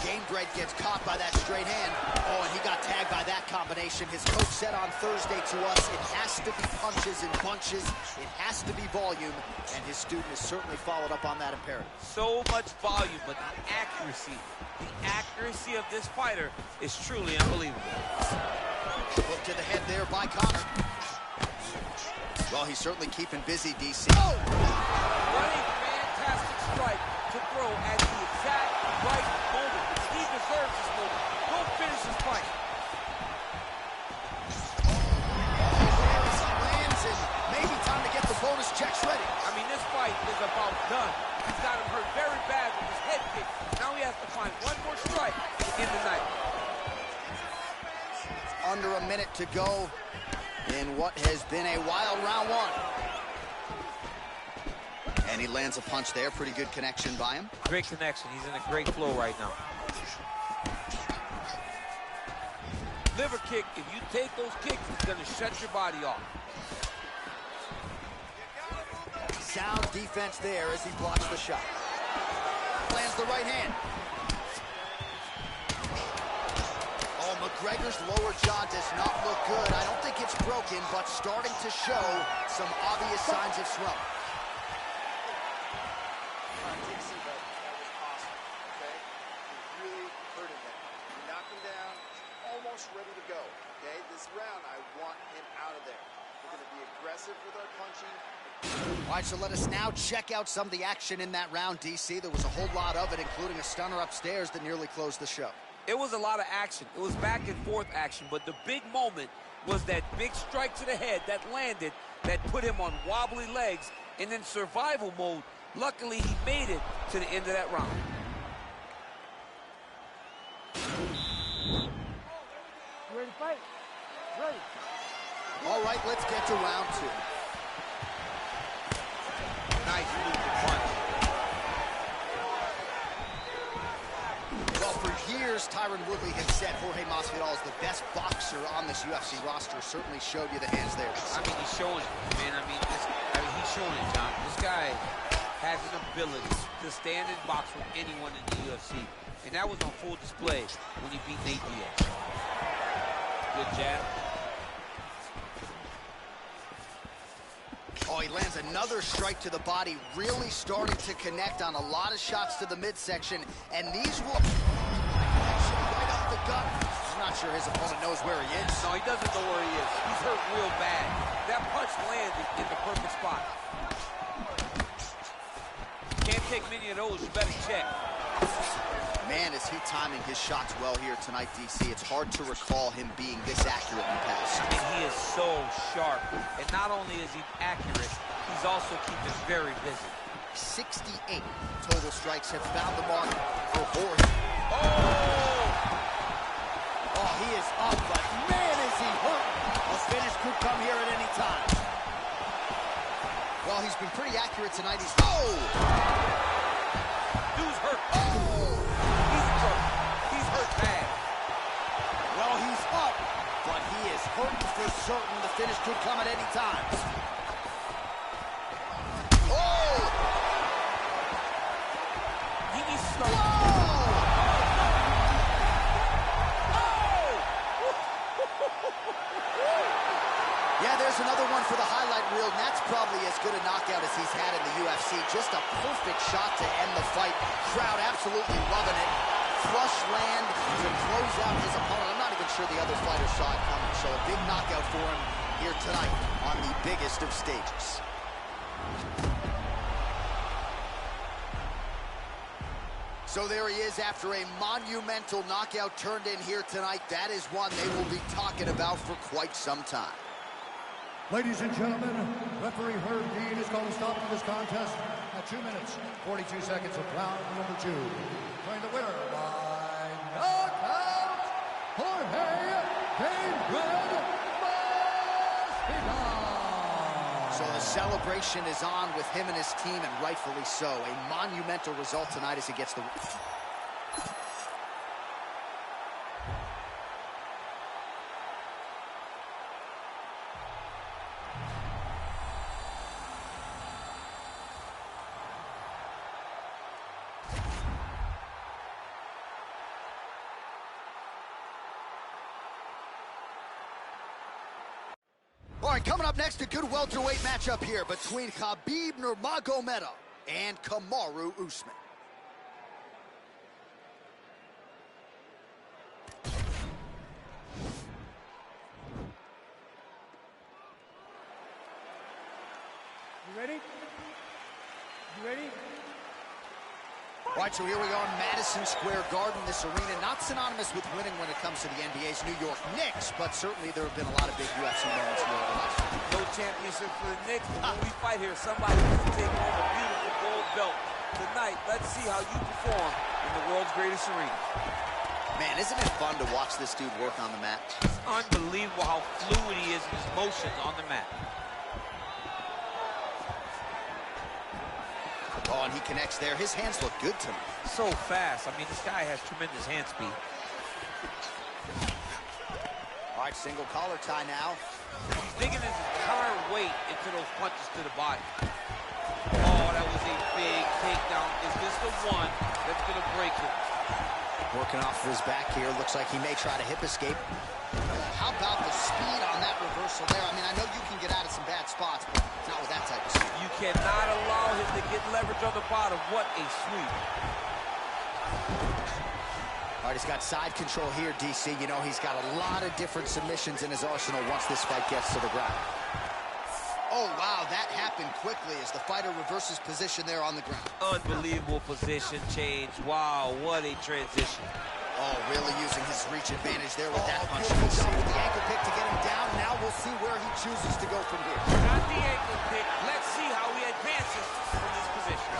Gamebred gets caught by that straight hand. Oh, and he got tagged by that combination. His coach said on Thursday to us, it has to be punches and bunches. It has to be volume. And his student has certainly followed up on that imperative. So much volume, but the accuracy of this fighter is truly unbelievable. Hook to the head there by Connor. Well, he's certainly keeping busy, DC. Oh! What a fantastic strike to throw at the exact right moment. He deserves this moment. Don't finish his fight. He lands, and maybe time to get the bonus checks ready. I mean, this fight is about done. He's got him hurt very bad with his head kick. Now he has to find one more strike to end the night. Under a minute to go in what has been a wild round one. And he lands a punch there. Pretty good connection by him. Great connection. He's in a great flow right now. Liver kick, if you take those kicks, it's going to shut your body off. Sound defense there as he blocks the shot. Lands the right hand. Oh, McGregor's lower jaw does not look good. I don't think it's broken, but starting to show some obvious signs of swelling. Ready to go, okay? This round, I want him out of there. We're going to be aggressive with our punching. All right, so let us now check out some of the action in that round, DC. There was a whole lot of it, including a stunner upstairs that nearly closed the show. It was a lot of action. It was back and forth action, but the big moment was that big strike to the head that landed, that put him on wobbly legs, and in survival mode, luckily he made it to the end of that round. Ready to fight? Ready. All right, let's get to round two. Nice move to punch. Well, for years, Tyron Woodley has said Jorge Masvidal is the best boxer on this UFC roster. Certainly showed you the hands there. I mean, he's showing it, man. I mean, he's showing it, John. This guy has an ability to stand and box with anyone in the UFC. And that was on full display when he beat Nate Diaz. Good jab. Oh, he lands another strike to the body, really starting to connect on a lot of shots to the midsection, and these will actually right up the gut. I'm not sure his opponent knows where he is. No, he doesn't know where he is. He's hurt real bad. That punch landed in the perfect spot. Can't take many of those. You better check. Man, is he timing his shots well here tonight, DC. It's hard to recall him being this accurate in the past. I mean, he is so sharp. And not only is he accurate, he's also keeping very busy. 68 total strikes have found the mark for Jorge. Oh, he is up, but man, is he hurt. A finish could come here at any time. Well, he's been pretty accurate tonight. He's... Dude's hurt. He's hurt bad. Well, he's up, but he is hurt for certain. The finish could come at any time. Oh! He needs to start. Yeah, there's another one for the highlight reel, and that's probably as good a knockout as he's had in the UFC. Just a perfect shot to end the fight. Crowd absolutely loving it. Flush land to close out his opponent. I'm not even sure the other fighter saw it coming, so a big knockout for him here tonight on the biggest of stages. So there he is after a monumental knockout turned in here tonight. That is one they will be talking about for quite some time. Ladies and gentlemen, referee Herb Dean has called a stop to this contest at 2 minutes, 42 seconds of round number 2. Declaring the winner by knockout, Jorge Gamebred Masvidal. So the celebration is on with him and his team, and rightfully so. A monumental result tonight as he gets the... All right, coming up next, a good welterweight matchup here between Khabib Nurmagomedov and Kamaru Usman. You ready? You ready? All right, so here we are, Madison Square Garden. This arena not synonymous with winning when it comes to the NBA's New York Knicks, but certainly there have been a lot of big UFC moments here over the last year. No championship for the Knicks, but when we fight here, somebody has to take home a beautiful gold belt. Tonight, let's see how you perform in the world's greatest arena. Man, isn't it fun to watch this dude work on the mat? It's unbelievable how fluid he is in his motions on the mat. Oh, and he connects there. His hands look good tonight. So fast. I mean, this guy has tremendous hand speed. All right, single collar tie now. He's digging his entire weight into those punches to the body. Oh, that was a big takedown. Is this the one that's going to break him? Working off of his back here. Looks like he may try to hip escape. How about the speed on that reversal there? I mean, I know you can get out of some bad spots, but not with that type of speed. You cannot allow him to get leverage on the bottom. What a sweep. All right, he's got side control here, DC. You know, he's got a lot of different submissions in his arsenal once this fight gets to the ground. Oh, wow, that happened quickly as the fighter reverses position there on the ground. Unbelievable position change. Wow, what a transition. Oh, really using his reach advantage there with that punch. He's done with the ankle pick to get him down. Now we'll see where he chooses to go from here. Not the ankle pick. Let's see how he advances from this position.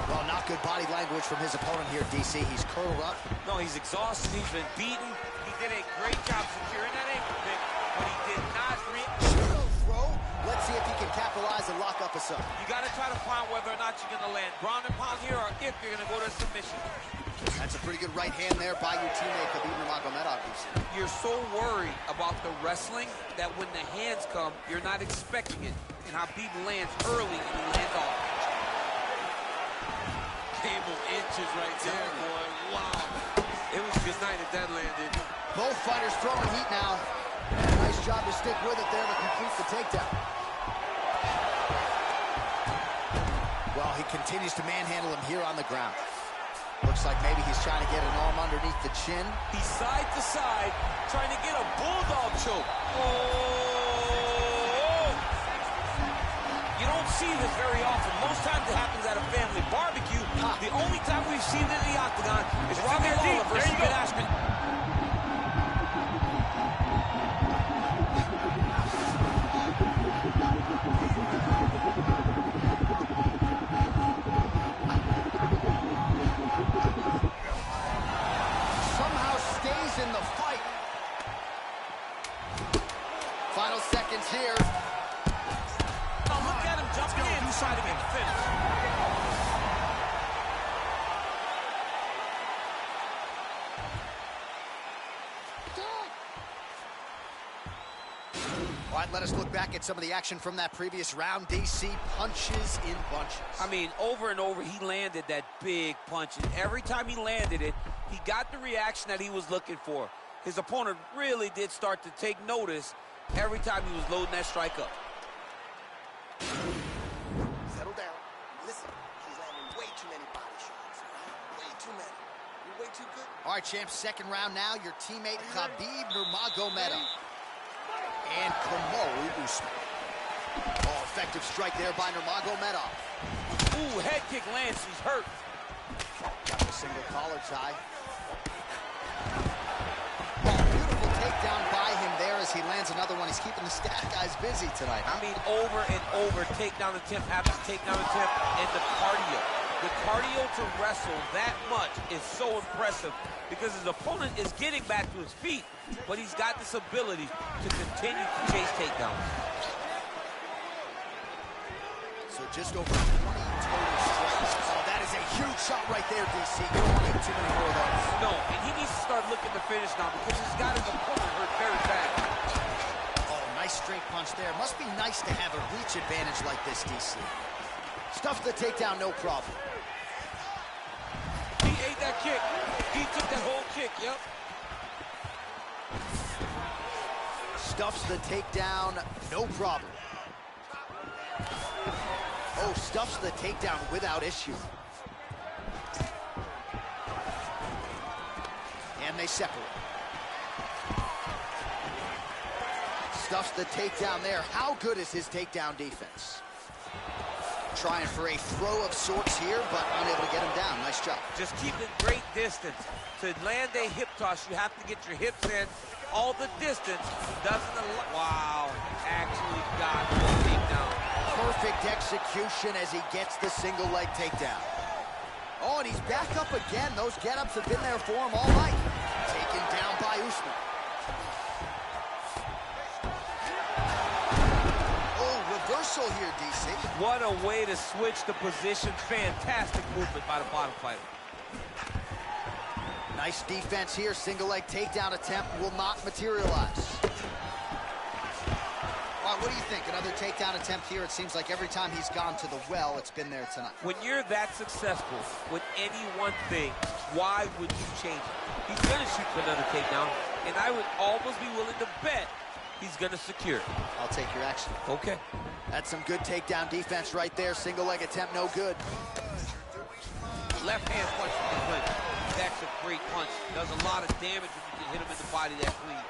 Well, not good body language from his opponent here, DC. He's curled up. No, he's exhausted. He's been beaten. He did a great job securing that ankle pick, but he did not throw. Let's see if he can capitalize and lock up a sub. You got to try to find whether or not you're going to land ground and pound here or if you're going to go to submission. That's a pretty good right hand there by your teammate, Khabib Nurmagomedov. You're so worried about the wrestling that when the hands come, you're not expecting it. And Khabib lands early and he lands off. Cable inches right there, boy. Wow. It was good night if that landed. Both fighters throwing heat now. Nice job to stick with it there to complete the takedown. Well, he continues to manhandle him here on the ground. Looks like maybe he's trying to get an arm underneath the chin. He's side to side, trying to get a bulldog choke. Oh! You don't see this very often. Most times it happens at a family barbecue. The only time we've seen it in the octagon is Robbie Lawler versus Ben Askren. In the fight. Final seconds here. Oh, look at him jumping in, trying to get the finish. All right, let us look back at some of the action from that previous round. DC punches in bunches. I mean, over and over, he landed that big punch. And every time he landed it, he got the reaction that he was looking for. His opponent really did start to take notice every time he was loading that strike up. Settle down. Listen, he's landing way too many body shots. Way too many. You're way too good. All right, champs, second round now. Your teammate, Khabib Nurmagomedov and Kamaru Usman. Oh, effective strike there by Nurmagomedov. Ooh, head kick lands. He's hurt. Got the single collar tie. Oh, beautiful takedown by him there as he lands another one. He's keeping the stat guys busy tonight. I mean, over and over, takedown attempt after takedown attempt, and the cardio. The cardio to wrestle that much is so impressive because his opponent is getting back to his feet, but he's got this ability to continue to chase takedowns. So just over 20 total strikes. Oh, that is a huge shot right there, DC. You don't need too many more of those. No, and he needs to start looking to finish now because he's got his opponent hurt very bad. Oh, nice straight punch there. Must be nice to have a reach advantage like this, DC. Stuffs the takedown, no problem. He ate that kick. He took that whole kick, yep. Stuffs the takedown, no problem. Oh, stuffs the takedown without issue. And they separate. Stuffs the takedown there. How good is his takedown defense? Trying for a throw of sorts here, but unable to get him down. Nice job. Just keeping great distance. To land a hip toss, you have to get your hips in all the distance. Doesn't allow. Wow, actually got the takedown. Perfect execution as he gets the single leg takedown. Oh, and he's back up again. Those get-ups have been there for him all night. Taken down by Usman. Reversal here, DC. What a way to switch the position. Fantastic movement by the bottom fighter. Nice defense here. Single leg takedown attempt will not materialize. All right, what do you think? Another takedown attempt here. It seems like every time he's gone to the well, it's been there tonight. When you're that successful with any one thing, why would you change it? He's going to shoot for another takedown, and I would almost be willing to bet he's going to secure it. I'll take your action. Okay. That's some good takedown defense right there. Single leg attempt, no good. Left hand punch from the clinch. That's a great punch. Does a lot of damage when you can hit him in the body that clean.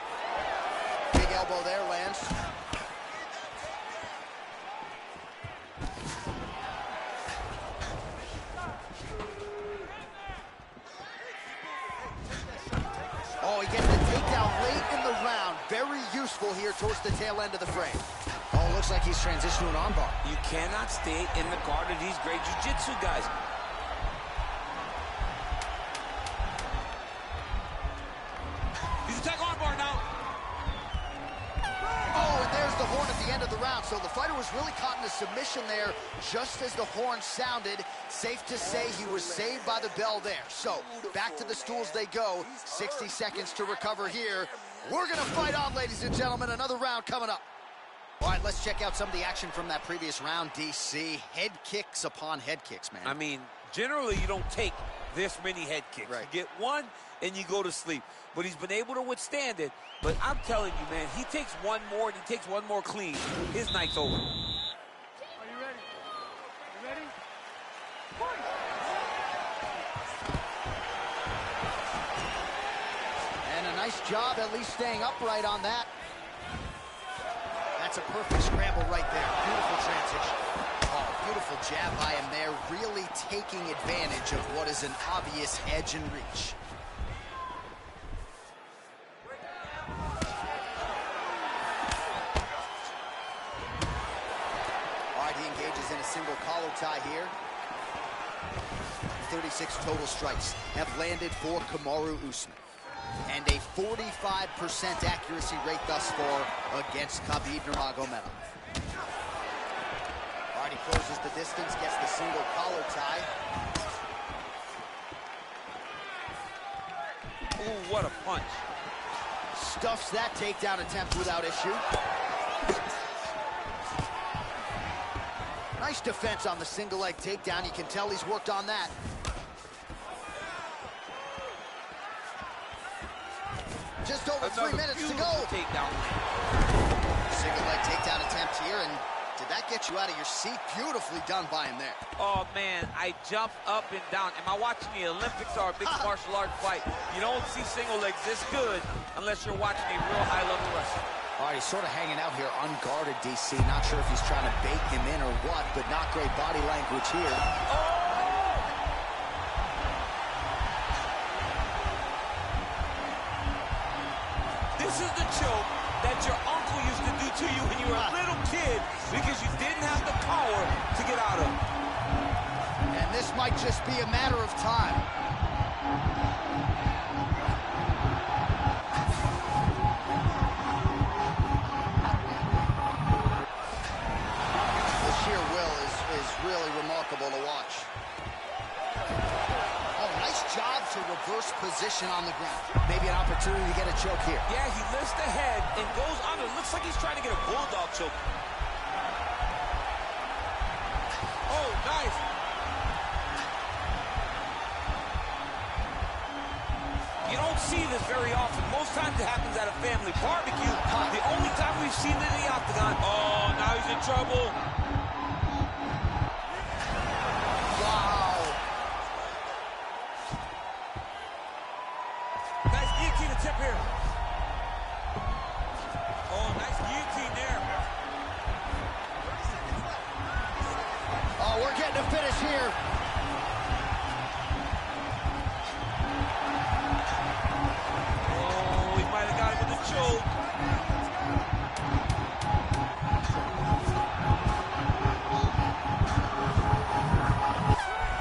Big elbow there, lands. Oh, he gets the takedown late in the round. Very useful here towards the tail end of the frame. Oh, looks like he's transitioned to an armbar. You cannot stay in the guard of these great jiu-jitsu guys. He's attack armbar now. Oh, and there's the horn at the end of the round. So the fighter was really caught in a submission there just as the horn sounded. Safe to say he was saved by the bell there. So back to the stools they go. 60 seconds to recover here. We're going to fight on, ladies and gentlemen. Another round coming up. All right, let's check out some of the action from that previous round, DC. Head kicks upon head kicks, man. I mean, generally you don't take this many head kicks. Right. You get one and you go to sleep. But he's been able to withstand it. But I'm telling you, man, he takes one more and he takes one more clean. His night's over. Are you ready? You ready? Fight! And a nice job at least staying upright on that. That's a perfect scramble right there. Beautiful transition. Oh, beautiful jab by him there. Really taking advantage of what is an obvious edge and reach. All right, he engages in a single collar tie here. 36 total strikes have landed for Kamaru Usman. And a 45% accuracy rate thus far against Khabib Nurmagomedov. All right, he closes the distance, gets the single collar tie. Ooh, what a punch. Stuffs that takedown attempt without issue. Nice defense on the single leg takedown. You can tell he's worked on that. Just over 3 minutes to go. Takedown. Single leg takedown attempt here, and did that get you out of your seat? Beautifully done by him there. Oh, man, I jumped up and down. Am I watching the Olympics or a mixed martial arts fight? You don't see single legs this good unless you're watching a real high-level wrestler. All right, he's sort of hanging out here unguarded, DC. Not sure if he's trying to bait him in or what, but not great body language here. Oh! This is the choke that your uncle used to do to you when you were a little kid because you didn't have the power to get out of. And And this might just be a matter of time. The sheer will is really remarkable to watch. Oh, nice job to reverse position on the ground. Maybe an opportunity to get a choke here. Yeah, he lifts the head and goes under. Looks like he's trying to get a bulldog choke. Oh, nice. You don't see this very often. Most times it happens at a family barbecue. The only time we've seen it in the octagon. Oh, now he's in trouble. Wow. Nice guillotine attempt here. Oh, nice guillotine there. Oh, we're getting a finish here. Oh, he might have got him with a choke.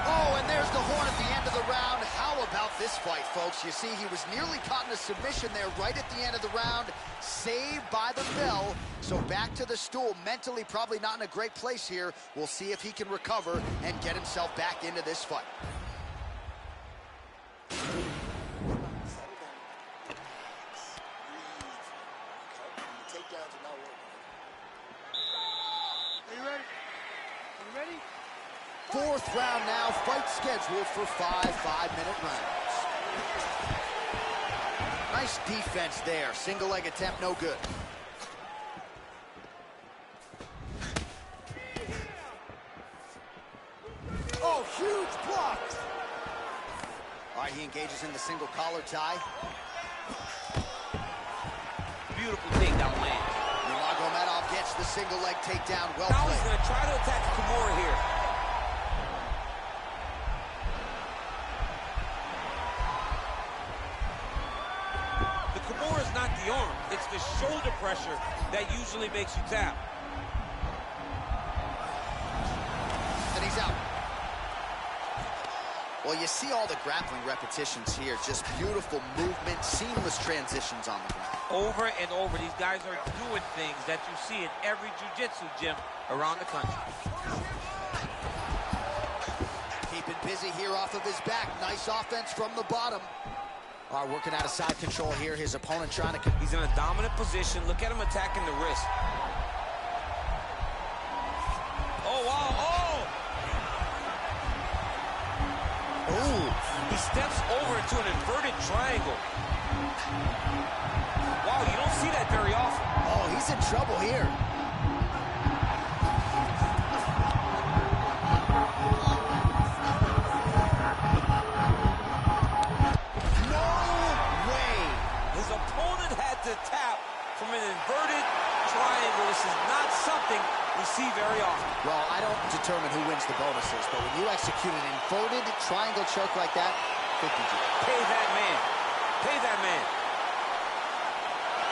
Oh, and there's the horn at the end of the round. How about this fight, folks? You see, he was nearly caught in a submission there right at the end of the round. Saved by the bell. So back to the stool. Mentally probably not in a great place here. We'll see if he can recover and get himself back into this fight. Fourth round now, fight scheduled for 5 5-minute rounds. Nice defense there. Single leg attempt, no good. Oh, huge block. All right, he engages in the single collar tie. Beautiful takedown land. Nurmagomedov gets the single leg takedown. Well Now played. he's going to try to attack Kimura here. The Kimura is not the arm. It's the shoulder pressure that usually makes you tap. And he's out. Well, you see all the grappling repetitions here. Just beautiful movement, seamless transitions on the ground. Over and over, these guys are doing things that you see in every jiu-jitsu gym around the country. Keeping busy here off of his back. Nice offense from the bottom. All right, working out of side control here. His opponent trying to... He's in a dominant position. Look at him attacking the wrist. Oh, wow. Oh! Ooh, he steps over into an inverted triangle. Wow, you don't see that very often. Oh, he's in trouble here. No way! His opponent had to tap from an inverted triangle. This is not something we see very often. Well, I don't determine who wins the bonuses, but when you execute an inverted triangle choke like that, 50 G. Pay that man. Pay that man.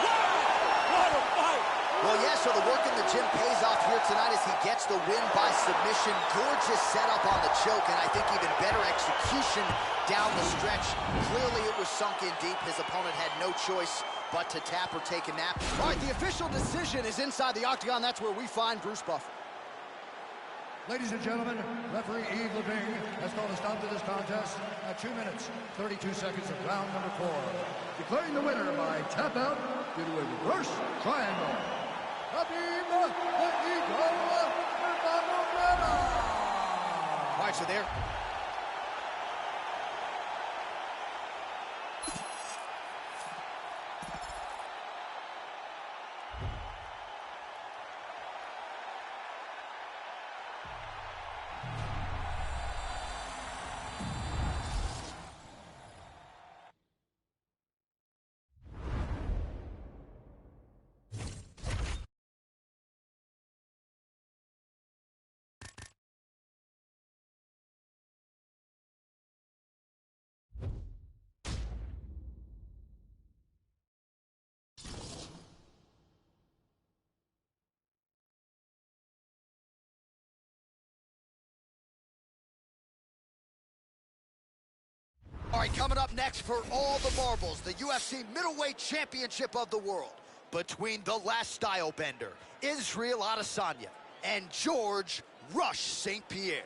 Wow! What a fight! Well, yeah, so the work in the gym pays off here tonight as he gets the win by submission. Gorgeous setup on the choke, and I think even better execution down the stretch. Clearly it was sunk in deep. His opponent had no choice but to tap or take a nap. All right, the official decision is inside the octagon. That's where we find Bruce Buffer. Ladies and gentlemen, referee Yves Leving has called a stop to this contest at 2 minutes, 32 seconds of round number 4. Declaring the winner by tap out due to a reverse triangle. Khabib the Eagle Nurmagomedov. All right, so there. All right, coming up next for all the marbles, the UFC Middleweight Championship of the World between the last style bender, Israel Adesanya, and George Rush St. Pierre.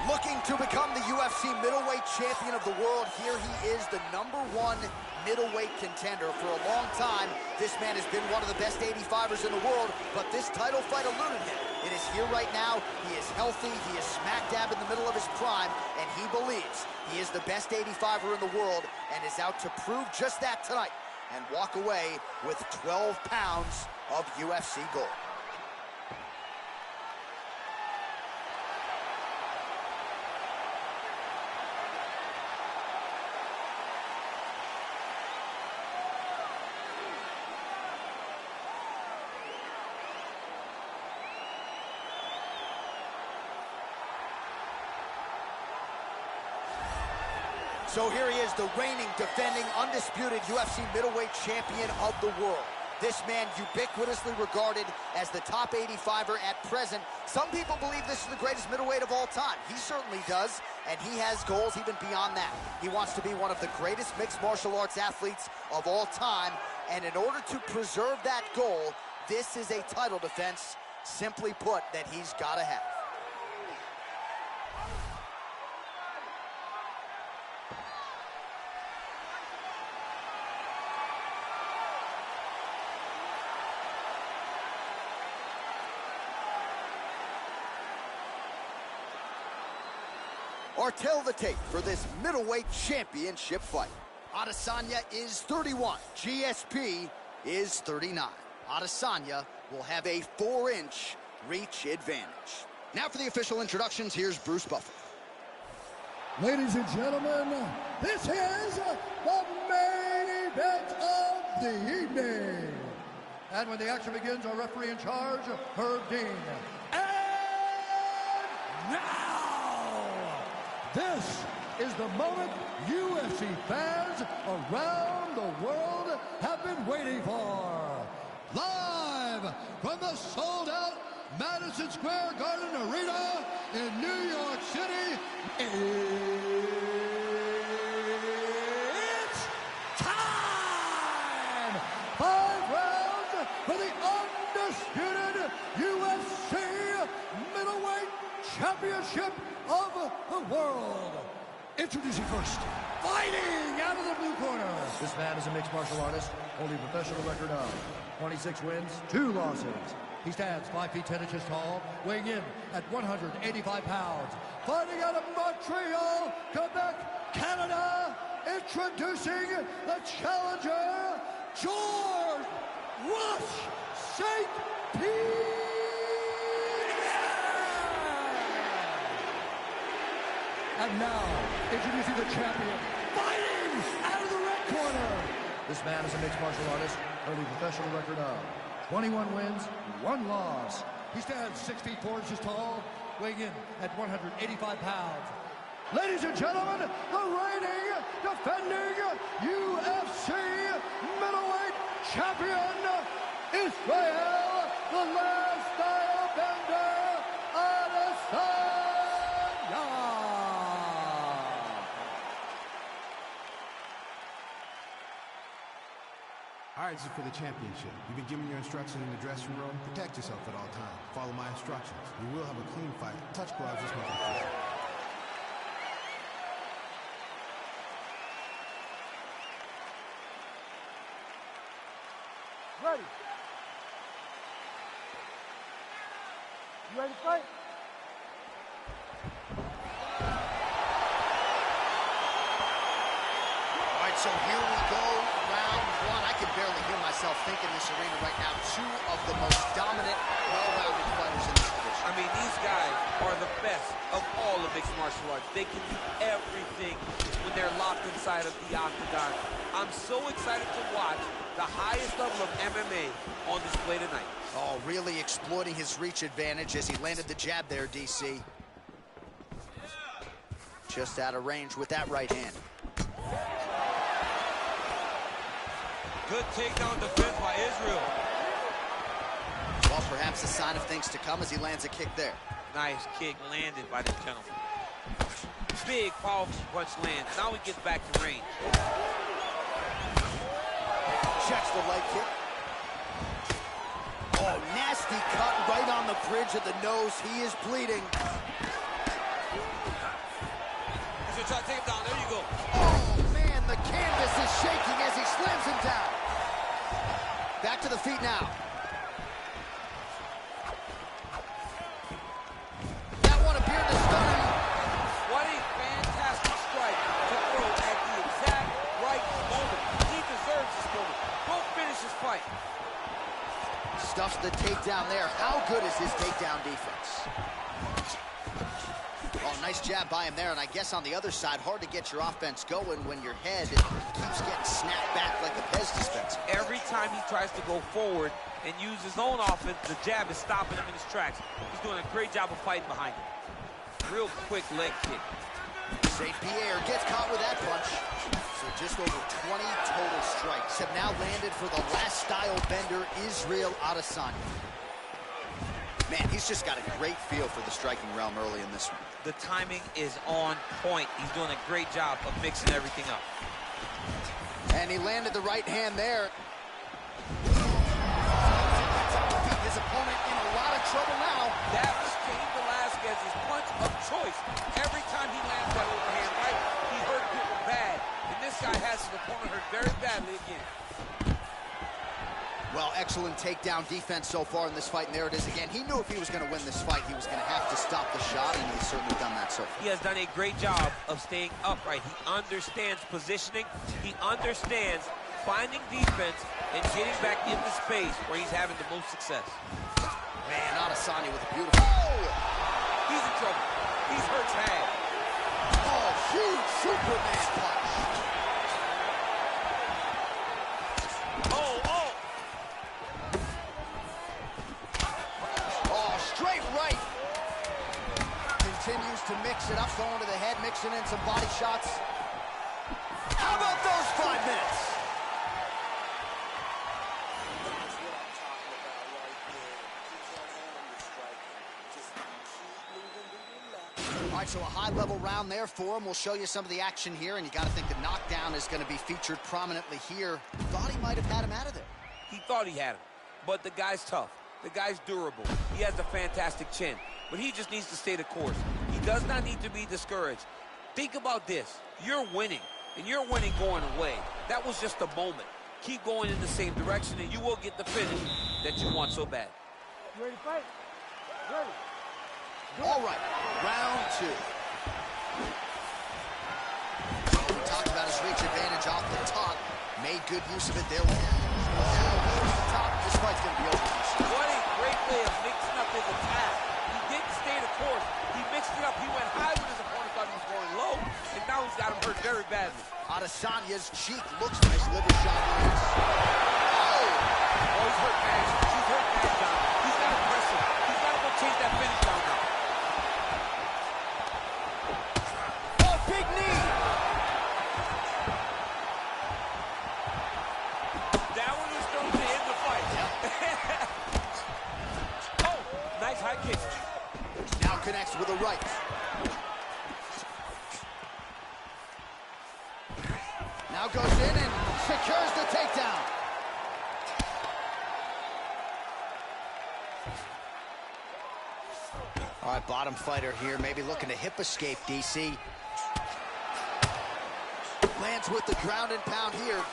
Looking to become the UFC middleweight champion of the world, here he is, the #1 middleweight contender. For a long time, this man has been one of the best 85ers in the world, but this title fight eluded him. It is here right now. He is healthy. He is smack dab in the middle of his prime, and he believes he is the best 85er in the world and is out to prove just that tonight and walk away with 12 pounds of UFC gold. So here he is, the reigning, defending, undisputed UFC middleweight champion of the world. This man ubiquitously regarded as the top 85er at present. Some people believe this is the greatest middleweight of all time. He certainly does, and he has goals even beyond that. He wants to be one of the greatest mixed martial arts athletes of all time, and in order to preserve that goal, this is a title defense, simply put, that he's got to have. Or tell the tape for this middleweight championship fight. Adesanya is 31. GSP is 39. Adesanya will have a 4-inch reach advantage. Now for the official introductions, here's Bruce Buffer. Ladies and gentlemen, this is the main event of the evening. And when the action begins, our referee in charge, Herb Dean. And now, this is the moment UFC fans around the world have been waiting for. Live from the sold-out Madison Square Garden Arena in New York City, it's time! 5 rounds for the undisputed UFC Middleweight Championship of the world. Introducing first, fighting out of the blue corner. This man is a mixed martial artist, holding a professional record of 26 wins, 2 losses. He stands 5 feet 10 inches tall, weighing in at 185 pounds. Fighting out of Montreal, Quebec, Canada, introducing the challenger, George Rush St. Pierre. And now, introducing the champion, fighting out of the red corner. This man is a mixed martial artist, holding a professional record of 21 wins, 1 loss. He stands 6 feet 4 inches tall, weighing in at 185 pounds. Ladies and gentlemen, the reigning, defending UFC middleweight champion, Israel, the last style bender, Adesanya. All right, this is for the championship. You've been given your instructions in the dressing room. Protect yourself at all times. Follow my instructions. You will have a clean fight. Touch gloves this month. Ready. You ready to fight? All right, so here we go, round 1. I can barely hear myself think in this arena right now. 2 of the most dominant, well-rounded fighters in this division. I mean, these guys are the best of all of mixed martial arts. They can do everything when they're locked inside of the octagon. I'm so excited to watch the highest level of MMA on display tonight. Oh, really exploiting his reach advantage as he landed the jab there, DC. Just out of range with that right hand. Good takedown defense by Israel. Well, perhaps a sign of things to come as he lands a kick there. Nice kick landed by the gentleman. Big, powerful punch lands. Now he gets back to range. Checks the leg kick. Oh, nasty cut right on the bridge of the nose. He is bleeding. He's gonna try to take him down. There you go. Oh, man, the canvas is shaking as he slams him down. Back to the feet now. That one appeared to stun him. What a fantastic strike to throw at the exact right moment. He deserves this moment. Go finish his fight. Stuffs the takedown there. How good is his takedown defense? Oh, nice jab by him there, and I guess on the other side, hard to get your offense going when your head keeps getting snapped back like a Pez dispenser. Every time he tries to go forward and use his own offense, the jab is stopping him in his tracks. He's doing a great job of fighting behind him. Real quick leg kick. St. Pierre gets caught with that punch. So just over 20 total strikes have now landed for the last style bender, Israel Adesanya. Man, he's just got a great feel for the striking realm early in this one. The timing is on point. He's doing a great job of mixing everything up. And he landed the right hand there. His opponent in a lot of trouble now. That was Cain Velasquez's punch of choice. Every time he lands that overhand right, he hurt people bad. And this guy has his opponent hurt very badly again. Well, excellent takedown defense so far in this fight, and there it is again. He knew if he was going to win this fight, he was going to have to stop the shot, and he's certainly done that so far. He has done a great job of staying upright. He understands positioning. He understands finding defense and getting back into space where he's having the most success. Man, Adesanya with a beautiful... Oh! He's in trouble. He's hurt bad. Oh, huge Superman punch. Straight right. Continues to mix it up, going to the head, mixing in some body shots. How about those 5 minutes? That's what I'm talking about right there. Keep on your striking. Just keep moving to your left. All right, so a high-level round there for him. We'll show you some of the action here, and you got to think the knockdown is going to be featured prominently here. Thought he might have had him out of there. He thought he had him, but the guy's tough. The guy's durable. He has a fantastic chin, but he just needs to stay the course. He does not need to be discouraged. Think about this. You're winning, and you're winning going away. That was just a moment. Keep going in the same direction, and you will get the finish that you want so bad. You ready to fight? Ready. All right, round 2. So we talked about his reach advantage off the top. Made good use of it there. This fight's going to be over. What a great way of mixing up his attack. He didn't stay the course. He mixed it up. He went high when his opponent thought he was going low, and now he's got him hurt very badly. Adesanya's cheek looks nice. Liver shot lands. Oh, he's hurt bad. He's hurt bad, John. He's got to press him. He's got to go chase that finish down now. Oh, big knee. That one was going to end the fight. Oh, nice high kick. Now connects with a right. Now goes in and secures the takedown. All right, bottom fighter here, maybe looking to hip escape, DC. Lands with the ground and pound here.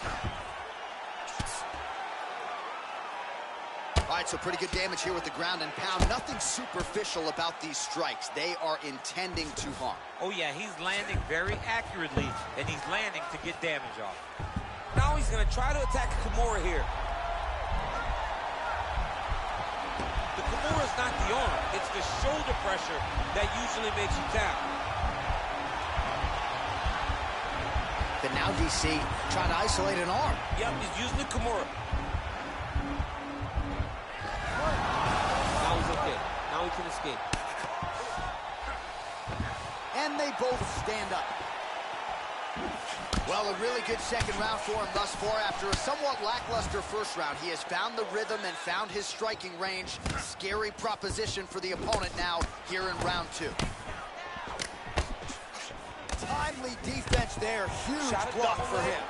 All right, so pretty good damage here with the ground and pound. Nothing superficial about these strikes. They are intending to harm. Oh, yeah, he's landing very accurately, and he's landing to get damage off. Now he's going to try to attack Kimura here. The Kimura's not the arm. It's the shoulder pressure that usually makes you tap. But now DC trying to isolate an arm. Yep, he's using the Kimura. Now he's okay. Now he can escape. And they both stand up. Well, a really good second round for him thus far. After a somewhat lackluster first round, he has found the rhythm and found his striking range. Scary proposition for the opponent now here in round 2. Timely defense there. Huge block for him.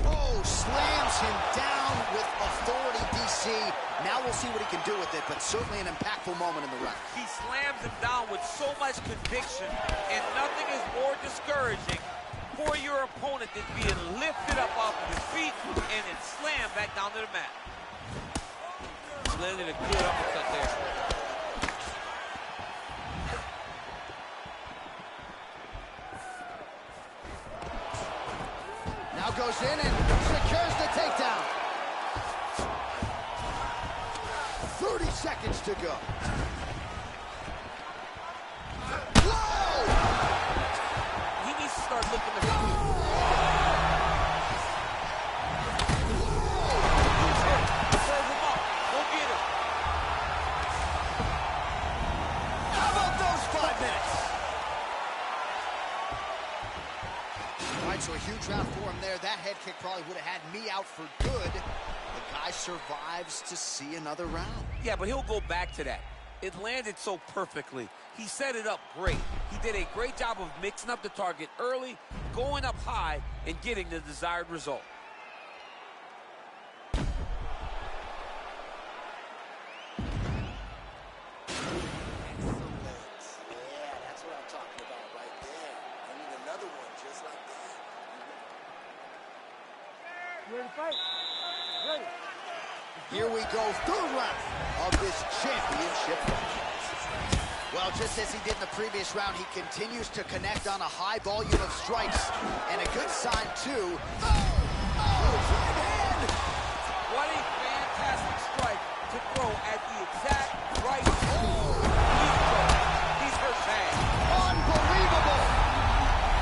Oh, slams him down with authority, DC. Now we'll see what he can do with it, but certainly an impactful moment in the round. He slams him down with so much conviction, and nothing is more discouraging for your opponent than being lifted up off of his feet and then slammed back down to the mat. Landed a good uppercut there. Now goes in and secures the takedown. 30 seconds to go. Whoa! He needs to start looking at serve him up. Go get him. How about those 5 minutes? All right, so a huge round for him there. That head kick probably would have had me out for good. The guy survives to see another round. Yeah, but he'll go back to that. It landed so perfectly. He set it up great. He did a great job of mixing up the target early, going up high, and getting the desired result. Yeah, that's what I'm talking about right there. I need another one just like that. You ready to fight? Ready. Here we go, third round of this championship fight. Well, just as he did in the previous round, he continues to connect on a high volume of strikes. And a good sign, too. Oh, right hand! What a fantastic strike to throw at the exact right time. He's hurt bad. Unbelievable!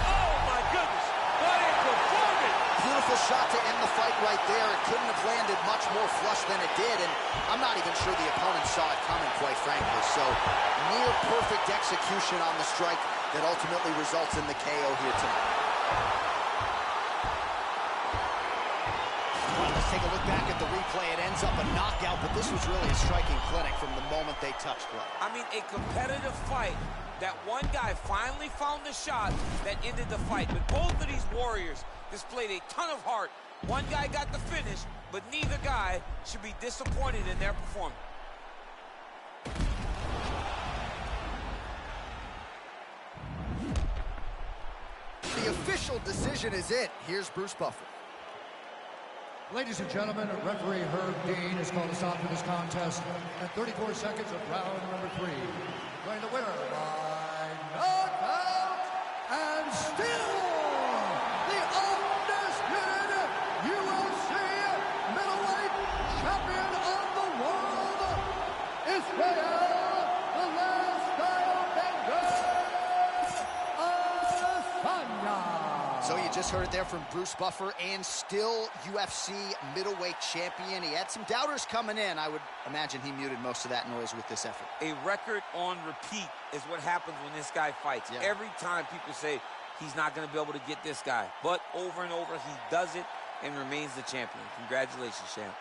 Oh, my goodness. What a performance! Beautiful shot to end the fight right there. It couldn't have landed much more flush than it did, and I'm not even sure the opponent saw it coming, quite frankly. So, near perfect execution on the strike that ultimately results in the KO here tonight. Well, let's take a look back at the replay. It ends up a knockout, but this was really a striking clinic from the moment they touched glove. I mean, a competitive fight. That one guy finally found the shot that ended the fight. But both of these warriors displayed a ton of heart. One guy got the finish, but neither guy should be disappointed in their performance. The official decision is it. Here's Bruce Buffer. Ladies and gentlemen, referee Herb Dean has called a stop to this contest at 34 seconds of round number 3. Going the winner by knockout and still the undisputed UFC middleweight champion of the world, Israel, the last style bender, Adesanya. So you just heard it there from Bruce Buffer, and still UFC middleweight champion. He had some doubters coming in. I would imagine he muted most of that noise with this effort. A record on repeat is what happens when this guy fights. Yeah. Every time people say he's not going to be able to get this guy. But over and over, he does it and remains the champion. Congratulations, champ.